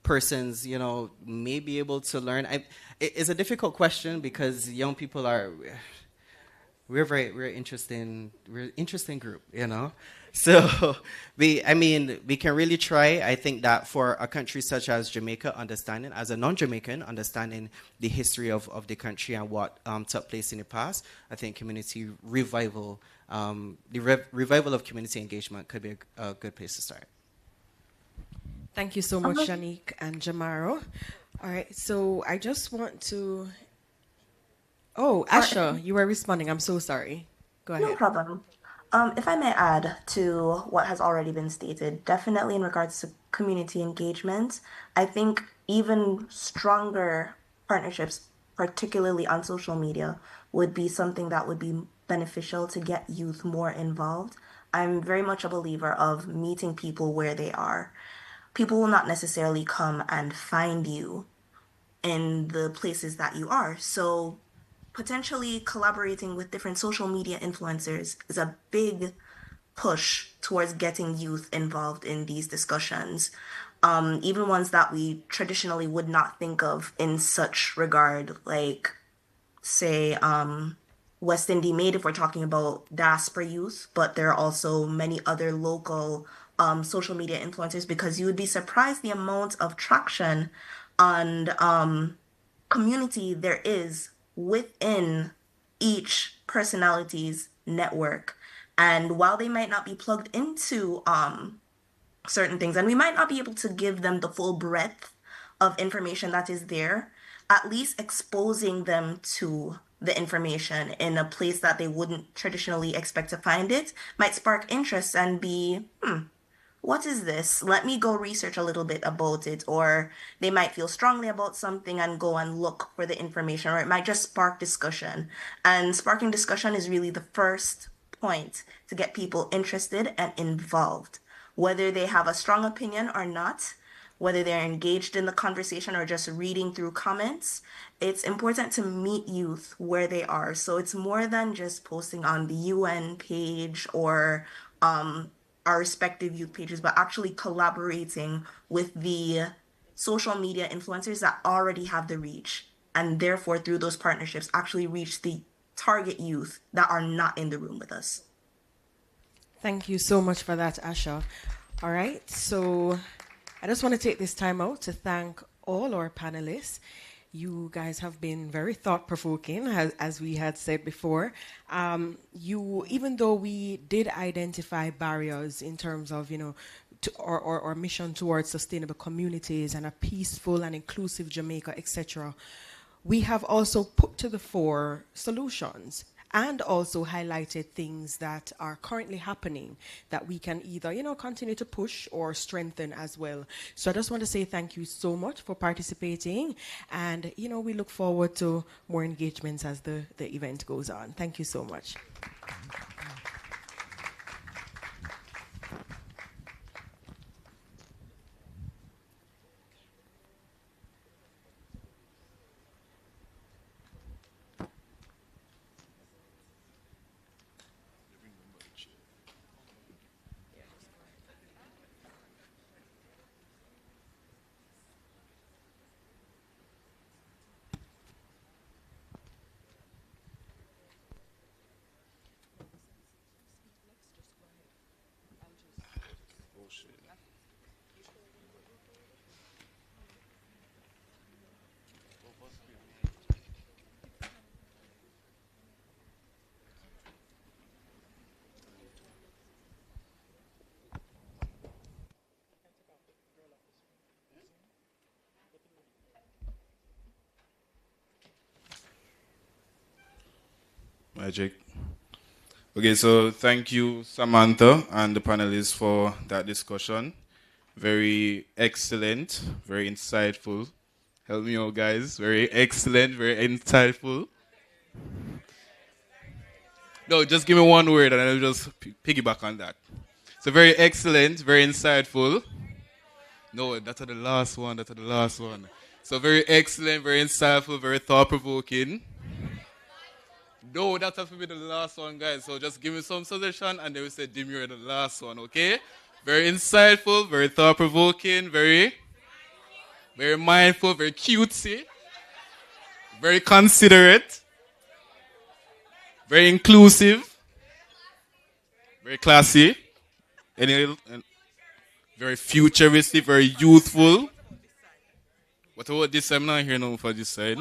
persons, may be able to learn. It's a difficult question because young people we're interesting group, So we can really try. I think that for a country such as Jamaica, understanding as a non-Jamaican, understanding the history of the country and what took place in the past, I think community revival, revival of community engagement could be a good place to start. Thank you so much, Shanique and Jamaro. All right, so I just want to Oh, Asha, you were responding. I'm so sorry. Go ahead. No problem. If I may add to what has already been stated, definitely in regards to community engagement, I think even stronger partnerships, particularly on social media, would be something that would be beneficial to get youth more involved. I'm very much a believer of meeting people where they are. People will not necessarily come and find you in the places that you are. So potentially collaborating with different social media influencers is a big push towards getting youth involved in these discussions. Even ones that we traditionally would not think of in such regard, like, say, West Indie Made, if we're talking about diaspora youth, but there are also many other local social media influencers, because you would be surprised the amount of traction and community there is within each personality's network. And while they might not be plugged into certain things, and we might not be able to give them the full breadth of information that is there, at least exposing them to the information in a place that they wouldn't traditionally expect to find it might spark interest and be, what is this? Let me go research a little bit about it. Or they might feel strongly about something and go and look for the information, or it might just spark discussion. And sparking discussion is really the first point to get people interested and involved. Whether they have a strong opinion or not, whether they're engaged in the conversation or just reading through comments, it's important to meet youth where they are. So it's more than just posting on the UN page or our respective youth pages, but actually collaborating with the social media influencers that already have the reach, and therefore through those partnerships actually reach the target youth that are not in the room with us. Thank you so much for that, Asha. All right, so I just want to take this time out to thank all our panelists. You guys have been very thought-provoking, as we had said before. Even though we did identify barriers in terms of, our mission towards sustainable communities and a peaceful and inclusive Jamaica, etc., we have also put to the fore solutions and also highlighted things that are currently happening that we can either, continue to push or strengthen as well. So I just want to say thank you so much for participating. And, we look forward to more engagements as the event goes on. Thank you so much. Magic. Okay, so thank you, Samantha, and the panelists for that discussion. Very excellent, very insightful. Help me out, guys. Very excellent, very insightful. No, just give me one word and I'll just piggyback on that. So very excellent, very insightful. No, that's the last one, that's the last one. So very excellent, very insightful, very thought-provoking. No, that has to be the last one, guys. So just give me some suggestion and then we say demure the last one, okay? Very insightful, very thought-provoking, very mindful, very cutesy, very considerate, very inclusive, very classy, very futuristic, very youthful. What about this? I'm not hearing no for this side.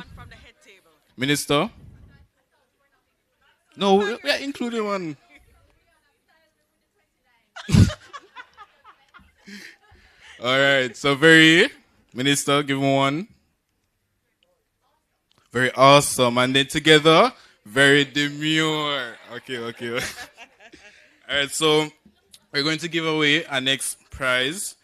Minister? No, we are including one. All right, so Minister, give me one. Very awesome. And then together, very demure. Okay. All right, so we're going to give away our next prize.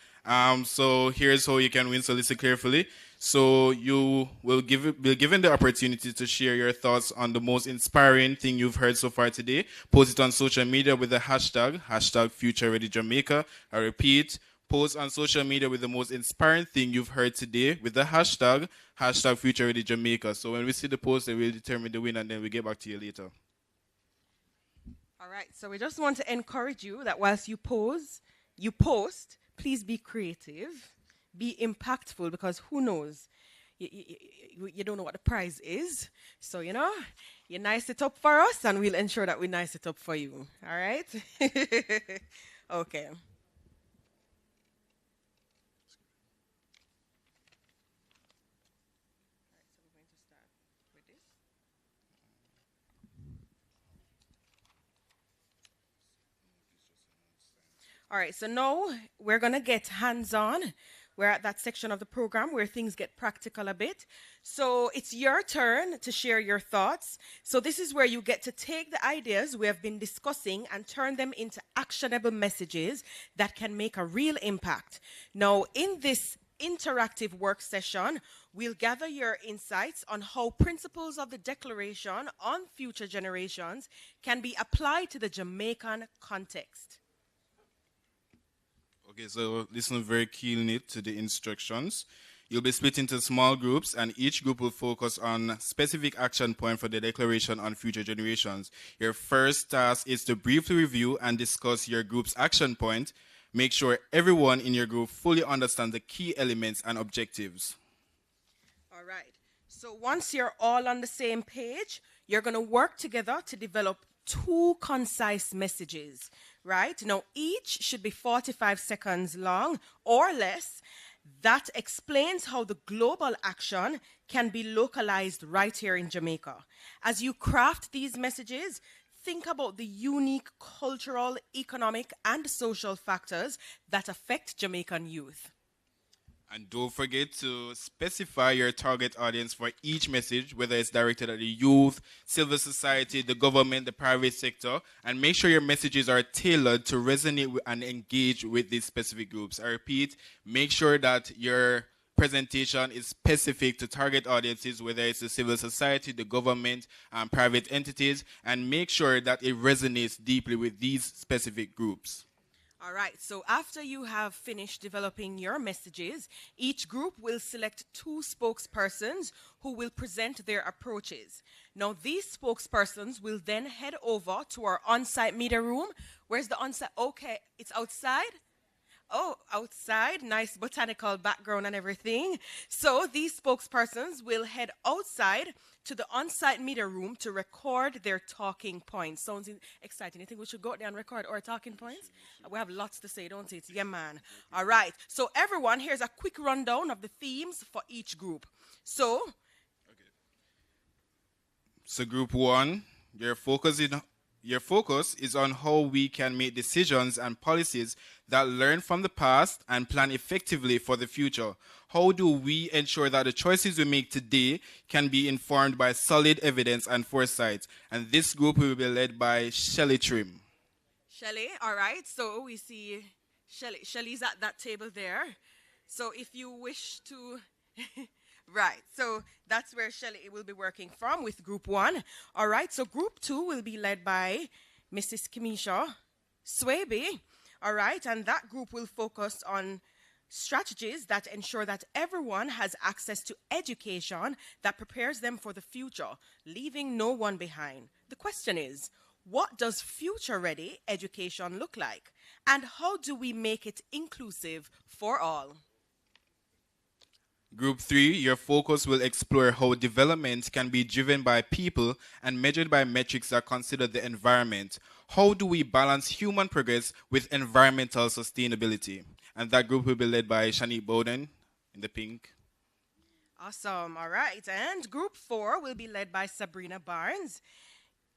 So here's how you can win, so listen carefully. So you will be given the opportunity to share your thoughts on the most inspiring thing you've heard so far today. Post it on social media with the hashtag #FutureReadyJamaica. I repeat, post on social media with the most inspiring thing you've heard today with the hashtag #FutureReadyJamaica. So when we see the post, we'll determine the winner, and then we'll get back to you later. All right, so we just want to encourage you that whilst you post, please be creative, be impactful, because who knows? You don't know what the prize is. So, you nice it up for us, and we'll ensure that we nice it up for you. All right? Okay. All right, so now we're going to get hands-on. We're at that section of the program where things get practical a bit. So it's your turn to share your thoughts. So this is where you get to take the ideas we have been discussing and turn them into actionable messages that can make a real impact. Now, in this interactive work session, we'll gather your insights on how principles of the Declaration on Future Generations can be applied to the Jamaican context. Okay, so listen very keenly to the instructions. You'll be split into small groups, and each group will focus on specific action point for the Declaration on Future Generations. Your first task is to briefly review and discuss your group's action point. Make sure everyone in your group fully understands the key elements and objectives. All right. So once you're all on the same page, you're going to work together to develop 2 concise messages, right? Now, each should be 45 seconds long or less. That explains how the global action can be localized right here in Jamaica. As you craft these messages, think about the unique cultural, economic, and social factors that affect Jamaican youth. And don't forget to specify your target audience for each message, whether it's directed at the youth, civil society, the government, the private sector, and make sure your messages are tailored to resonate with and engage with these specific groups. I repeat, make sure that your presentation is specific to target audiences, whether it's the civil society, the government, and private entities, and make sure that it resonates deeply with these specific groups. All right, so after you have finished developing your messages, each group will select 2 spokespersons who will present their approaches. Now, these spokespersons will then head over to our on-site media room. Where's the on-site? Okay, it's outside? Oh, outside, nice botanical background and everything. So these spokespersons will head outside to the on-site media room to record their talking points. Sounds exciting. You think we should go out there and record our talking points? We have lots to say, don't it? Yeah, man. All right. So everyone, here's a quick rundown of the themes for each group. So group 1, your focus is on how we can make decisions and policies that learn from the past and plan effectively for the future. How do we ensure that the choices we make today can be informed by solid evidence and foresight? And this group will be led by Shelley Trim. Shelley, all right. So we see Shelley's at that table there. So if you wish to... Right, so that's where Shelley will be working from with Group 1. All right, so Group 2 will be led by Mrs. Kamisha Swaby. All right, and that group will focus on strategies that ensure that everyone has access to education that prepares them for the future, leaving no one behind. The question is, what does future-ready education look like? And how do we make it inclusive for all? Group 3, your focus will explore how development can be driven by people and measured by metrics that consider the environment. How do we balance human progress with environmental sustainability? And that group will be led by Shanique Bowden in the pink. Awesome. All right. And Group 4 will be led by Sabrina Barnes.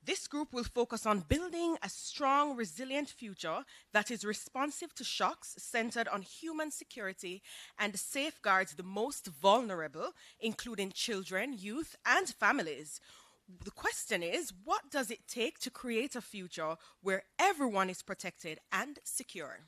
This group will focus on building a strong, resilient future that is responsive to shocks, centered on human security, and safeguards the most vulnerable, including children, youth, and families. The question is, what does it take to create a future where everyone is protected and secure?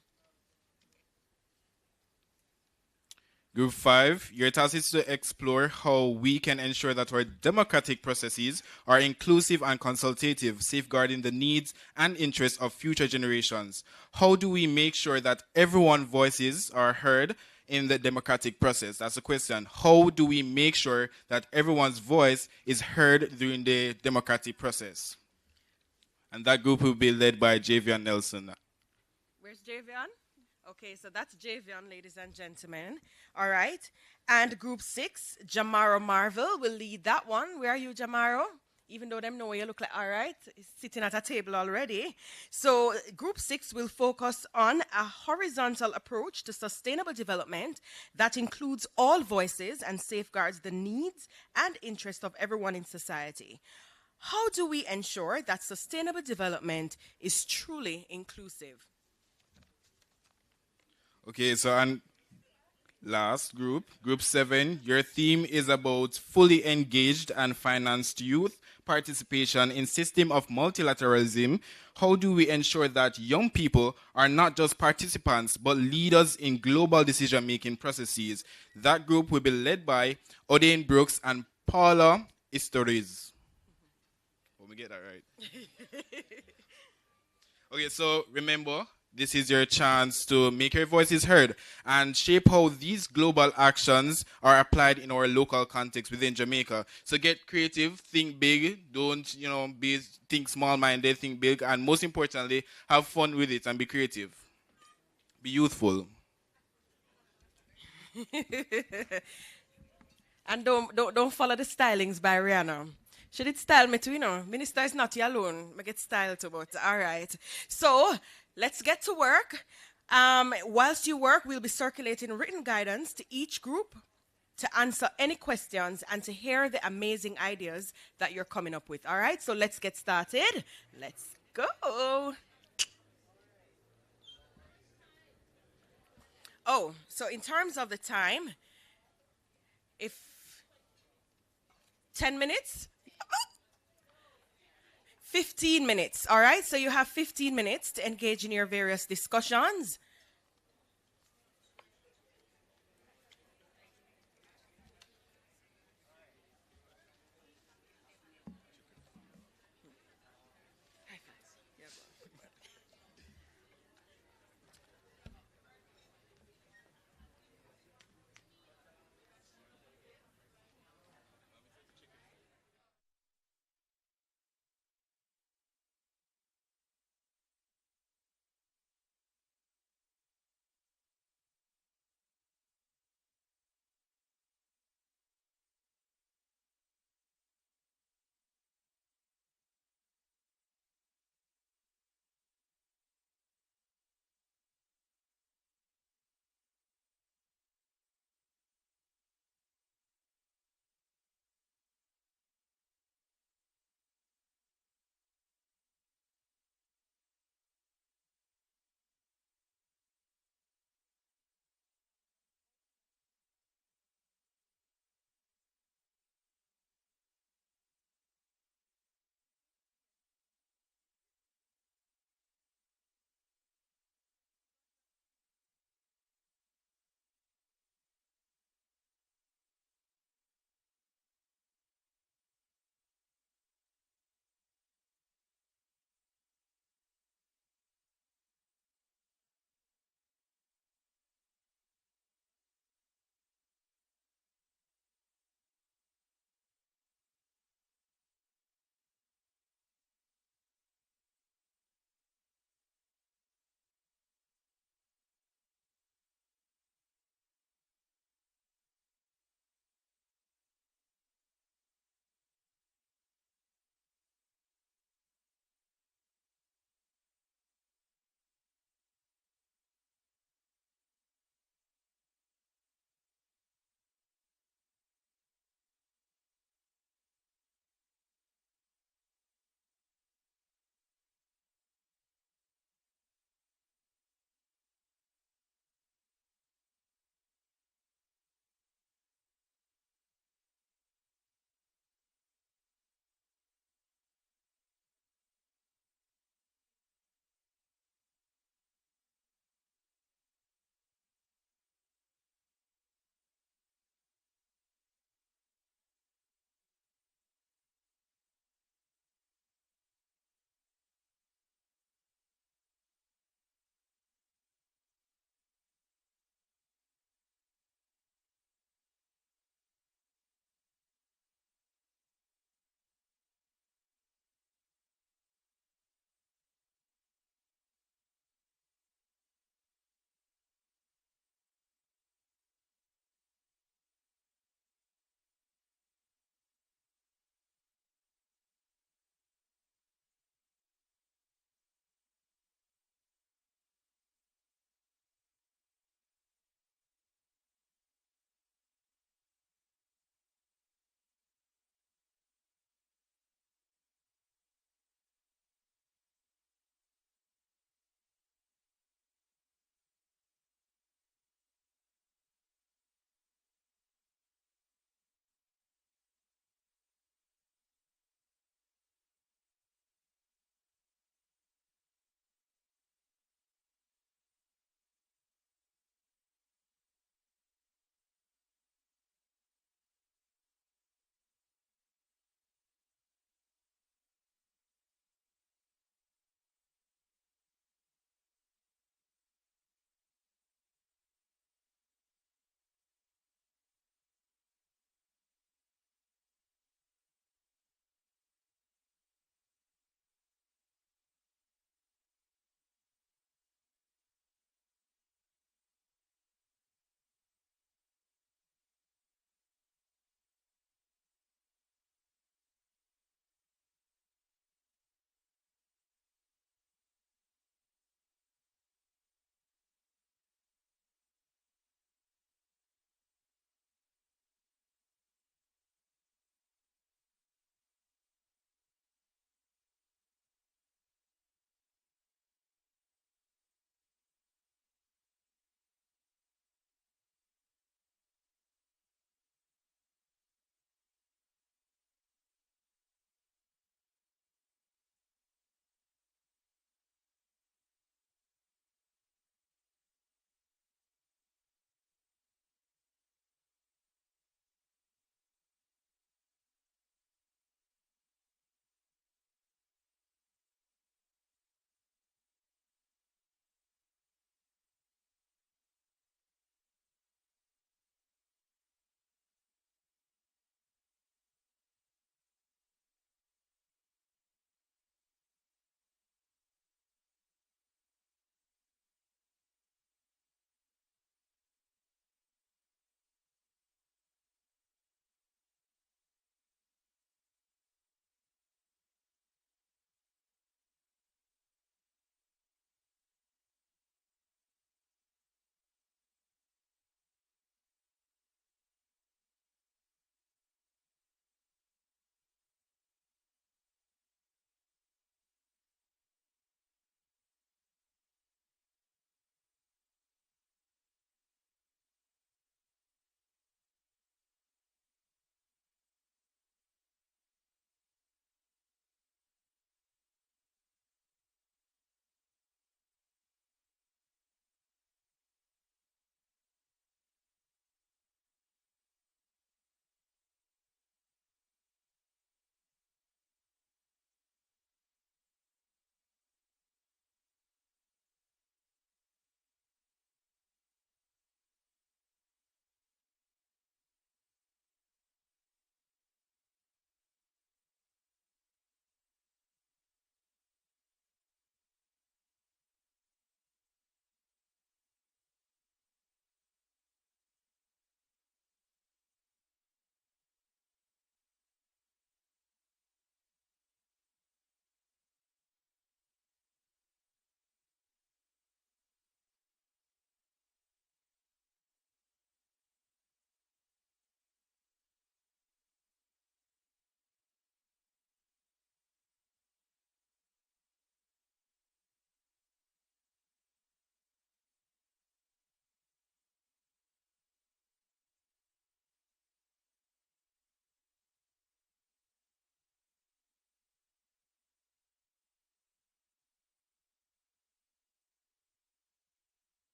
Group 5, your task is to explore how we can ensure that our democratic processes are inclusive and consultative, safeguarding the needs and interests of future generations. How do we make sure that everyone's voices are heard in the democratic process? That's the question. How do we make sure that everyone's voice is heard during the democratic process? And that group will be led by Javion Nelson. Where's Javion? Okay, so that's Javion, ladies and gentlemen. All right. And group 6, Jamaro Marvel will lead that one. Where are you, Jamaro? Even though them know you look like, all right, he's sitting at a table already. So group 6 will focus on a horizontal approach to sustainable development that includes all voices and safeguards the needs and interests of everyone in society. How do we ensure that sustainable development is truly inclusive? Okay, so and last group, group 7, your theme is about fully engaged and financed youth participation in system of multilateralism. How do we ensure that young people are not just participants but leaders in global decision-making processes? That group will be led by Odain Brooks and Paula Istoriz. Let me get that right. Okay, so remember, this is your chance to make your voices heard and shape how these global actions are applied in our local context within Jamaica. So get creative, think big, don't, think small-minded, think big, and most importantly, have fun with it and be creative. Be youthful. And don't follow the stylings by Rihanna. She did style me too, Minister is not here alone. I get style too, but all right. So let's get to work. Whilst you work, we'll be circulating written guidance to each group to answer any questions and to hear the amazing ideas that you're coming up with. All right, so let's get started. Let's go. Oh, so in terms of the time, if 10 minutes, 15 minutes, all right? So you have 15 minutes to engage in your various discussions.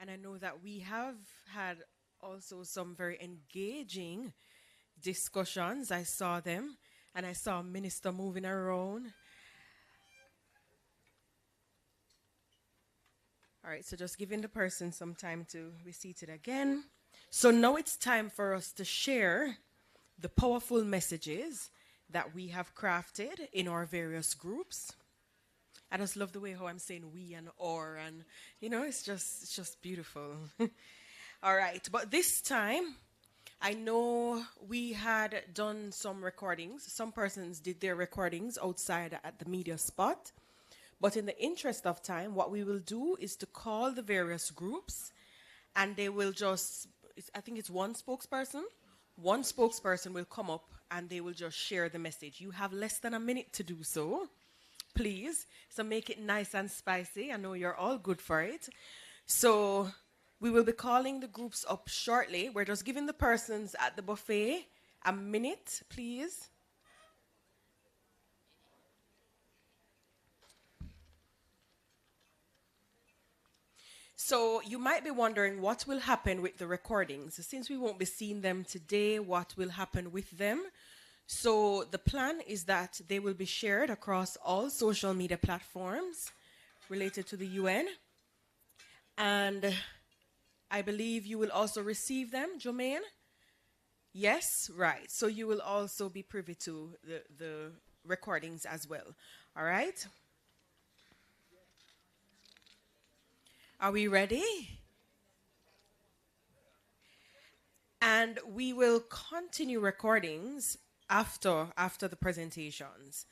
And I know that we have had also some very engaging discussions. I saw them, and I saw Minister moving around. All right, so just giving the person some time to be seated again. So now it's time for us to share the powerful messages that we have crafted in our various groups. I just love the way how I'm saying we and or, and you know, it's just beautiful. All right, but this time, I know we had done some recordings. Some persons did their recordings outside at the media spot. But in the interest of time, what we will do is to call the various groups, and they will just, I think it's one spokesperson. One spokesperson will come up and they will just share the message. You have less than a minute to do so, please. So make it nice and spicy. I know you're all good for it. So we will be calling the groups up shortly. We're just giving the persons at the buffet a minute, please. So you might be wondering what will happen with the recordings. Since we won't be seeing them today, what will happen with them? So the plan is that they will be shared across all social media platforms related to the UN. And I believe you will also receive them, Jermaine? Yes, right. So you will also be privy to the recordings as well. All right? Are we ready? And we will continue recordings after the presentations.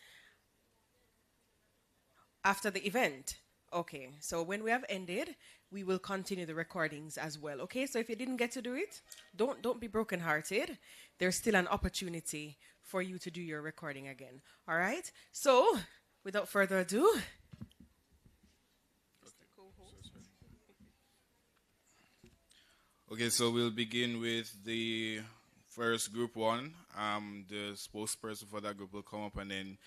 After the event. Okay, so when we have ended, we will continue the recordings as well. Okay, so if you didn't get to do it, don't be brokenhearted. There's still an opportunity for you to do your recording again. All right? So, without further ado, okay, so we'll begin with the first group one. The spokesperson for that group will come up, and then,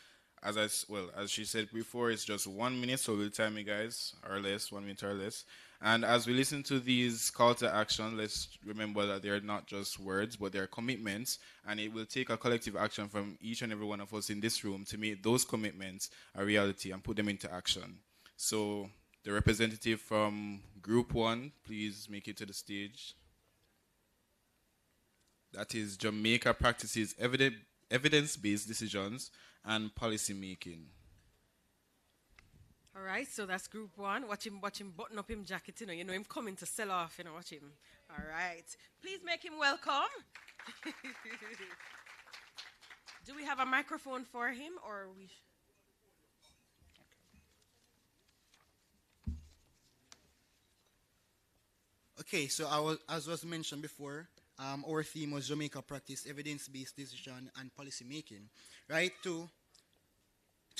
as she said before, it's just 1 minute, so we'll time you guys, or less, 1 minute or less. And as we listen to these call to action, let's remember that they're not just words, but they're commitments, and it will take a collective action from each and every one of us in this room to make those commitments a reality and put them into action. So, the representative from Group 1, please make it to the stage. That is Jamaica practices evidence-based decisions and policy making. all right, so that's Group 1. Watch him button up him jacket, you know him coming to sell off, watch him. All right, please make him welcome. Do we have a microphone for him, or we? Okay, so as was mentioned before, our theme was Jamaica practice evidence-based decision and policy making. Right? To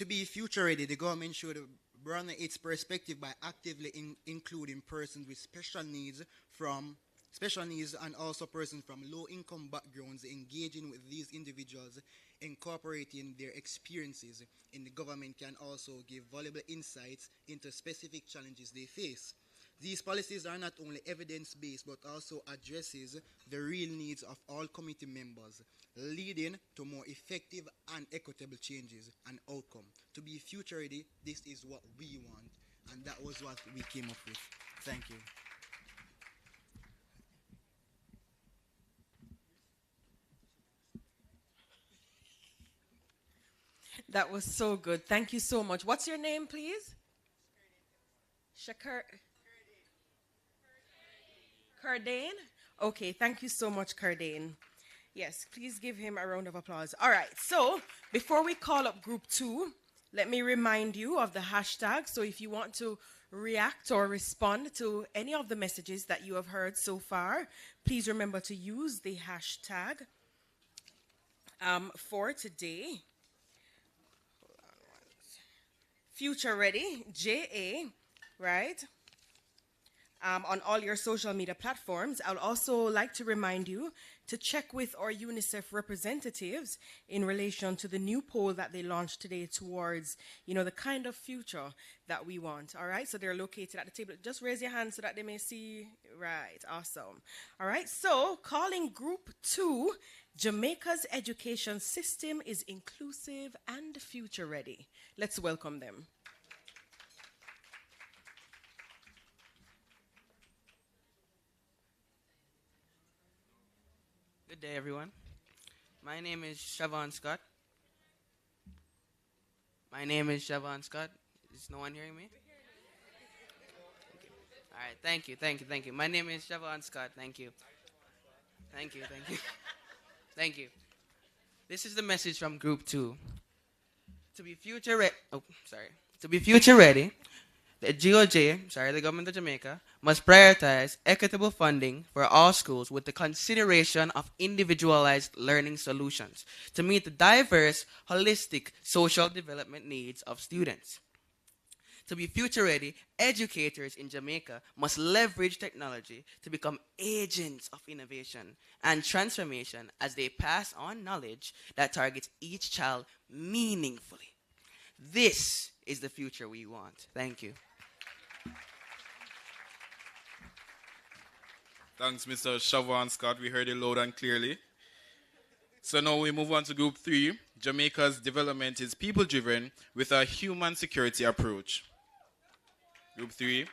be future ready, the government should broaden its perspective by actively including persons with special needs and also persons from low-income backgrounds, engaging with these individuals, incorporating their experiences in the government can also give valuable insights into specific challenges they face. These policies are not only evidence-based but also addresses the real needs of all community members, leading to more effective and equitable changes and outcome. To be future ready, this is what we want, and that was what we came up with. Thank you. That was so good. Thank you so much. What's your name, please? Shakir. Cardane? Okay, thank you so much, Cardane. Yes, please give him a round of applause. All right, so before we call up Group 2, let me remind you of the hashtag. So if you want to react or respond to any of the messages that you have heard so far, please remember to use the hashtag for today. Future Ready, JA, right? on all your social media platforms. I'll also like to remind you to check with our UNICEF representatives in relation to the new poll that they launched today towards, the kind of future that we want. All right, so they're located at the table. Just raise your hand so that they may see. Right, awesome. All right, so calling group 2, Jamaica's education system is inclusive and future ready. Let's welcome them. Good day, everyone. My name is Siobhan Scott. Is no one hearing me? All right, thank you. My name is Siobhan Scott. Thank you. Thank you. This is the message from Group 2. To be future ready, the the government of Jamaica, must prioritize equitable funding for all schools with the consideration of individualized learning solutions to meet the diverse, holistic social development needs of students. To be future ready, educators in Jamaica must leverage technology to become agents of innovation and transformation as they pass on knowledge that targets each child meaningfully. This is the future we want. Thank you. Thanks, Mr. Siobhan Scott. We heard it loud and clearly. So now we move on to Group 3. Jamaica's development is people-driven with a human security approach. Group 3.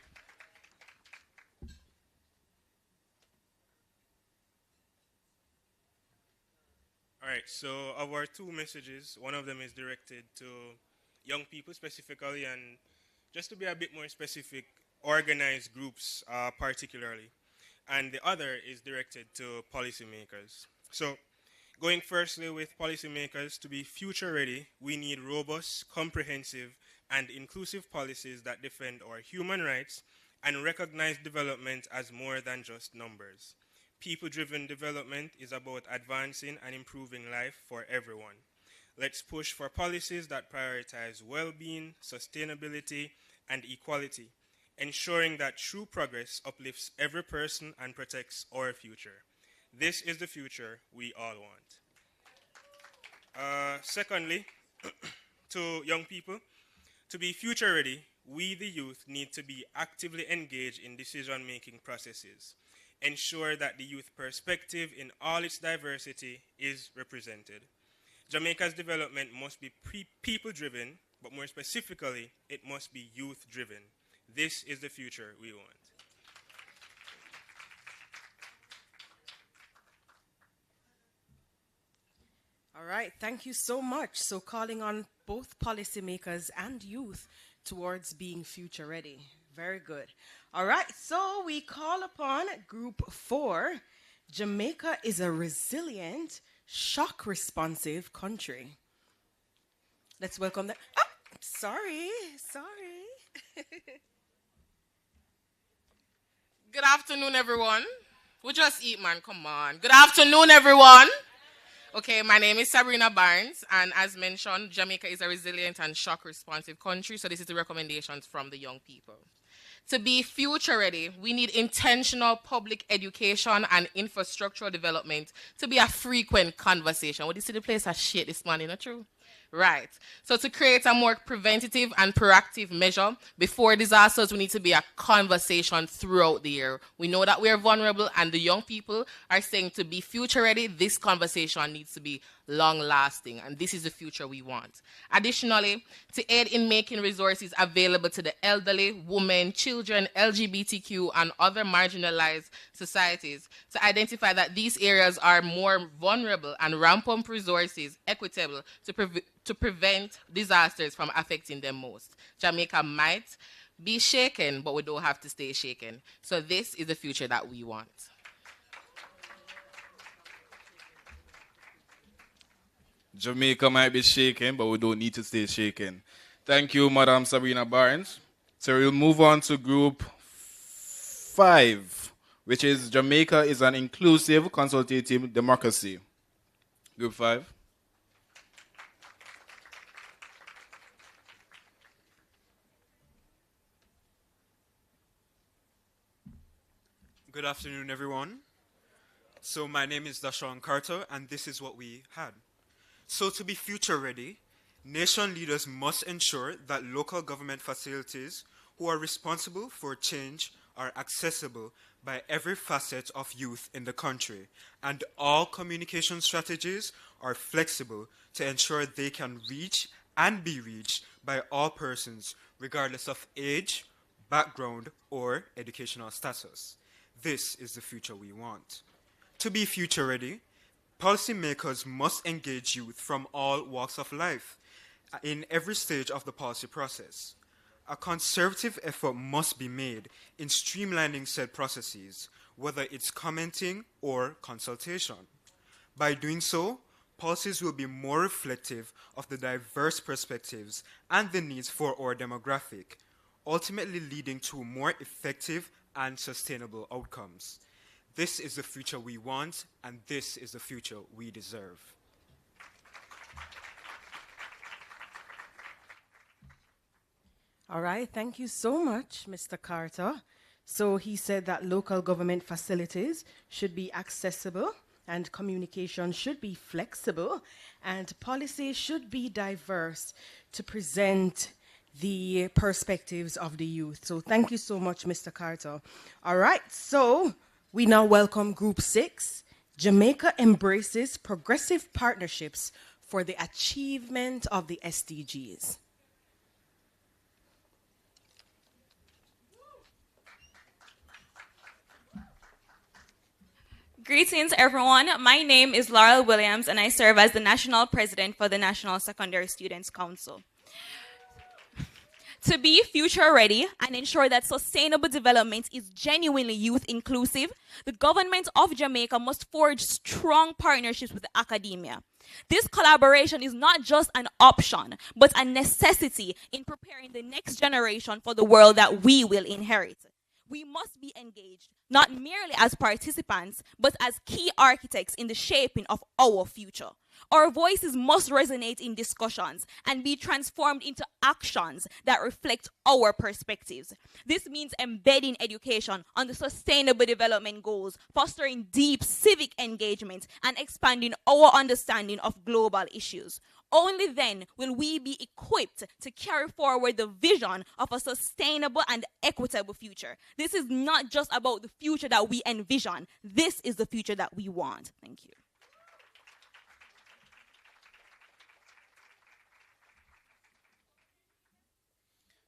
All right, so our two messages, one of them is directed to young people specifically, and just to be a bit more specific, organized groups particularly. And the other is directed to policymakers. So going firstly with policymakers, to be future ready, we need robust, comprehensive, and inclusive policies that defend our human rights and recognize development as more than just numbers. People-driven development is about advancing and improving life for everyone. Let's push for policies that prioritize well-being, sustainability, and equality, ensuring that true progress uplifts every person and protects our future. This is the future we all want. Secondly, to young people, to be future ready, we the youth need to be actively engaged in decision-making processes. Ensure that the youth perspective in all its diversity is represented. Jamaica's development must be people-driven, but more specifically, it must be youth-driven. This is the future we want. All right, thank you so much. So calling on both policymakers and youth towards being future ready. Very good. All right, so we call upon Group 4. Jamaica is a resilient, shock-responsive country. Let's welcome them. Oh, sorry. Good afternoon, everyone. We just eat, man. Come on. Good afternoon, everyone. Okay, my name is Sabrina Barnes, and as mentioned, Jamaica is a resilient and shock-responsive country, so this is the recommendations from the young people. To be future ready, we need intentional public education and infrastructural development to be a frequent conversation. What do you see the place as shit this morning, not true? Right. So to create a more preventative and proactive measure before disasters, we need to be a conversation throughout the year. We know that we are vulnerable, and the young people are saying to be future ready, this conversation needs to be long-lasting, and this is the future we want. Additionally, to aid in making resources available to the elderly, women, children, LGBTQ, and other marginalized societies, to identify that these areas are more vulnerable and ramp up resources equitable to prevent disasters from affecting them most. Jamaica might be shaken, but we don't have to stay shaken. So this is the future that we want. Jamaica might be shaken, but we don't need to stay shaken. Thank you, Madam Sabrina Barnes. So we'll move on to Group 5, which is Jamaica is an inclusive, consultative democracy. Group 5. Good afternoon, everyone. So my name is Dashawn Carter, and this is what we had. So to be future ready, nation leaders must ensure that local government facilities who are responsible for change are accessible by every facet of youth in the country, and all communication strategies are flexible to ensure they can reach and be reached by all persons, regardless of age, background, or educational status. This is the future we want. To be future ready, policymakers must engage youth from all walks of life in every stage of the policy process. A conservative effort must be made in streamlining said processes, whether it's commenting or consultation. By doing so, policies will be more reflective of the diverse perspectives and the needs for our demographic, ultimately leading to more effective and sustainable outcomes. This is the future we want, and this is the future we deserve. All right, thank you so much, Mr. Carter. So he said that local government facilities should be accessible and communication should be flexible and policy should be diverse to present the perspectives of the youth. So thank you so much, Mr. Carter. All right, so we now welcome Group 6. Jamaica embraces progressive partnerships for the achievement of the SDGs. Greetings, everyone. My name is Laurel Williams, and I serve as the National President for the National Secondary Students' Council. To be future ready and ensure that sustainable development is genuinely youth inclusive, the government of Jamaica must forge strong partnerships with academia. This collaboration is not just an option, but a necessity in preparing the next generation for the world that we will inherit. We must be engaged, not merely as participants, but as key architects in the shaping of our future. Our voices must resonate in discussions and be transformed into actions that reflect our perspectives. This means embedding education on the Sustainable Development Goals, fostering deep civic engagement, and expanding our understanding of global issues. Only then will we be equipped to carry forward the vision of a sustainable and equitable future. This is not just about the future that we envision. This is the future that we want. Thank you.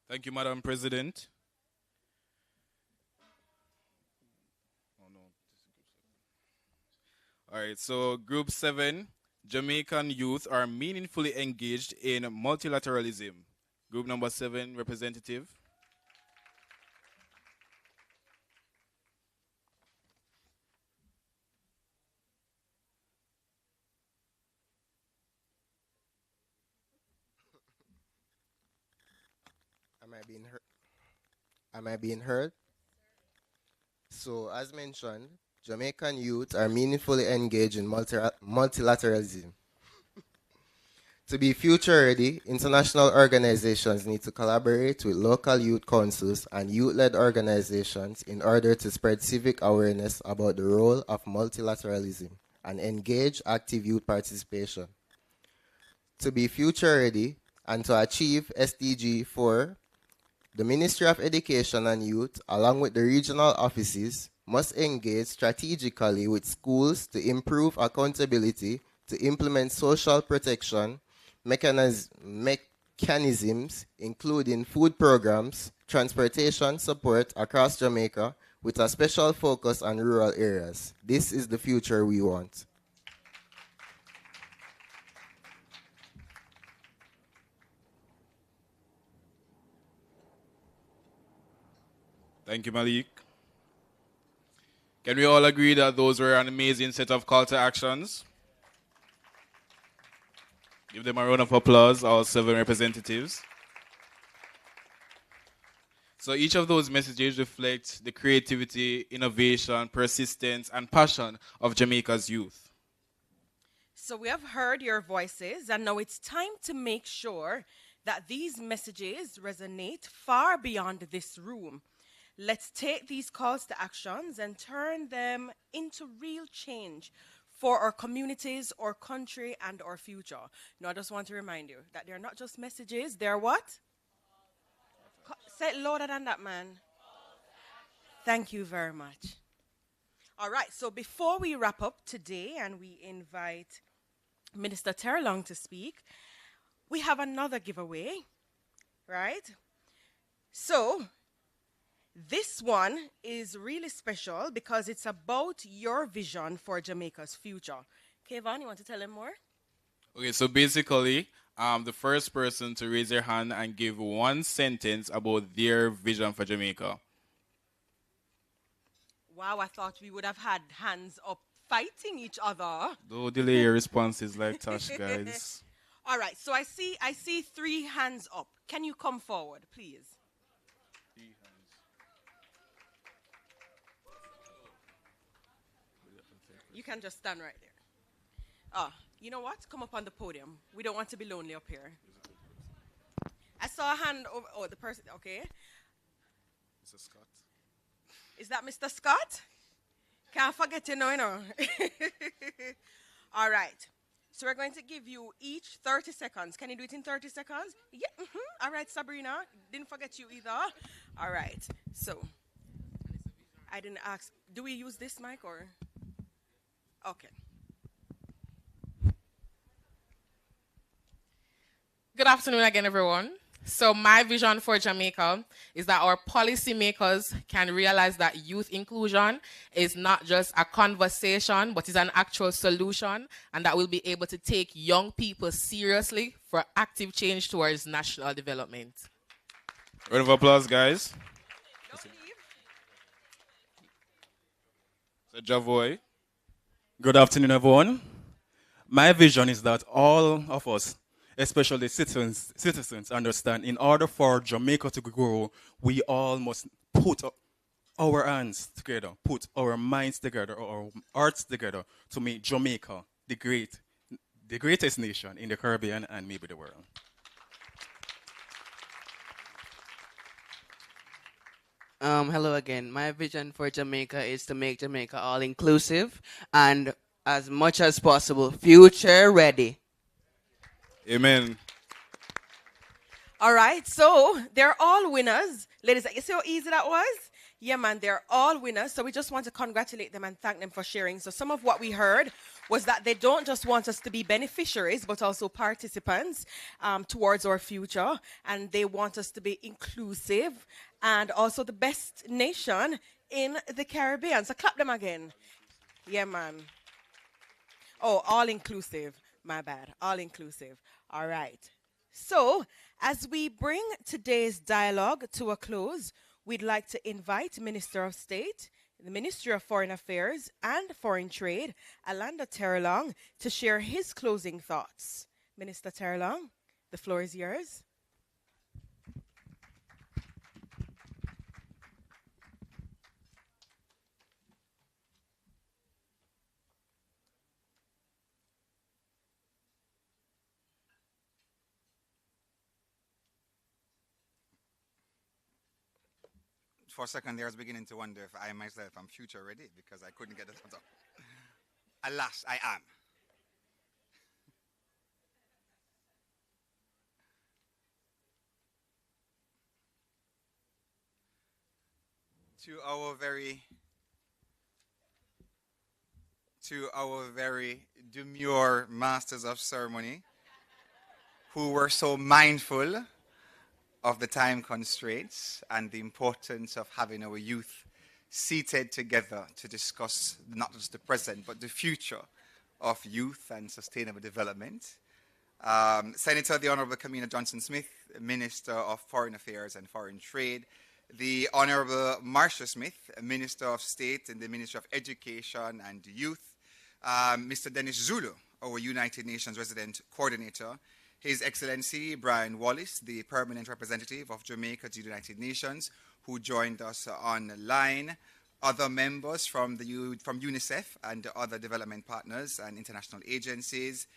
Thank you, Madam President. All right, so Group 7, Jamaican youth are meaningfully engaged in multilateralism. Group number 7, representative. Am I being heard? So, as mentioned, Jamaican youth are meaningfully engaged in multilateralism. To be future ready, international organizations need to collaborate with local youth councils and youth-led organizations in order to spread civic awareness about the role of multilateralism and engage active youth participation. To be future ready and to achieve SDG 4, the Ministry of Education and Youth, along with the regional offices, must engage strategically with schools to improve accountability, to implement social protection mechanisms, including food programs, transportation support across Jamaica, with a special focus on rural areas. This is the future we want. Thank you, Malik. Can we all agree that those were an amazing set of call to actions? Give them a round of applause, all 7 representatives. So each of those messages reflect the creativity, innovation, persistence, and passion of Jamaica's youth. So we have heard your voices, and now it's time to make sure that these messages resonate far beyond this room. Let's take these calls to actions and turn them into real change for our communities, our country, and our future. Now, I just want to remind you that they're not just messages, they're what? Say it louder than that, man. Thank you very much. All right, so before we wrap up today and we invite Minister Terlong to speak, we have another giveaway, right? So, this one is really special because it's about your vision for Jamaica's future. Kevin, you want to tell them more? Okay, so basically, the first person to raise their hand and give one sentence about their vision for Jamaica. Wow, I thought we would have had hands up fighting each other. Don't delay your responses like Tosh, guys. All right, so I see 3 hands up. Can you come forward, please? You can just stand right there. Oh, you know what? Come up on the podium. We don't want to be lonely up here. I saw a hand over. Oh, the person. Okay. Mr. Scott. Is that Mr. Scott? Can't forget you know. All right. So we're going to give you each 30 seconds. Can you do it in 30 seconds? Yeah. All right, Sabrina. Didn't forget you either. All right. So I didn't ask. Do we use this mic or? Okay. Good afternoon again, everyone. So my vision for Jamaica is that our policymakers can realize that youth inclusion is not just a conversation, but is an actual solution, and that we'll be able to take young people seriously for active change towards national development. Round of applause, guys. So, Javoy. Good afternoon, everyone. My vision is that all of us, especially citizens, understand in order for Jamaica to grow, we all must put our hands together, put our minds together, our hearts together to make Jamaica the greatest nation in the Caribbean and maybe the world. Hello again. My vision for Jamaica is to make Jamaica all-inclusive and, as much as possible, future-ready. Amen. All right, so they're all winners. Ladies, you see how easy that was? Yeah, man, they're all winners. So we just want to congratulate them and thank them for sharing. So some of what we heard was that they don't just want us to be beneficiaries, but also participants towards our future. And they want us to be inclusive and also the best nation in the Caribbean. So clap them again. Yeah, man. Oh, all inclusive. My bad. All inclusive. All right. So, as we bring today's dialogue to a close, we'd like to invite Minister of State, the Ministry of Foreign Affairs and Foreign Trade, Alanda Terlong, to share his closing thoughts. Minister Terlong, the floor is yours. For a second there, I was beginning to wonder if I myself am future ready because I couldn't get it out. Alas, I am. To our very demure masters of ceremony, who were so mindful of the time constraints and the importance of having our youth seated together to discuss not just the present, but the future of youth and sustainable development. Senator, the Honorable Kamina Johnson-Smith, Minister of Foreign Affairs and Foreign Trade, the Honorable Marsha Smith, Minister of State in the Ministry of Education and Youth, Mr. Dennis Zulu, our United Nations Resident Coordinator, His Excellency Brian Wallace, the Permanent Representative of Jamaica to the United Nations, who joined us online, other members from UNICEF and other development partners and international agencies,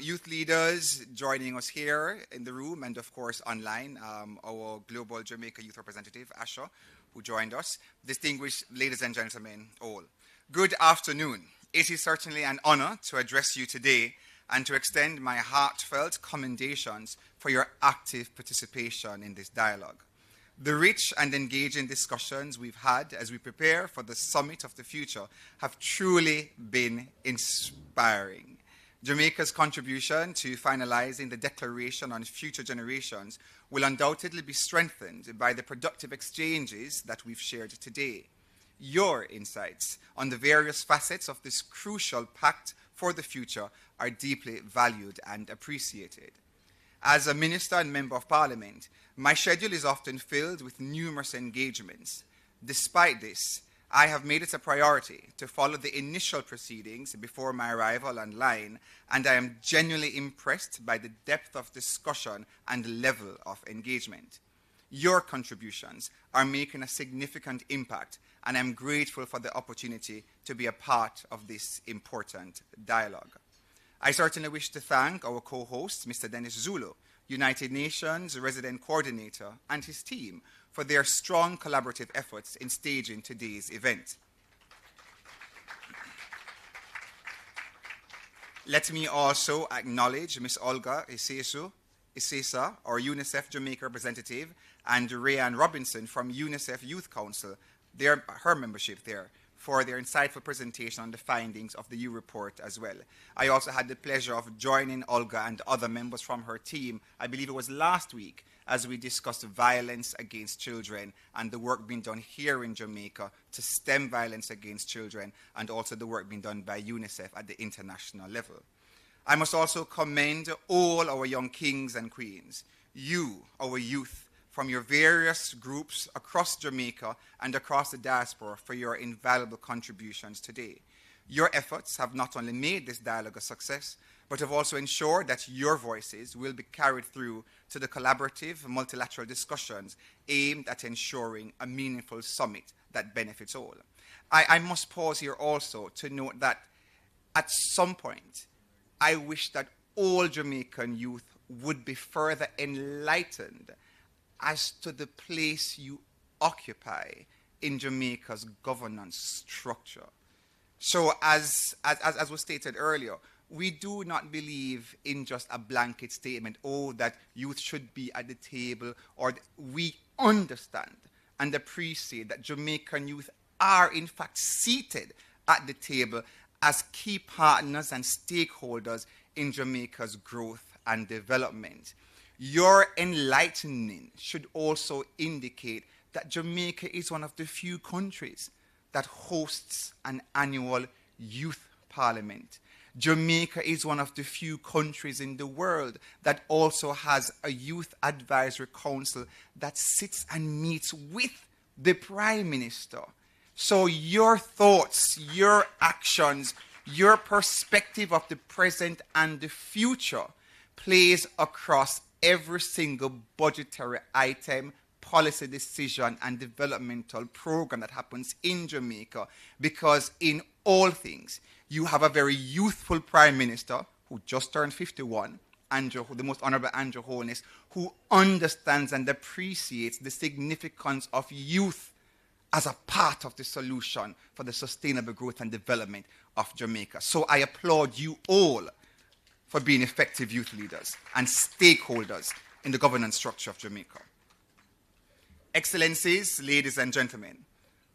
youth leaders joining us here in the room and, of course, online, our Global Jamaica Youth Representative, Asha, who joined us, distinguished ladies and gentlemen all. Good afternoon. It is certainly an honor to address you today and to extend my heartfelt commendations for your active participation in this dialogue. The rich and engaging discussions we've had as we prepare for the Summit of the Future have truly been inspiring. Jamaica's contribution to finalizing the Declaration on Future Generations will undoubtedly be strengthened by the productive exchanges that we've shared today. Your insights on the various facets of this crucial pact for the future are deeply valued and appreciated. As a Minister and Member of Parliament, my schedule is often filled with numerous engagements. Despite this, I have made it a priority to follow the initial proceedings before my arrival online, and I am genuinely impressed by the depth of discussion and level of engagement. Your contributions are making a significant impact, and I'm grateful for the opportunity to be a part of this important dialogue. I certainly wish to thank our co-host, Mr. Dennis Zulu, United Nations Resident Coordinator, and his team for their strong collaborative efforts in staging today's event. Let me also acknowledge Ms. Olga Isesa, our UNICEF Jamaica representative, and Rayanne Robinson from UNICEF Youth Council, her membership there, for their insightful presentation on the findings of the U report as well. I also had the pleasure of joining Olga and other members from her team, I believe it was last week, as we discussed violence against children and the work being done here in Jamaica to stem violence against children, and also the work being done by UNICEF at the international level. I must also commend all our young kings and queens, you, our youth, from your various groups across Jamaica and across the diaspora for your invaluable contributions today. Your efforts have not only made this dialogue a success, but have also ensured that your voices will be carried through to the collaborative multilateral discussions aimed at ensuring a meaningful summit that benefits all. I must pause here also to note that at some point, I wish that all Jamaican youth would be further enlightened as to the place you occupy in Jamaica's governance structure. So as was stated earlier, we do not believe in just a blanket statement, oh, that youth should be at the table, or we understand and appreciate that Jamaican youth are in fact seated at the table as key partners and stakeholders in Jamaica's growth and development. Your enlightening should also indicate that Jamaica is one of the few countries that hosts an annual youth parliament. Jamaica is one of the few countries in the world that also has a youth advisory council that sits and meets with the Prime Minister. So your thoughts, your actions, your perspective of the present and the future plays across every single budgetary item, policy decision, and developmental program that happens in Jamaica, because in all things, you have a very youthful Prime Minister who just turned 51, the Most Honorable Andrew Holness, who understands and appreciates the significance of youth as a part of the solution for the sustainable growth and development of Jamaica. So I applaud you all for being effective youth leaders and stakeholders in the governance structure of Jamaica. Excellencies, ladies and gentlemen,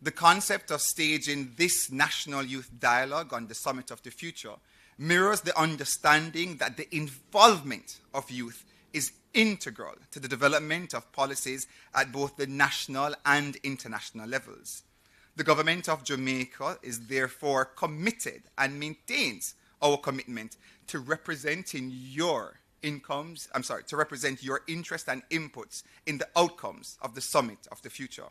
the concept of staging this national youth dialogue on the Summit of the Future mirrors the understanding that the involvement of youth is integral to the development of policies at both the national and international levels. The government of Jamaica is therefore committed and maintains our commitment to representing your represent your interest and inputs in the outcomes of the Summit of the Future.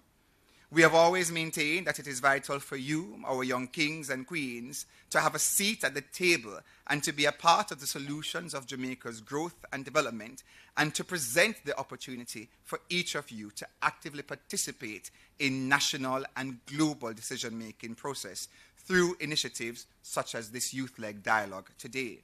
We have always maintained that it is vital for you, our young kings and queens, to have a seat at the table and to be a part of the solutions of Jamaica's growth and development, and to present the opportunity for each of you to actively participate in national and global decision-making process through initiatives such as this youth-led dialogue today.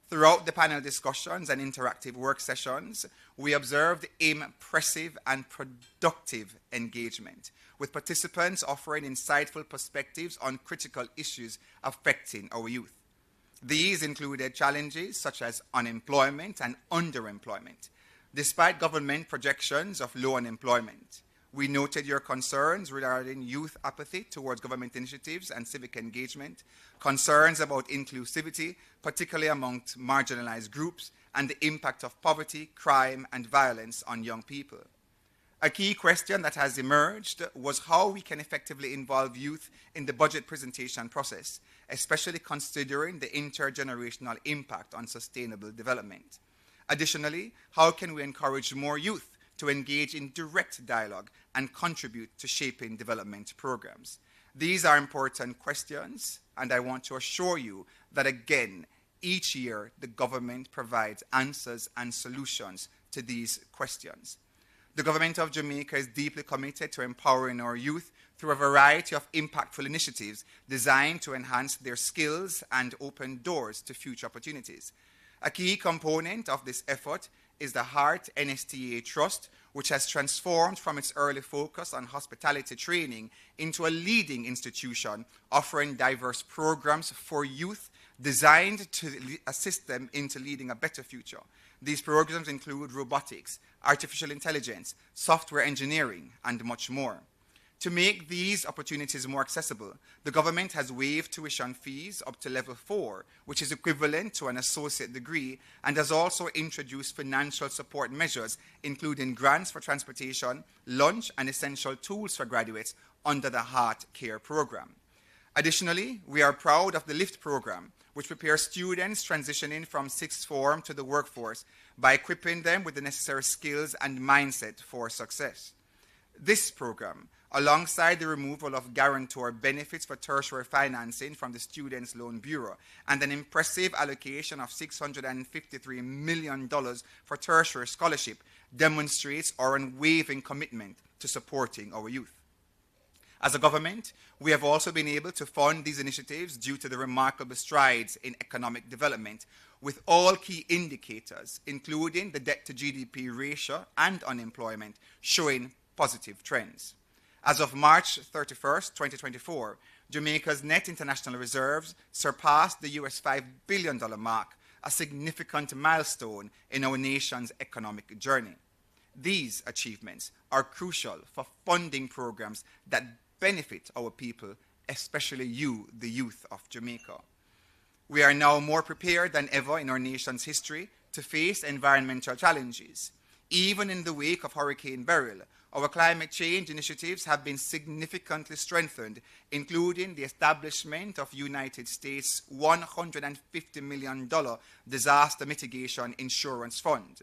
Throughout the panel discussions and interactive work sessions, we observed impressive and productive engagement, with participants offering insightful perspectives on critical issues affecting our youth. These included challenges such as unemployment and underemployment. Despite government projections of low unemployment, we noted your concerns regarding youth apathy towards government initiatives and civic engagement, concerns about inclusivity, particularly amongst marginalized groups, and the impact of poverty, crime, and violence on young people. A key question that has emerged was how we can effectively involve youth in the budget presentation process, especially considering the intergenerational impact on sustainable development. Additionally, how can we encourage more youth to engage in direct dialogue and contribute to shaping development programs? These are important questions, and I want to assure you that, again, each year the government provides answers and solutions to these questions. The government of Jamaica is deeply committed to empowering our youth through a variety of impactful initiatives designed to enhance their skills and open doors to future opportunities. A key component of this effort is the Heart NSTA Trust, which has transformed from its early focus on hospitality training into a leading institution offering diverse programs for youth designed to assist them into leading a better future. These programs include robotics, artificial intelligence, software engineering, and much more. To make these opportunities more accessible, the government has waived tuition fees up to level 4, which is equivalent to an associate degree, and has also introduced financial support measures, including grants for transportation, lunch, and essential tools for graduates under the Heart Care program. Additionally, we are proud of the LIFT program, which prepares students transitioning from sixth form to the workforce by equipping them with the necessary skills and mindset for success. This program, alongside the removal of guarantor benefits for tertiary financing from the Students' Loan Bureau and an impressive allocation of $653 million for tertiary scholarship, demonstrates our unwavering commitment to supporting our youth. As a government, we have also been able to fund these initiatives due to the remarkable strides in economic development, with all key indicators, including the debt-to-GDP ratio and unemployment, showing positive trends. As of March 31st, 2024, Jamaica's net international reserves surpassed the US $5 billion mark, a significant milestone in our nation's economic journey. These achievements are crucial for funding programs that benefit our people, especially you, the youth of Jamaica. We are now more prepared than ever in our nation's history to face environmental challenges. Even in the wake of Hurricane Beryl, our climate change initiatives have been significantly strengthened, including the establishment of United States $150 million Disaster Mitigation Insurance Fund.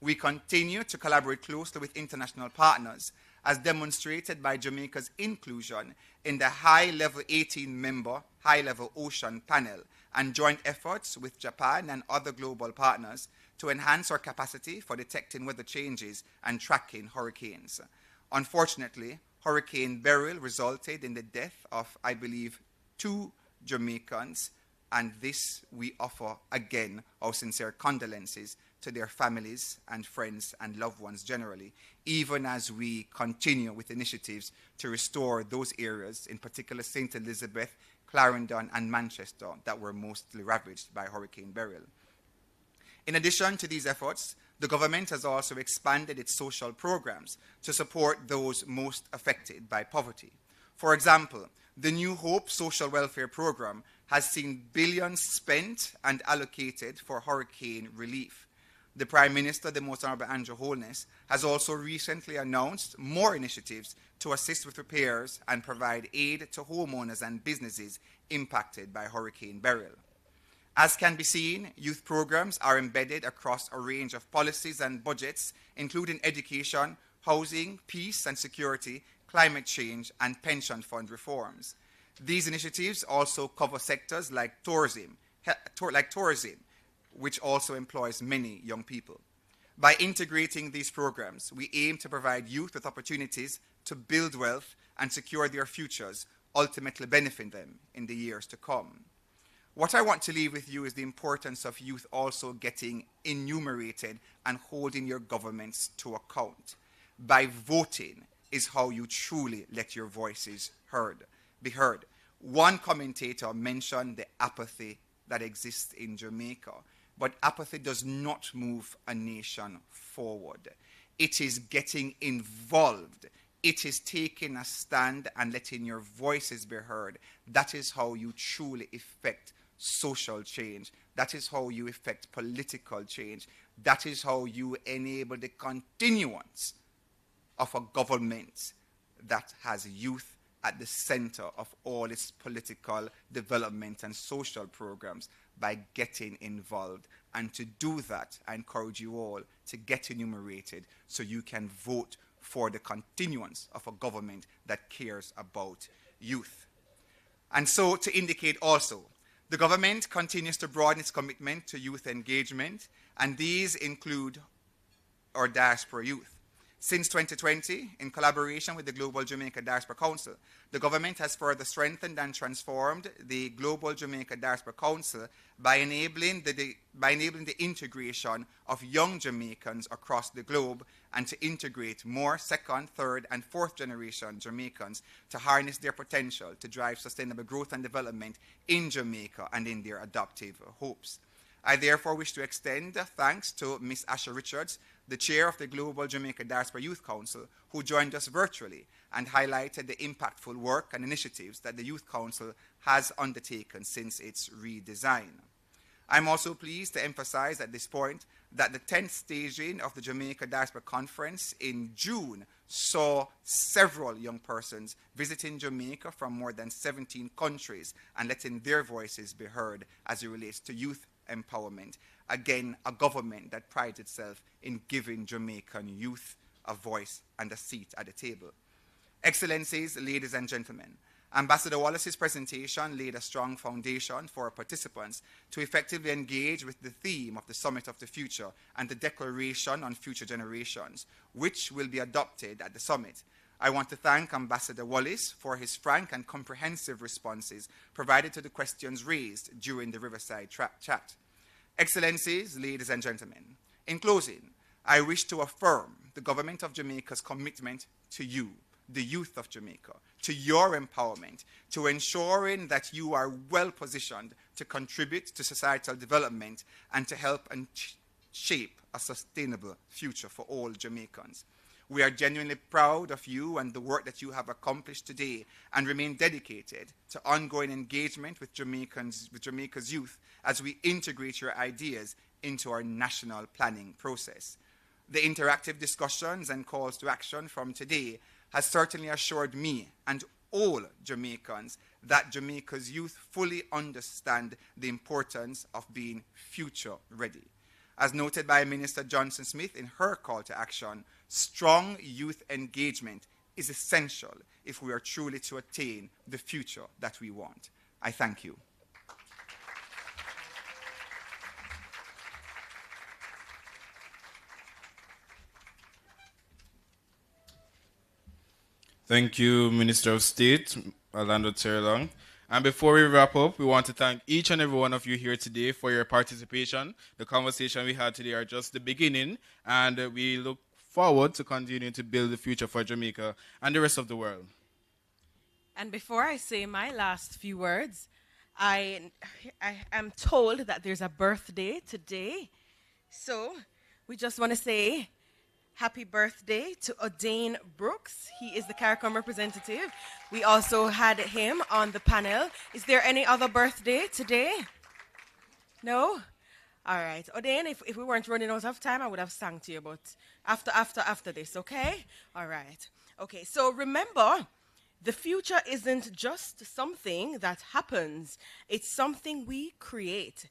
We continue to collaborate closely with international partners, as demonstrated by Jamaica's inclusion in the high-level 18-member High-Level Ocean Panel and joint efforts with Japan and other global partners to enhance our capacity for detecting weather changes and tracking hurricanes. Unfortunately, Hurricane Beryl resulted in the death of, I believe, 2 Jamaicans, and this we offer again our sincere condolences to their families and friends and loved ones generally, even as we continue with initiatives to restore those areas, in particular St. Elizabeth, Clarendon, and Manchester, that were mostly ravaged by Hurricane Beryl. In addition to these efforts, the government has also expanded its social programs to support those most affected by poverty. For example, the New Hope Social Welfare Program has seen billions spent and allocated for hurricane relief. The Prime Minister, the Most Honorable Andrew Holness, has also recently announced more initiatives to assist with repairs and provide aid to homeowners and businesses impacted by Hurricane Beryl. As can be seen, youth programs are embedded across a range of policies and budgets, including education, housing, peace and security, climate change, and pension fund reforms. These initiatives also cover sectors like tourism, which also employs many young people. By integrating these programs, we aim to provide youth with opportunities to build wealth and secure their futures, ultimately benefiting them in the years to come. What I want to leave with you is the importance of youth also getting enumerated and holding your governments to account. By voting is how you truly let your voices be heard. One commentator mentioned the apathy that exists in Jamaica, but apathy does not move a nation forward. It is getting involved. It is taking a stand and letting your voices be heard. That is how you truly effect social change. That is how you effect political change. That is how you enable the continuance of a government that has youth at the center of all its political development and social programs, by getting involved. And to do that, I encourage you all to get enumerated so you can vote for the continuance of a government that cares about youth. And so to indicate also, the government continues to broaden its commitment to youth engagement, and these include our diaspora youth. Since 2020, in collaboration with the Global Jamaica Diaspora Council, the government has further strengthened and transformed the Global Jamaica Diaspora Council by enabling the integration of young Jamaicans across the globe, and to integrate more second, third, and fourth generation Jamaicans to harness their potential to drive sustainable growth and development in Jamaica and in their adoptive hopes. I therefore wish to extend thanks to Ms. Asha Richards, the chair of the Global Jamaica Diaspora Youth Council, who joined us virtually and highlighted the impactful work and initiatives that the Youth Council has undertaken since its redesign. I'm also pleased to emphasize at this point that the 10th staging of the Jamaica Diaspora Conference in June saw several young persons visiting Jamaica from more than 17 countries and letting their voices be heard as it relates to youth empowerment. Again, a government that prides itself in giving Jamaican youth a voice and a seat at the table. Excellencies, ladies and gentlemen, Ambassador Wallace's presentation laid a strong foundation for participants to effectively engage with the theme of the Summit of the Future and the Declaration on Future Generations, which will be adopted at the summit. I want to thank Ambassador Wallace for his frank and comprehensive responses provided to the questions raised during the Riverside chat. Excellencies, ladies and gentlemen, in closing, I wish to affirm the Government of Jamaica's commitment to you, the youth of Jamaica, to your empowerment, to ensuring that you are well positioned to contribute to societal development and to help and shape a sustainable future for all Jamaicans. We are genuinely proud of you and the work that you have accomplished today, and remain dedicated to ongoing engagement with Jamaica's youth as we integrate your ideas into our national planning process. The interactive discussions and calls to action from today has certainly assured me and all Jamaicans that Jamaica's youth fully understand the importance of being future ready. As noted by Minister Johnson Smith in her call to action, strong youth engagement is essential if we are truly to attain the future that we want. I thank you. Thank you, Minister of State, Orlando Terlong. And before we wrap up, we want to thank each and every one of you here today for your participation. The conversation we had today are just the beginning, and we look forward to continuing to build the future for Jamaica and the rest of the world. And before I say my last few words, I am told that there's a birthday today. So we just want to say happy birthday to O'Dane Brooks. He is the CARICOM representative. We also had him on the panel. Is there any other birthday today? No? All right. O'Dane, if we weren't running out of time, I would have sang to you, but after this, okay? All right. Okay, so remember, the future isn't just something that happens. It's something we create.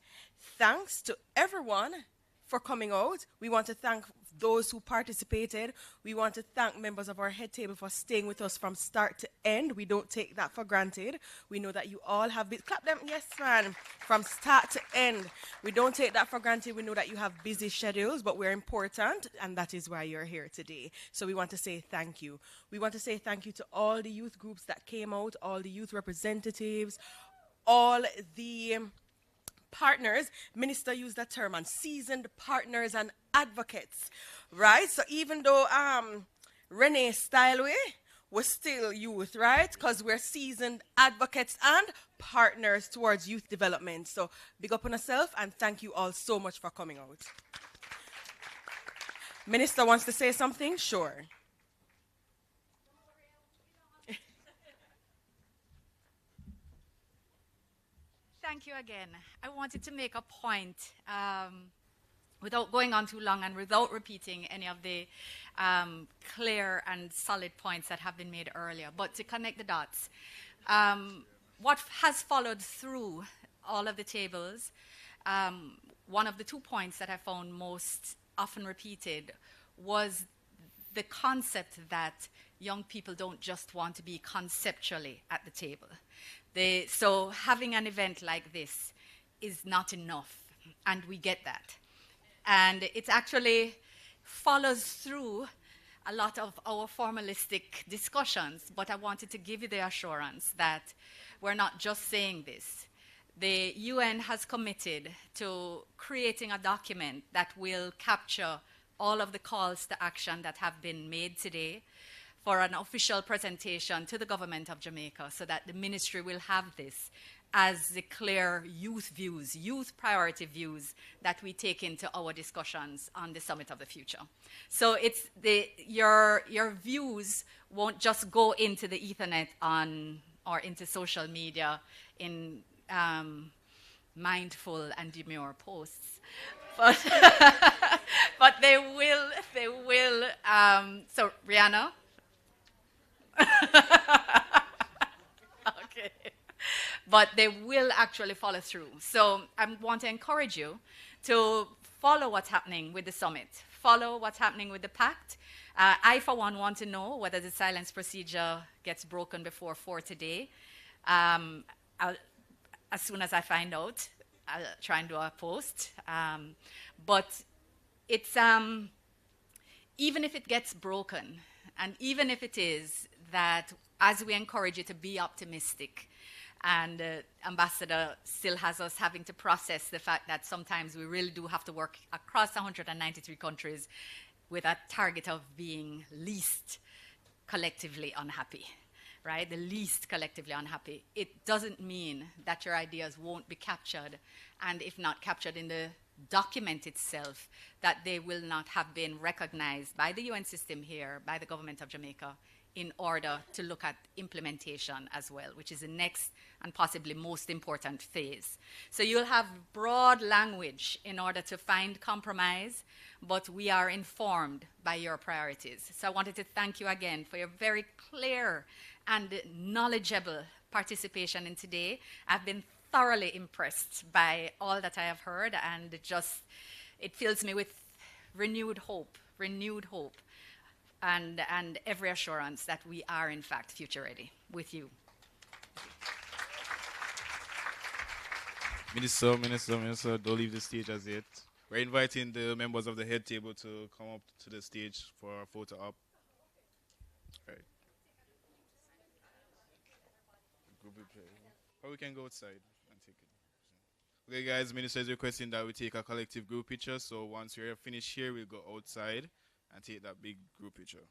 Thanks to everyone for coming out. We want to thank those who participated. We want to thank members of our head table for staying with us from start to end. We don't take that for granted. We know that you all have been, clap them, yes man, from start to end. We don't take that for granted. We know that you have busy schedules, but we're important, and that is why you're here today. So we want to say thank you. We want to say thank you to all the youth groups that came out, all the youth representatives, all the partners. Minister used that term, and seasoned partners and advocates, right? So even though Renee Styleway was still youth, right? Because we're seasoned advocates and partners towards youth development. So big up on yourself, and thank you all so much for coming out. Minister wants to say something? Sure. Thank you again. I wanted to make a point without going on too long and without repeating any of the clear and solid points that have been made earlier, but to connect the dots. What has followed through all of the tables, one of the 2 points that I found most often repeated was the concept that young people don't just want to be conceptually at the table. So having an event like this is not enough, and we get that. And it actually follows through a lot of our formalistic discussions, but I wanted to give you the assurance that we're not just saying this. The UN has committed to creating a document that will capture all of the calls to action that have been made today for an official presentation to the government of Jamaica, so that the ministry will have this as the clear youth views, youth priority views that we take into our discussions on the Summit of the Future. So it's your views won't just go into the Ethernet or into social media in mindful and demure posts, but but they will. So Rihanna. Okay. But they will actually follow through. So I want to encourage you to follow what's happening with the summit, follow what's happening with the pact. I, for one, want to know whether the silence procedure gets broken before 4 today. As soon as I find out, I'll try and do a post. But it's, even if it gets broken, and even if it is that, as we encourage you to be optimistic, and Ambassador still has us having to process the fact that sometimes we really do have to work across 193 countries with a target of being least collectively unhappy, right? The least collectively unhappy. It doesn't mean that your ideas won't be captured, and if not captured in the document itself, that they will not have been recognized by the UN system here, by the government of Jamaica, in order to look at implementation as well, which is the next and possibly most important phase. So you'll have broad language in order to find compromise, but we are informed by your priorities. So I wanted to thank you again for your very clear and knowledgeable participation in today. I've been thoroughly impressed by all that I have heard, and it fills me with renewed hope, and every assurance that we are, in fact, future ready with you. Minister, don't leave the stage as yet. We're inviting the members of the head table to come up to the stage for a photo op. All right. Or we can go outside and take it. Okay, guys, Minister is requesting that we take a collective group picture. So once we're finished here, we'll go outside and take that big group picture.